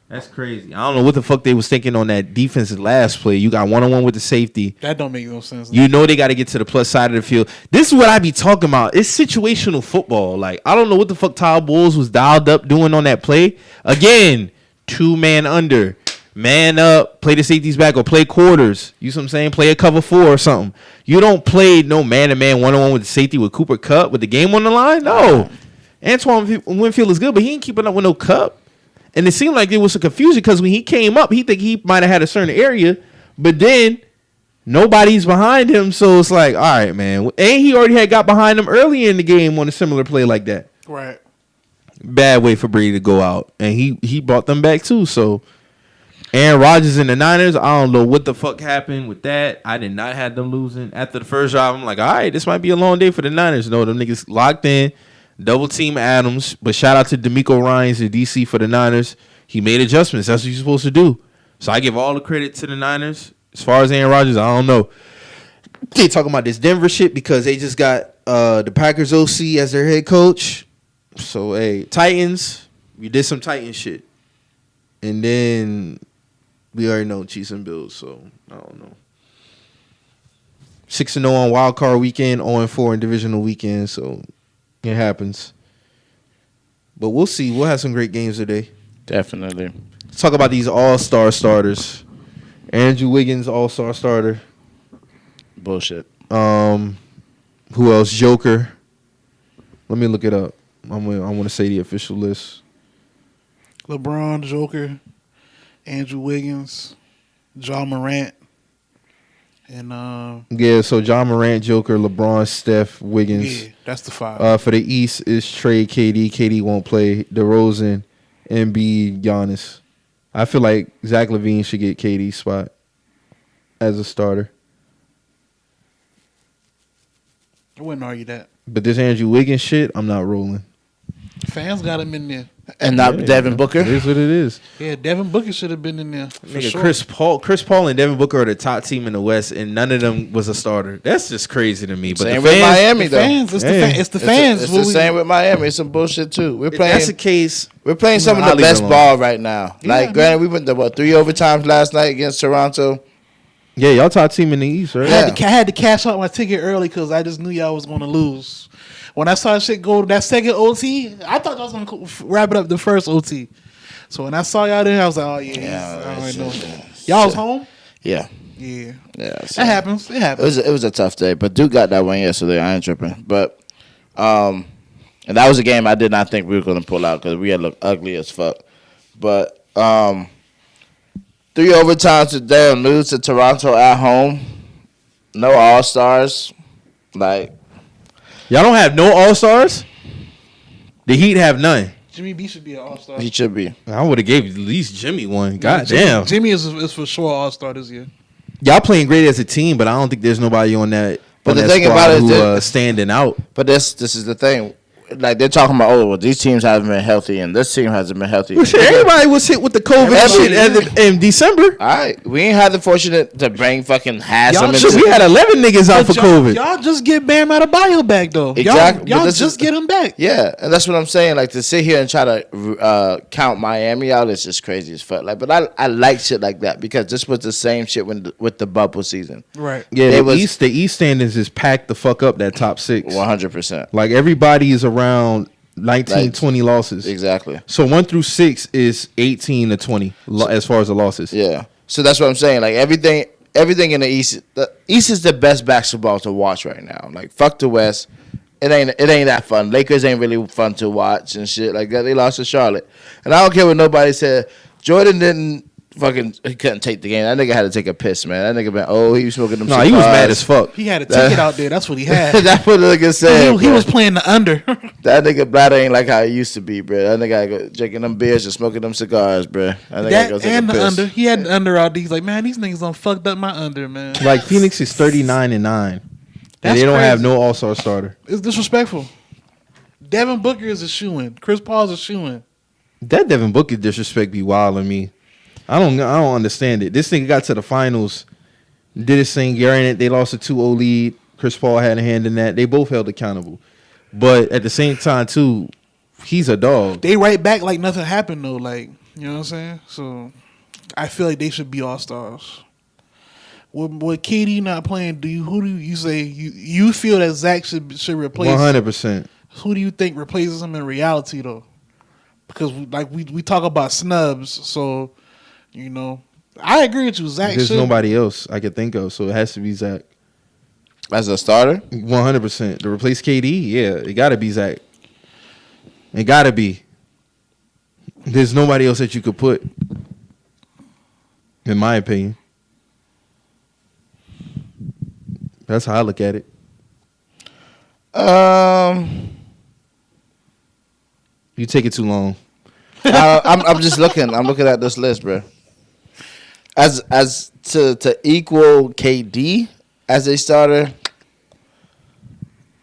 That's crazy. I don't know what the fuck they was thinking on that defensive last play. You got 1-on-1 with the safety. That don't make no sense. You know they got to get to the plus side of the field. This is what I be talking about. It's situational football. Like, I don't know what the fuck Todd Bowles was dialed up doing on that play. Again, 2-man under. Man up, play the safeties back, or play quarters. You see what I'm saying? Play a cover 4 or something. You don't play no man-to-man 1-on-1 with the safety with Cooper Kupp with the game on the line. No. Antoine Winfield is good, but he ain't keeping up with no Kupp. And it seemed like there was some confusion because when he came up, he think he might have had a certain area, but then nobody's behind him. So it's like, all right, man. And he already had got behind him earlier in the game on a similar play like that. Right. Bad way for Brady to go out. And he brought them back too, so... Aaron Rodgers and the Niners, I don't know what the fuck happened with that. I did not have them losing. After the first drive, I'm like, all right, this might be a long day for the Niners. No, them niggas locked in, double team Adams. But shout out to DeMeco Ryans in DC for the Niners. He made adjustments. That's what you're supposed to do. So I give all the credit to the Niners. As far as Aaron Rodgers, I don't know. They talking about this Denver shit because they just got the Packers OC as their head coach. So, hey, Titans, we did some Titan shit. And then... we already know Chiefs and Bills, so I don't know. 6-0 on wild card weekend, 0-4 in divisional weekend, so it happens. But we'll see. We'll have some great games today. Definitely. Let's talk about these all-star starters. Andrew Wiggins, all-star starter. Bullshit. Who else? Joker. Let me look it up. I want to say the official list. LeBron, Joker, Andrew Wiggins, John Morant, and yeah. So John Morant, Joker, LeBron, Steph, Wiggins. Yeah, that's the 5. For the East is Trey, KD. KD won't play. DeRozan, Embiid, Giannis. I feel like Zach LaVine should get KD's spot as a starter. I wouldn't argue that. But this Andrew Wiggins shit, I'm not rolling. Fans got him in there. And not Devin Booker. It is what it is. Yeah, Devin Booker should have been in there for Nigga, sure. Chris Paul and Devin Booker are the top team in the West, and none of them was a starter. That's just crazy to me. But Same the with fans, Miami, The though. fans, it's the fans. It's the same with Miami. It's some bullshit too. if that's the case, We're playing some of I'll the leave it best alone. ball right now. Yeah, Like, granted, we went to 3 overtimes last night against Toronto. yeah, y'all top team in the East, right? Yeah. I had to cash out my ticket early because I just knew y'all was going to lose. When I saw shit go to that second OT, I thought y'all was going to wrap it up the first OT. So when I saw y'all there, I was like, oh, yeah. I already know. Y'all was home? Yeah. Yeah. Yeah. So That happens. It happens. it was a tough day, but Duke got that one yesterday. I ain't tripping. But, and that was a game I did not think we were going to pull out because we had looked ugly as fuck. But, 3 overtimes today and lose to Toronto at home. No all-stars. Like, Y'all don't have no All Stars. The Heat have none. Jimmy B should be an all-star. he should be. I would have gave at least Jimmy one. God damn. Jimmy is for sure all-star this year. Y'all playing great as a team, but I don't think there's nobody on that. But on the that thing squad about it is who that- standing out. But this is the thing. Like, they're talking about, oh, well, these teams haven't been healthy, and this team hasn't been healthy. Well, shit, everybody was hit with the COVID shit in December. All right, we ain't had the fortunate to bring fucking Haslam into Shit, we had 11 niggas out for COVID. Y'all just get Bam out of bio back though. Exactly, Y'all but this just is- get him back. Yeah, and that's what I'm saying. Like, to sit here and try to count Miami out is just crazy as fuck. Like, but I like shit like that because this was the same shit with the bubble season. Right. Yeah, It the was- East standings is packed the fuck up. That top 6, 100%. like everybody is around 19, Like, 20 losses. Exactly. So 1 through 6 is 18 to 20 as far as the losses. Yeah. So that's what I'm saying. Like, everything in the East is the best basketball to watch right now. Like, fuck the West. It ain't that fun. Lakers ain't really fun to watch and shit like that. They lost to Charlotte. And I don't care what nobody said. Jordan didn't he couldn't take the game. That nigga had to take a piss, man. That nigga been he was smoking them No, cigars. he was mad as fuck. He had a ticket out there. That's what he had. That's what the nigga said. he bro. was playing the under. That nigga bladder ain't like how it used to be, bro. That nigga go drinking them beers and smoking them cigars, bro. That nigga That go take and a the piss. under. He had the under out there. He's like, man, these niggas done fucked up my under, man. Like Phoenix is 39-9, and That's they don't have crazy. no All-Star starter. It's disrespectful. Devin Booker is a shoo-in. Chris Paul's a shoo-in. That Devin Booker disrespect be wild on me. I don't understand it. This nigga got to the finals, did his thing. Granted, they lost a 2-0 lead. Chris Paul had a hand in that. They both held accountable, but at the same time too, he's a dog. They right back like nothing happened though. Like, you know what I'm saying? So I feel like they should be all-stars. With KD not playing, who do you say you feel that Zach should replace? 100%. Who do you think replaces him in reality though? Because we talk about snubs, so you know I agree with you. Zach There's should. nobody else I could think of, so it has to be Zach. As a starter? 100% to replace KD. Yeah, it got to be Zach. It got to be. There's nobody else that you could put, in my opinion. That's how I look at it. You take it too long. I'm just looking. I'm looking at this list, bro. As to equal KD as a starter.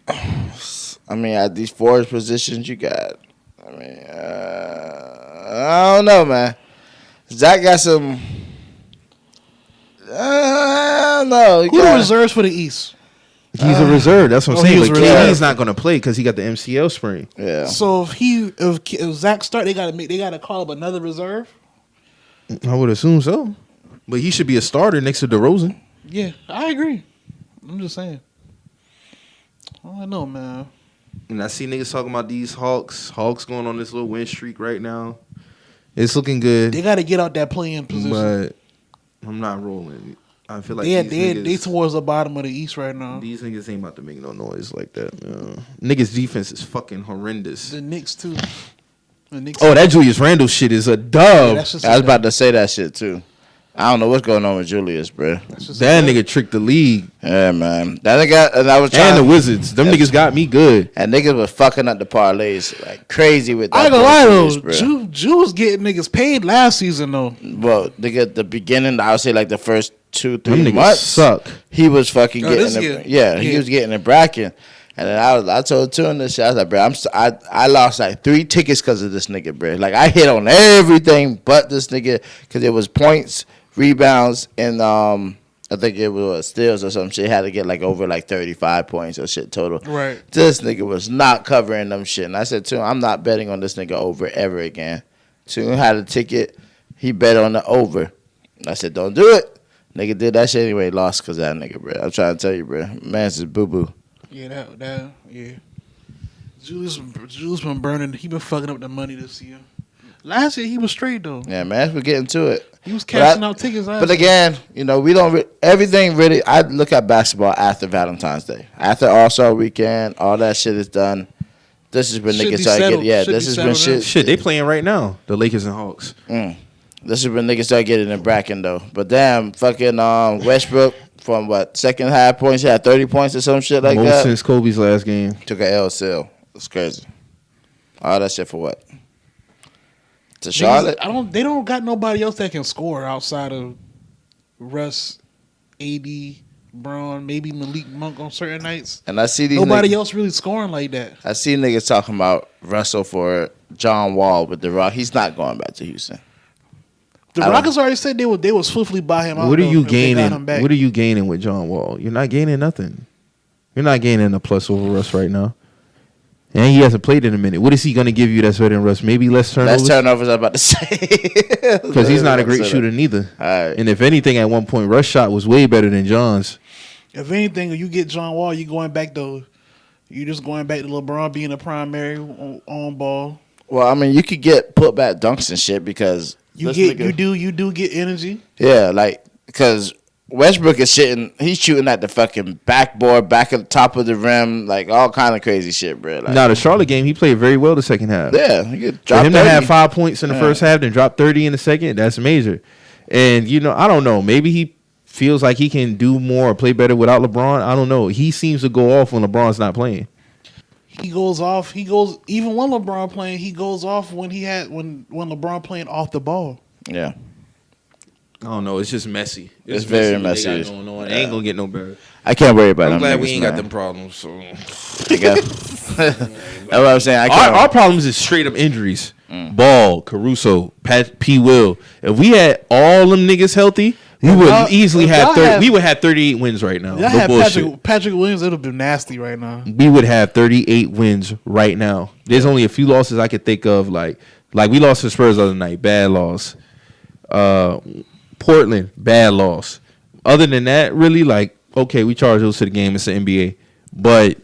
I mean, at these forward positions, you got. I mean, I don't know, man. Zach got some. I don't know. Who the reserves for the East? He's a reserve. That's what I'm saying. he's But a reserve. KD's not going to play because he got the MCL sprain. Yeah. So if Zach start, they gotta call up another reserve. I would assume so. But he should be a starter next to DeRozan. Yeah, I agree. I'm just saying. I don't know, man. And I see niggas talking about these Hawks. Hawks going on this little win streak right now. It's looking good. They got to get out that play-in position. But I'm not rolling. I feel like they towards the bottom of the East right now. these niggas ain't about to make no noise like that. Niggas' defense is fucking horrendous. The Knicks too. Oh, that Julius Randle shit is a dub. Yeah, that's just I was about to say that shit too. I don't know what's going on with Julius, bro. That nigga tricked the league. Yeah, man. That nigga, and I was And the trying. Wizards. Them niggas got me good. And niggas was fucking up the parlays like crazy with that. I ain't gonna lie Julius, though. bro. Jew was getting niggas paid last season though. Well, nigga, at the beginning, I would say like the first 2-3 Them niggas months, suck. he was fucking Oh, this getting year? the, yeah, he Yeah. was getting a bracket. And then I told Tune this shit. I was like, bro, I lost like 3 tickets because of this nigga, bro. Like I hit on everything but this nigga because it was points, rebounds, and I think it was steals or some shit. Had to get like over like 35 points or shit total. Right. This nigga was not covering them shit. And I said to him, I'm not betting on this nigga over ever again. Tune had a ticket. He bet on the over. I said, don't do it. Nigga did that shit anyway. Lost because of that nigga, bro. I'm trying to tell you, bro. Man's just boo-boo. Yeah, yeah. Julius been burning. He been fucking up the money this year. Last year he was straight though. Yeah, man, we're getting to it. He was cashing out tickets. But again, you know, we don't everything really. I look at basketball after Valentine's Day, after All-Star Weekend. All that shit is done. This is when niggas start getting. Yeah, this is when shit. Shit, they playing right now. The Lakers and Hawks. This is when niggas start getting in bracket though. But damn, fucking Westbrook from what second half points, he had 30 points or some shit like that. Most since Kobe's last game. Took an L seal. It's crazy. All that shit for what? To Charlotte? They don't got nobody else that can score outside of Russ, AD, Braun, maybe Malik Monk on certain nights. And I see these nobody else really scoring like that. I see niggas talking about Russell for John Wall with the Rock. He's not going back to Houston. The Rockets already said they would swiftly buy him out. What are you gaining? What are you gaining with John Wall? You're not gaining nothing. You're not gaining a plus over Russ right now. And he hasn't played in a minute. What is he going to give you that's better than Russ? Maybe less turnovers? Less turnovers, I'm about to say. Because he's not a great shooter neither. All right. And if anything, at one point, Russ' shot was way better than John's. If anything, you get John Wall, you're just going back to LeBron being a primary on ball. Well, I mean, you could get put back dunks and shit because you do get energy. Yeah, like because Westbrook is he's shooting at the fucking backboard, back at the top of the rim, like all kind of crazy shit, bro. Like, now the Charlotte game, he played very well the second half. Yeah, he could drop for him 30. To have 5 points in the first half, then drop 30 in the second, that's major. And I don't know, maybe he feels like he can do more or play better without LeBron. I don't know. He seems to go off when LeBron's not playing. He goes off. Even when LeBron playing, he goes off when LeBron playing off the ball. Yeah. I don't know. It's just messy. It's very messy. They got going on. It ain't gonna get no better. I can't worry about it. I'm glad we ain't got them problems. So. That's what I'm saying. Our problems is straight up injuries. Ball, Caruso, P. Will. If we had all them niggas healthy, we would easily have 30. We would have 38 wins right now. No Patrick Williams, it would be nasty right now. We would have 38 wins right now. There's only a few losses I could think of, like we lost to Spurs the other night, bad loss. Portland, bad loss. Other than that, really, okay, we charge those to the game. It's the NBA, but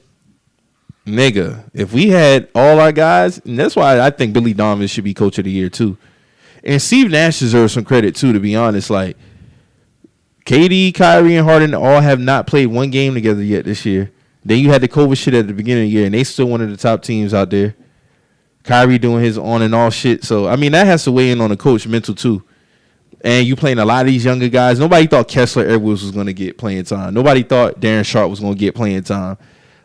nigga, if we had all our guys, and that's why I think Billy Donovan should be coach of the year too. And Steve Nash deserves some credit too, to be honest. Like KD, Kyrie, and Harden all have not played one game together yet this year. Then you had the COVID shit at the beginning of the year, and they still one of the top teams out there. Kyrie doing his on and off shit. So, I mean, that has to weigh in on the coach mental too. And you playing a lot of these younger guys. Nobody thought Kessler Edwards was going to get playing time. Nobody thought Darren Sharp was going to get playing time.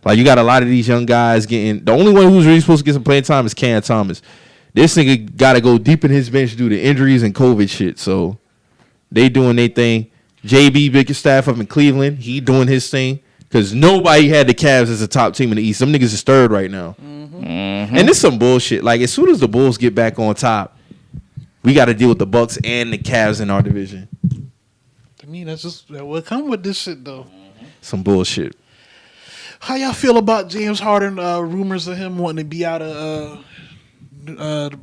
Like, you got a lot of these young guys getting... The only one who's really supposed to get some playing time is Cam Thomas. This nigga got to go deep in his bench due to injuries and COVID shit. So, they doing their thing. JB Bickerstaff up in Cleveland, he doing his thing. Because nobody had the Cavs as a top team in the East. Some niggas is third right now. And this some bullshit. Like, as soon as the Bulls get back on top, we got to deal with the Bucks and the Cavs in our division. I mean, that's just what come with this shit, though. Some bullshit. How y'all feel about James Harden? Rumors of him wanting to be out of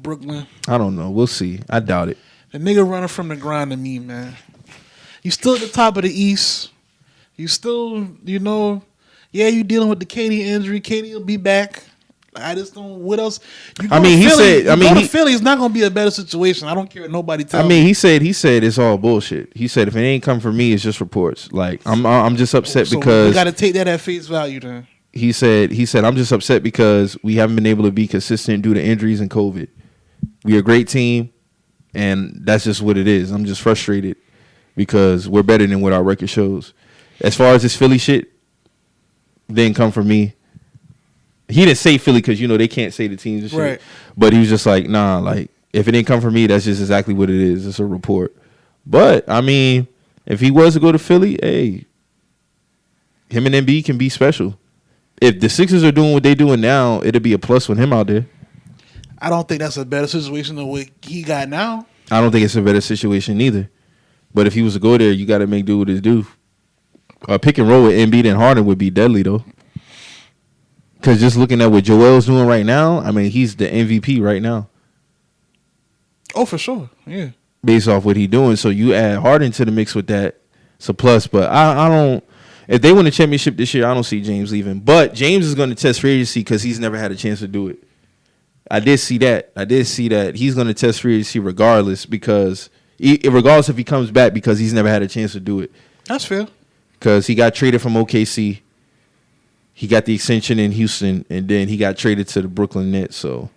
Brooklyn. I don't know. We'll see. I doubt it. The nigga running from the grind to me, man. You still at the top of the East. You still, you dealing with the KD injury. KD will be back. I just don't. What else? Philly, Philly, it's not going to be a better situation. I don't care what nobody tells me. He said it's all bullshit. He said if it ain't come from me, it's just reports. Like I'm just upset because we got to take that at face value. Then he said I'm just upset because we haven't been able to be consistent due to injuries and COVID. We're a great team, and that's just what it is. I'm just frustrated because we're better than what our record shows. As far as this Philly shit, didn't come from me. He didn't say Philly because, they can't say the teams and shit. Right. But he was just like, nah, like, if it didn't come from me, that's just exactly what it is. It's a report. But, I mean, if he was to go to Philly, hey, him and Embiid can be special. if the Sixers are doing what they doing now, it'll be a plus with him out there. I don't think that's a better situation than what he got now. I don't think it's a better situation either. But if he was to go there, you got to make do with his do. Pick and roll with Embiid and Harden would be deadly though. Because just looking at what Joel's doing right now, I mean, he's the MVP right now. Oh, for sure. Yeah. Based off what he's doing. So you add Harden to the mix with that. It's a plus. But I don't. If they win a championship this year, I don't see James leaving. But James is going to test free agency because he's never had a chance to do it. I did see that. He's going to test free agency regardless because regardless if he comes back because he's never had a chance to do it. That's fair. Because he got traded from OKC. He got the extension in Houston, and then he got traded to the Brooklyn Nets. So,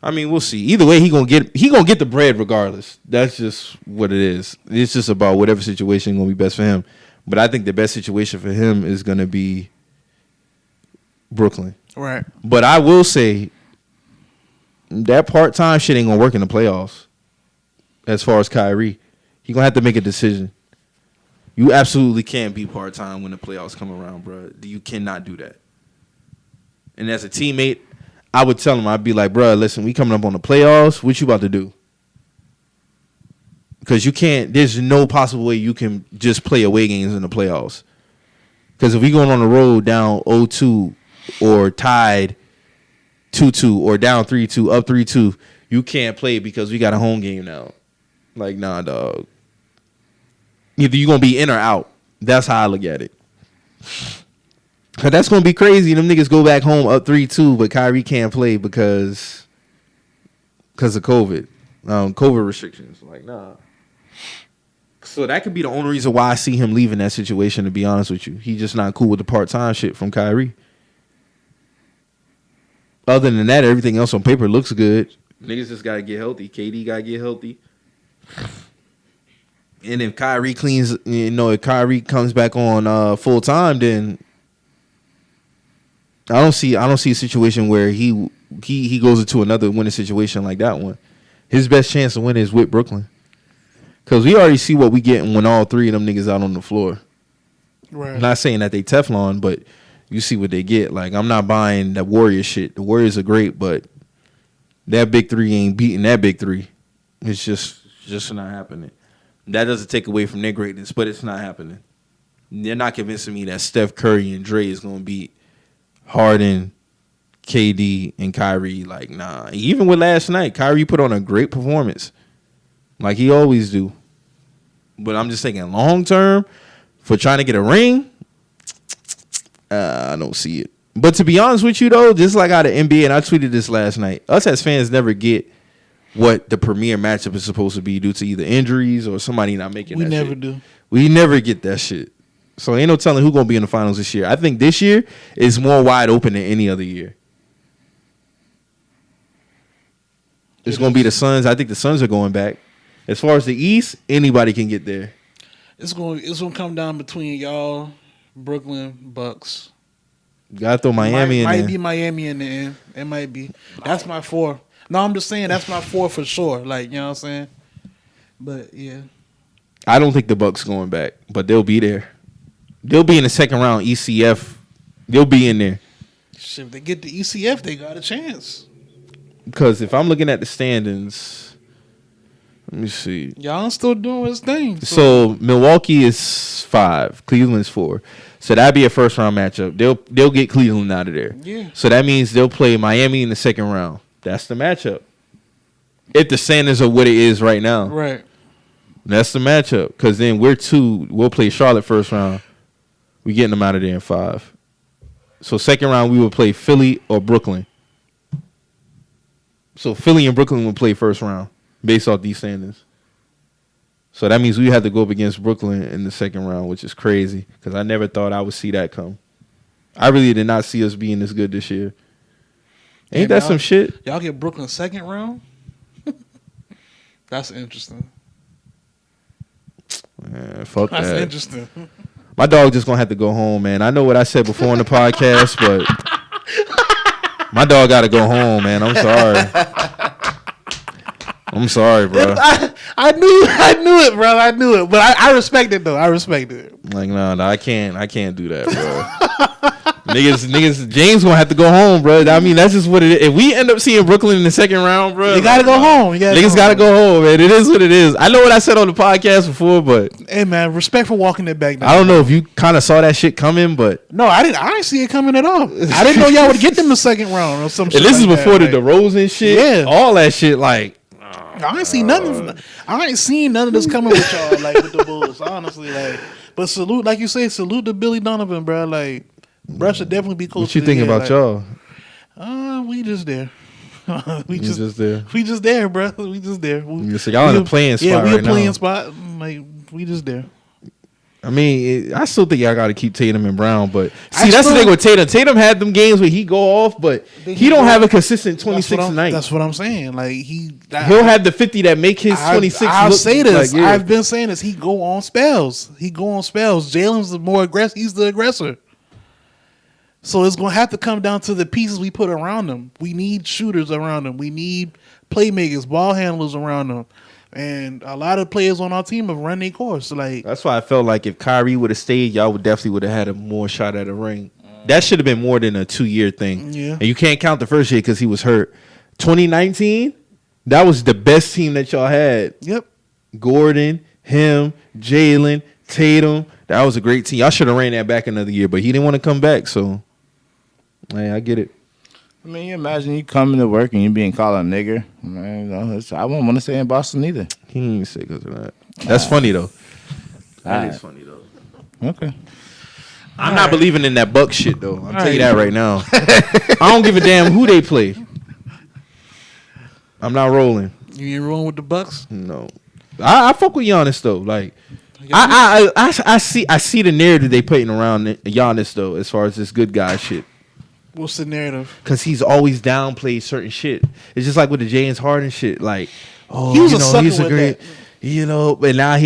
I mean, we'll see. Either way, he gonna get the bread regardless. That's just what it is. It's just about whatever situation gonna be best for him. But I think the best situation for him is gonna be Brooklyn. Right. But I will say that part-time shit ain't gonna work in the playoffs. As far as Kyrie, he gonna have to make a decision. You absolutely can't be part-time when the playoffs come around, bro. You cannot do that. And as a teammate, I would tell him, I'd be like, bro, listen, we coming up on the playoffs. What you about to do? Because you can't, there's no possible way you can just play away games in the playoffs. Because if we going on the road down 0-2 or tied 2-2 or down 3-2, up 3-2, you can't play because we got a home game now. Like, nah, dog. Either you're going to be in or out. That's how I look at it. Cause that's going to be crazy. Them niggas go back home up 3-2, but Kyrie can't play because of COVID. COVID restrictions. Like, nah. So that could be the only reason why I see him leaving that situation, to be honest with you. He's just not cool with the part-time shit from Kyrie. Other than that, everything else on paper looks good. Niggas just got to get healthy. KD got to get healthy. And if Kyrie if Kyrie comes back on full time, then I don't see a situation where he goes into another winning situation like that one. His best chance to win is with Brooklyn. Because we already see what we getting when all three of them niggas out on the floor. Right. I'm not saying that they Teflon, but you see what they get. Like, I'm not buying that Warriors shit. The Warriors are great, but that big three ain't beating that big three. It's just not happening. That doesn't take away from their greatness, but it's not happening. They're not convincing me that Steph Curry and Dre is going to beat Harden, KD, and Kyrie. Like, nah. Even with last night, Kyrie put on a great performance. Like he always do. But I'm just thinking long term for trying to get a ring, I don't see it. But to be honest with you, though, just like out of NBA, and I tweeted this last night, us as fans never get what the premier matchup is supposed to be due to either injuries or somebody not making that shit. We never do. We never get that shit. So ain't no telling who's going to be in the finals this year. I think this year is more wide open than any other year. It's going to be the Suns. I think the Suns are going back. As far as the East, anybody can get there. It's going to come down between y'all, Brooklyn, Bucks. Got to throw Miami in there. Might be Miami in the end. It might be. That's my 4. No, I'm just saying that's my 4 for sure. Like, you know what I'm saying? But, yeah. I don't think the Bucks going back, but they'll be there. They'll be in the second round ECF. They'll be in there. Shit, if they get the ECF, they got a chance. Because if I'm looking at the standings, let me see. Y'all still doing his thing. So Milwaukee is 5, Cleveland's 4. So that'd be a first round matchup. They'll get Cleveland out of there. Yeah. So that means they'll play Miami in the second round. That's the matchup. If the standings are what it is right now. Right. That's the matchup. Because then we're 2. We'll play Charlotte first round. We getting them out of there in 5. So second round we will play Philly or Brooklyn. So Philly and Brooklyn will play first round based off these standings. So that means we have to go up against Brooklyn in the second round, which is crazy because I never thought I would see that come. I really did not see us being this good this year. Ain't that some shit? Y'all get Brooklyn second round? That's interesting. Man, fuck that. That's interesting. My dog just going to have to go home, man. I know what I said before on the podcast, but my dog got to go home, man. I'm sorry. I'm sorry, bro. I knew it, bro. I knew it. But I respect it, though. I respect it. Like, no, I can't do that, bro. niggas, James gonna have to go home, bro. I mean, that's just what it is. If we end up seeing Brooklyn in the second round, bro, They gotta go home. Niggas gotta go home, man. It is what it is. I know what I said on the podcast before, but Hey, man, respect for walking it back. I don't know if you kind of saw that shit coming, but No, I didn't see it coming at all. I didn't know y'all would get them the second round or some shit. and this is like before that. the DeRozan shit, Yeah. all that shit. Like, I ain't seen nothing. I ain't seen none of this coming with y'all, like with the Bulls. Honestly, like, but salute, like you say, salute to Billy Donovan, bro. Like, bro should definitely be coach. what you think about y'all? We just there. we You just there. We just there, bro. We just there. So y'all in a playing spot Yeah, we right a playing now. spot. Like, we just there. I mean, I still think y'all got to keep Tatum and Brown, but I see, that's the still- thing with Tatum. Tatum had them games where he go off, but he don't have a consistent 26 night. That's what I'm saying. Like He'll have the 50 that make his 26. I'll look say this. like, yeah. I've been saying this. He go on spells. Jalen's the more aggressive. He's the aggressor. So it's gonna have to come down to the pieces we put around him. We need shooters around him. We need playmakers, ball handlers around him. And a lot of players on our team have run their course. Like, That's why I felt like if Kyrie would have stayed, y'all would definitely had a more shot at a ring. That should have been more than a 2-year thing. Yeah. And you can't count the first year because he was hurt. 2019, that was the best team that y'all had. yep. Gordon, him, Jalen, Tatum. That was a great team. Y'all should have ran that back another year, but he didn't want to come back. So, hey, I get it. I mean, you imagine you coming to work and you being called a nigger. Man, I wouldn't want to stay in Boston either. He didn't even say because of that. That's funny though. That Alright. is funny though. Okay. I'm not believing in that Buck shit though. I'll tell you right. that right now. I don't give a damn who they play. I'm not rolling. You ain't rolling with the Bucks? No, I fuck with Giannis though. Like I see the narrative they putting around Giannis though, as far as this good guy shit. What's the narrative? Cause he's always downplayed certain shit. It's just like with the James Harden shit. Like, oh, He was you a know, sucker he's a with great, but now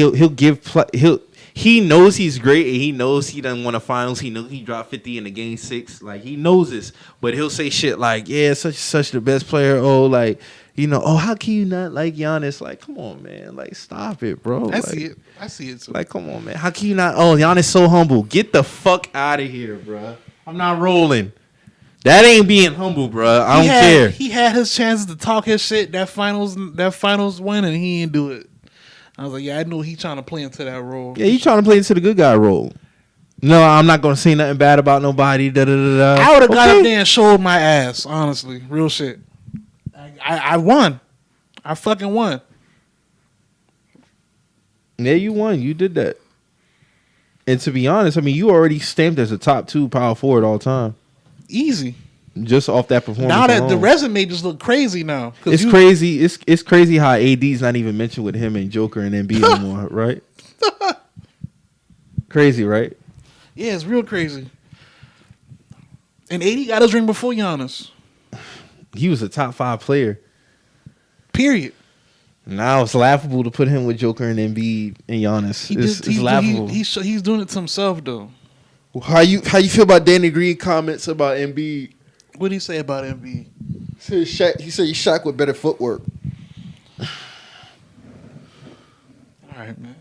he knows he's great and he knows he doesn't want a finals. He knows he dropped 50 in the game 6. Like he knows this, but he'll say shit like, yeah, such the best player. Oh, like, you know, oh, how can you not like Giannis? Like, come on, man. Like, stop it, bro. I see it too. Like, come on, man. How can you not? Oh, Giannis so humble. Get the fuck out of here, bro. I'm not rolling. That ain't being humble, bro. I don't care. He had his chances to talk his shit that finals win, and he didn't do it. I was like, yeah, I knew he trying to play into that role. Yeah, he trying to play into the good guy role. No, I'm not gonna say nothing bad about nobody. Da, da, da, da. I would have got up there and showed my ass, honestly. Real shit. I won. I fucking won. Yeah, you won. You did that. And to be honest, I mean, you already stamped as a top 2 power forward all time. Easy. Just off that performance. Now that alone. the resume just look crazy now. It's crazy. It's crazy how AD's not even mentioned with him and Joker and Embiid anymore, right? Crazy, right? Yeah, it's real crazy. And AD got his ring before Giannis. He was a top 5 player. Period. Now it's laughable to put him with Joker and Embiid and Giannis. It's laughable. He's doing it to himself though. How you feel about Danny Green comments about Embiid? What did he say about Embiid? He said Shaq with better footwork. All right, man.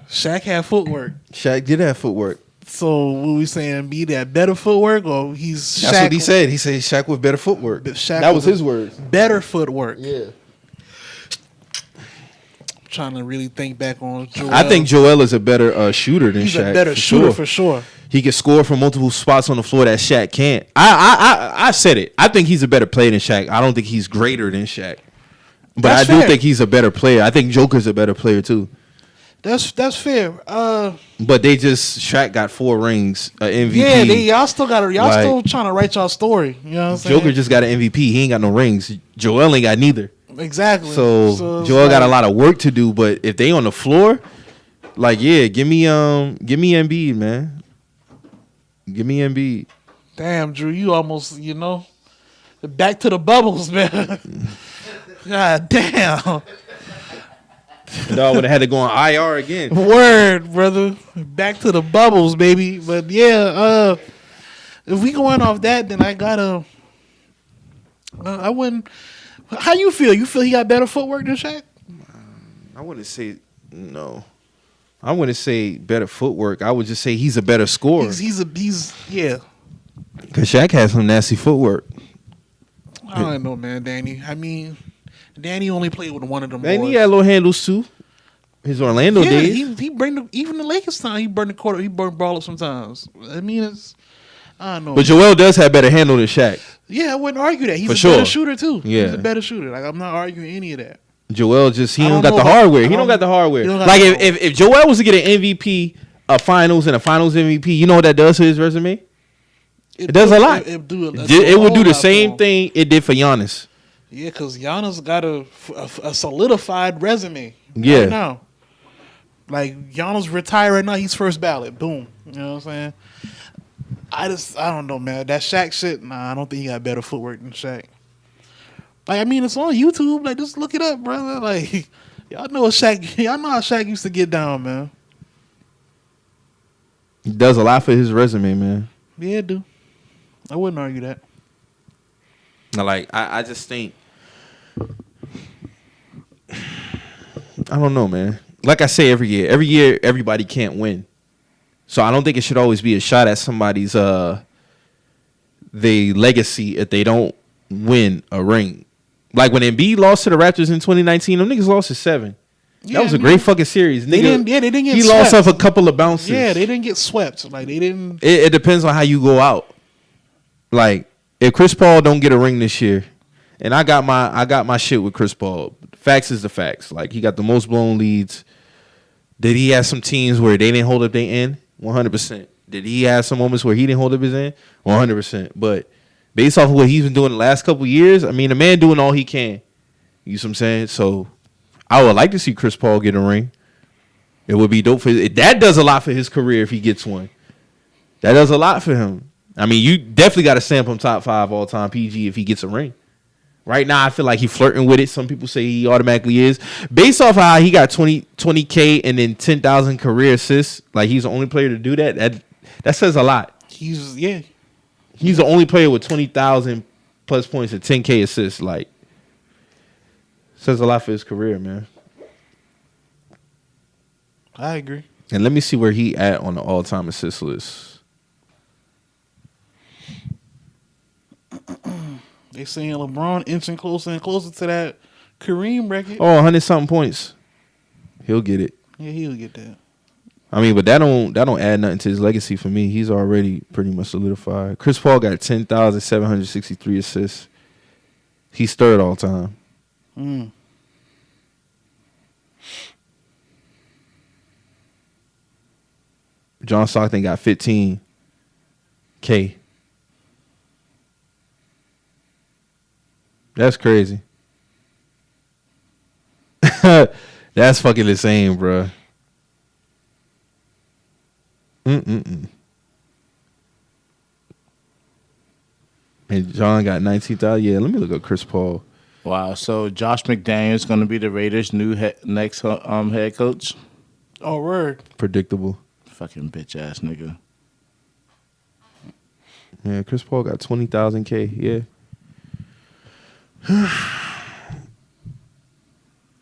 Shaq had footwork. Shaq did have footwork. So what we saying? Embiid had better footwork, or he's That's Shaq what he said. He said Shaq with better footwork. Shaq That was with his words. better footwork. Yeah. I'm trying to really think back on Joel. I think Joel is a better shooter than he's Shaq. a better for shooter sure. for sure. He can score from multiple spots on the floor that Shaq can't. I said it. I think he's a better player than Shaq. I don't think he's greater than Shaq. But That's I do fair. think he's a better player. I think Joker's a better player too. That's fair. But Shaq got 4 rings, MVP. Yeah, y'all still Like- still trying to write y'all story. You know what I'm saying? Joker just got an MVP. He ain't got no rings. Joel ain't got neither. exactly. So it's Joel got a like- lot of work to do. But if they on the floor, like give me Embiid, man. Give me Embiid. Damn, Drew, you almost back to the bubbles, man. God damn. Dog would have had to go on IR again. Word, brother. Back to the bubbles, baby. But yeah, if we going off that, then I gotta. I wouldn't. How you feel? You feel he got better footwork than Shaq? I wouldn't say no. I wouldn't say better footwork. I would just say he's a better scorer. He's yeah. Cause Shaq has some nasty footwork. I don't know, man. Danny. I mean, Danny only played with one of them. And boys. he had little handles too. His Orlando days. He bring even the Lakers time. He burned the quarter. He burned ball up sometimes. I mean, I don't know. But Joel does have better handle than Shaq. Yeah, I wouldn't argue that. He's For a sure. better shooter too. Yeah. He's a better shooter. Like I'm not arguing any of that. Joel just he I don't don't got know the about- hardware. I He don't don't- got the hardware. he don't got Like the if Joel was to get an MVP, a finals and a finals MVP, you know what that does to his resume? It does a lot. It would do the same thing it did for Giannis. Yeah, because Giannis got a solidified resume. Yeah. Right now. Like Giannis retired right now, he's first ballot. Boom. You know what I'm saying? I don't know, man. That Shaq shit, nah, I don't think he got better footwork than Shaq. Like, I mean, it's on YouTube. Like, just look it up, brother. Like, y'all know how Shaq used to get down, man. He does a lot for his resume, man. Yeah, it do. I wouldn't argue that. Like I just think I don't know, man. Like I say every year everybody can't win. So I don't think it should always be a shot at somebody's they legacy if they don't win a ring. Like when Embiid lost to the Raptors in 2019, them niggas lost to 7. Yeah, That was a great fucking series. They Nigga, didn't get he swept. lost off a couple of bounces. Yeah, they didn't get swept. Like, they didn't. It depends on how you go out. Like if Chris Paul don't get a ring this year, and I got my shit with Chris Paul. Facts is the facts. Like he got the most blown leads. Did he have some teams where they didn't hold up their end? 100%. Did he have some moments where he didn't hold up his end? 100%. But based off of what he's been doing the last couple of years, I mean, the man doing all he can. You know what I'm saying? So I would like to see Chris Paul get a ring. It would be dope for that. Does a lot for his career if he gets one. That does a lot for him. I mean, you definitely got to stamp him top 5 all time PG if he gets a ring. Right now, I feel like he's flirting with it. Some people say he automatically is. Based off how he got 20K and then 10,000 career assists, like he's the only player to do that. That says a lot. He's the only player with 20,000 plus points and 10K assists. Like, says a lot for his career, man. I agree. And let me see where he at on the all-time assist list. They saying LeBron inching closer and closer to that Kareem record. Oh, 100-something points. He'll get it. Yeah, he'll get that. I mean, but that don't add nothing to his legacy for me. He's already pretty much solidified. Chris Paul got 10,763 assists. He's third all time. John Stockton got 15K. That's crazy. That's fucking insane, bro. And John got 19,000. Yeah, let me look up Chris Paul. Wow. So Josh McDaniels going to be the Raiders' new next head coach. Oh, word. Predictable. Fucking bitch ass nigga. Yeah, Chris Paul got 20,000K. Yeah.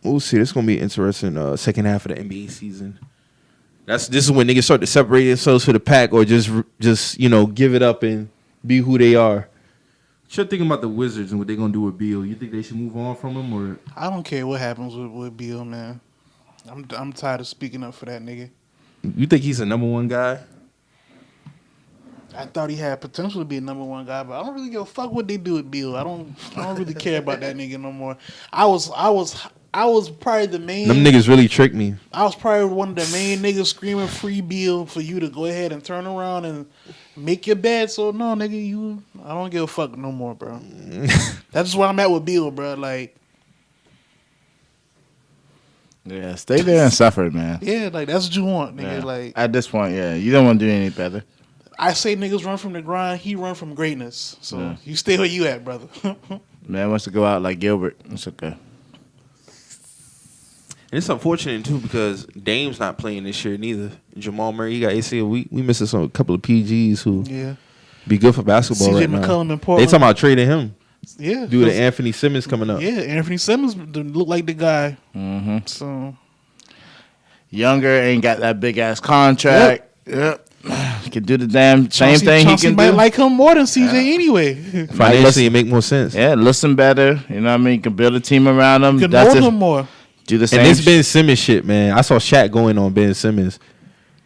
We'll see. This is gonna be interesting. Second half of the NBA season. This is when niggas start to separate themselves for the pack, or just give it up and be who they are. What you thinking about the Wizards and what they gonna do with Beal? You think they should move on from him, or I don't care what happens with Beal, man. I'm tired of speaking up for that nigga. you think he's a number one guy? I thought he had potential to be a number one guy, but I don't really give a fuck what they do with Beal. I don't really care about that nigga no more. I was probably the main. Them niggas really tricked me. I was probably one of the main niggas screaming free Beal for you to go ahead and turn around and make your bed. So no, nigga, I don't give a fuck no more, bro. That's just where I'm at with Beal, bro. Like, Yeah, stay there and suffer, man. yeah, like that's what you want, nigga. Yeah. Like, At this point, yeah, you don't want to do any better. I say niggas run from the grind, he run from greatness. So Yeah. you stay where you at, brother. Man wants to go out like Gilbert. It's okay. And it's unfortunate too because Dame's not playing this year neither. Jamal Murray, he got ACL. We missing a couple of PGs who Yeah. be good for basketball CJ right now. McCollum in They Portland. talking about trading him Yeah. due to Anthony Simmons coming up. Yeah, Anthony Simmons look like the guy. Mm-hmm. So, younger, ain't got that big ass contract. Yep. Can do the damn same thing Chauncey he can might do. like him more than CJ anyway. Financially, it make more sense. Yeah, listen better. You know what I mean? Can build a team around him. You can mold him more. Do the same. And this Ben Simmons shit, man. I saw Shaq going on Ben Simmons,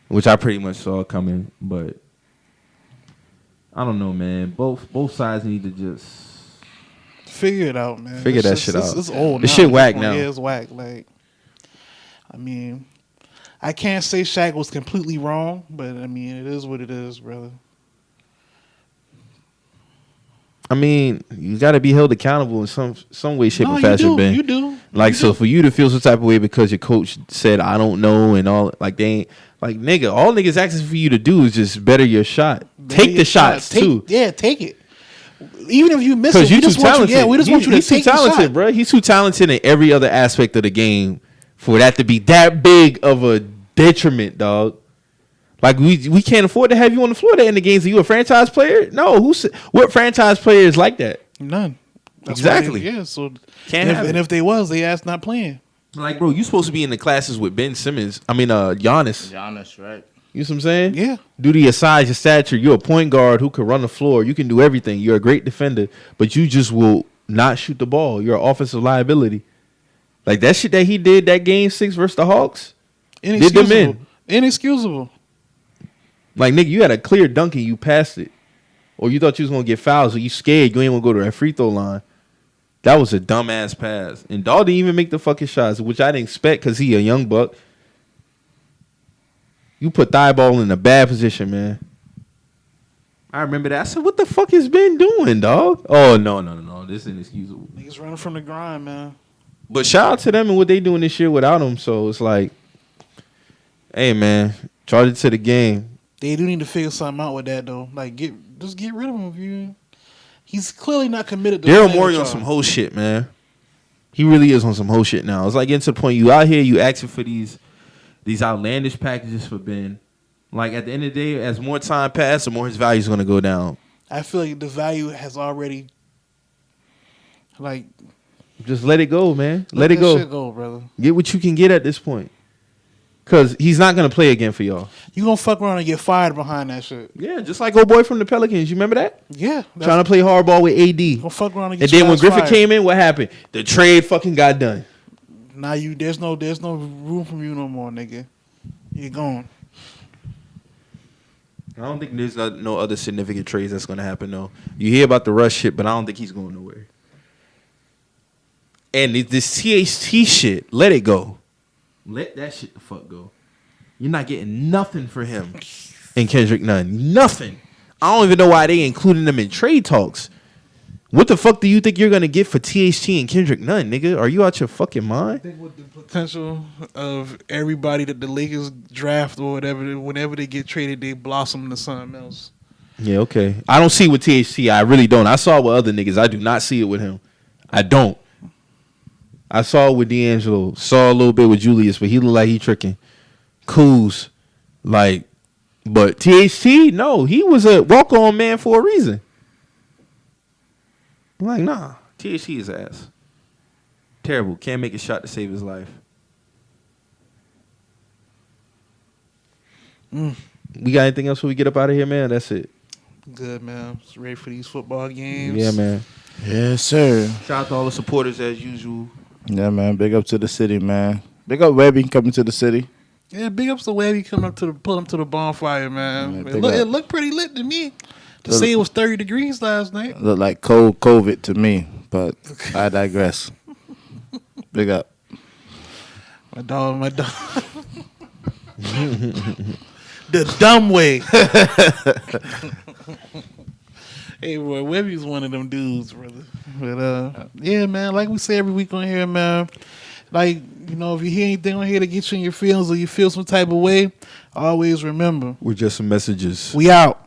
which I pretty much saw coming, but I don't know, man. Both sides need to just figure it out, man. Figure that shit out. It's old. This now. shit whack now. Yeah, it's whack. Like, I mean, I can't say Shaq was completely wrong, but I mean, it is what it is, brother. I mean, you got to be held accountable in some way, shape, or fashion, Ben. You do. Like, so for you to feel some type of way because your coach said, I don't know, and all, like, they ain't, like, nigga, all niggas asking for you to do is just better your shot. Take the shots, too. Yeah, take it. Even if you miss it, Because we you too just want talented. you. Yeah, we just want you to He's too take the talented, shot. bro. He's too talented in every other aspect of the game for that to be that big of a detriment, dog. Like, we can't afford to have you on the floor to end the games. Are you a franchise player? No. What franchise player is like that? None. That's Exactly. Yeah, so Can't have it. if they was, they asked not playing. Like, bro, you supposed to be in the classes with Ben Simmons. I mean, Giannis. Giannis, right? You know what I'm saying? Yeah. Due to your size, your stature, you're a point guard who can run the floor. You can do everything. You're a great defender, but you just will not shoot the ball. You're an offensive liability. Like, that shit that he did that game 6 versus the Hawks did them in. Inexcusable. Like, nigga, you had a clear dunk and you passed it. Or you thought you was going to get fouled, so you scared. You ain't going to go to that free throw line. That was a dumbass pass. And Dawg didn't even make the fucking shots, which I didn't expect because he a young buck. You put Thibault in a bad position, man. I remember that. I said, what the fuck has Ben doing, dog? Oh, no. This is inexcusable. Niggas running from the grind, man. But shout out to them and what they doing this year without him. So it's like, hey, man, charge it to the game. They do need to figure something out with that, though. Like, just get rid of him. He's clearly not committed to Daryl playing Morey with on y'all. some whole shit, man. He really is on some whole shit now. It's like getting to the point you out here, you asking for these outlandish packages for Ben. Like, at the end of the day, as more time passes, the more his value is going to go down. I feel like the value has already, like, Just let it go, man. Let it that go. shit go, brother. Get what you can get at this point. Because he's not going to play again for y'all. You gonna fuck around and get fired behind that shit. Yeah, just like old boy from the Pelicans. You remember that? Yeah. Trying to play hardball with AD. Gonna fuck around and And get then when your ass Griffin fired. came in, what happened? The trade fucking got done. Now there's no room for you no more, nigga. You're gone. I don't think there's no other significant trades that's going to happen, though. You hear about the Rush shit, but I don't think he's going nowhere. And this THT shit, let it go. Let that shit the fuck go. You're not getting nothing for him and Kendrick Nunn. Nothing. I don't even know why they including them in trade talks. What the fuck do you think you're going to get for THT and Kendrick Nunn, nigga? Are you out your fucking I mind? think with the potential of everybody that the Lakers draft or whatever, whenever they get traded, they blossom into something else. Yeah, okay. I don't see it with THT. I really don't. I saw it with other niggas. I do not see it with him. I don't. I saw it with D'Angelo. Saw a little bit with Julius, but he looked like he tricking. Kuz, like, but THT, no, he was a walk-on man for a reason. I'm like, nah, THT is ass. Terrible. Can't make a shot to save his life. We got anything else before we get up out of here, man? That's it. Good, man. Just ready for these football games. Yeah, man. Yes, sir. Shout out to all the supporters as usual. Yeah, man. Big up to the city, man. Big up Webby coming to the city. Yeah, big ups to Webby coming up to pull him to the bonfire, man. Yeah, It looked pretty lit to me. To say it was 30 degrees last night. Look like cold COVID to me, but I digress. Big up. My dog. The dumb way. Hey, boy, Webby's one of them dudes, brother. But, yeah, man, like we say every week on here, man, like, you know, if you hear anything on here that gets you in your feelings or you feel some type of way, always remember. We're just some messages. We out.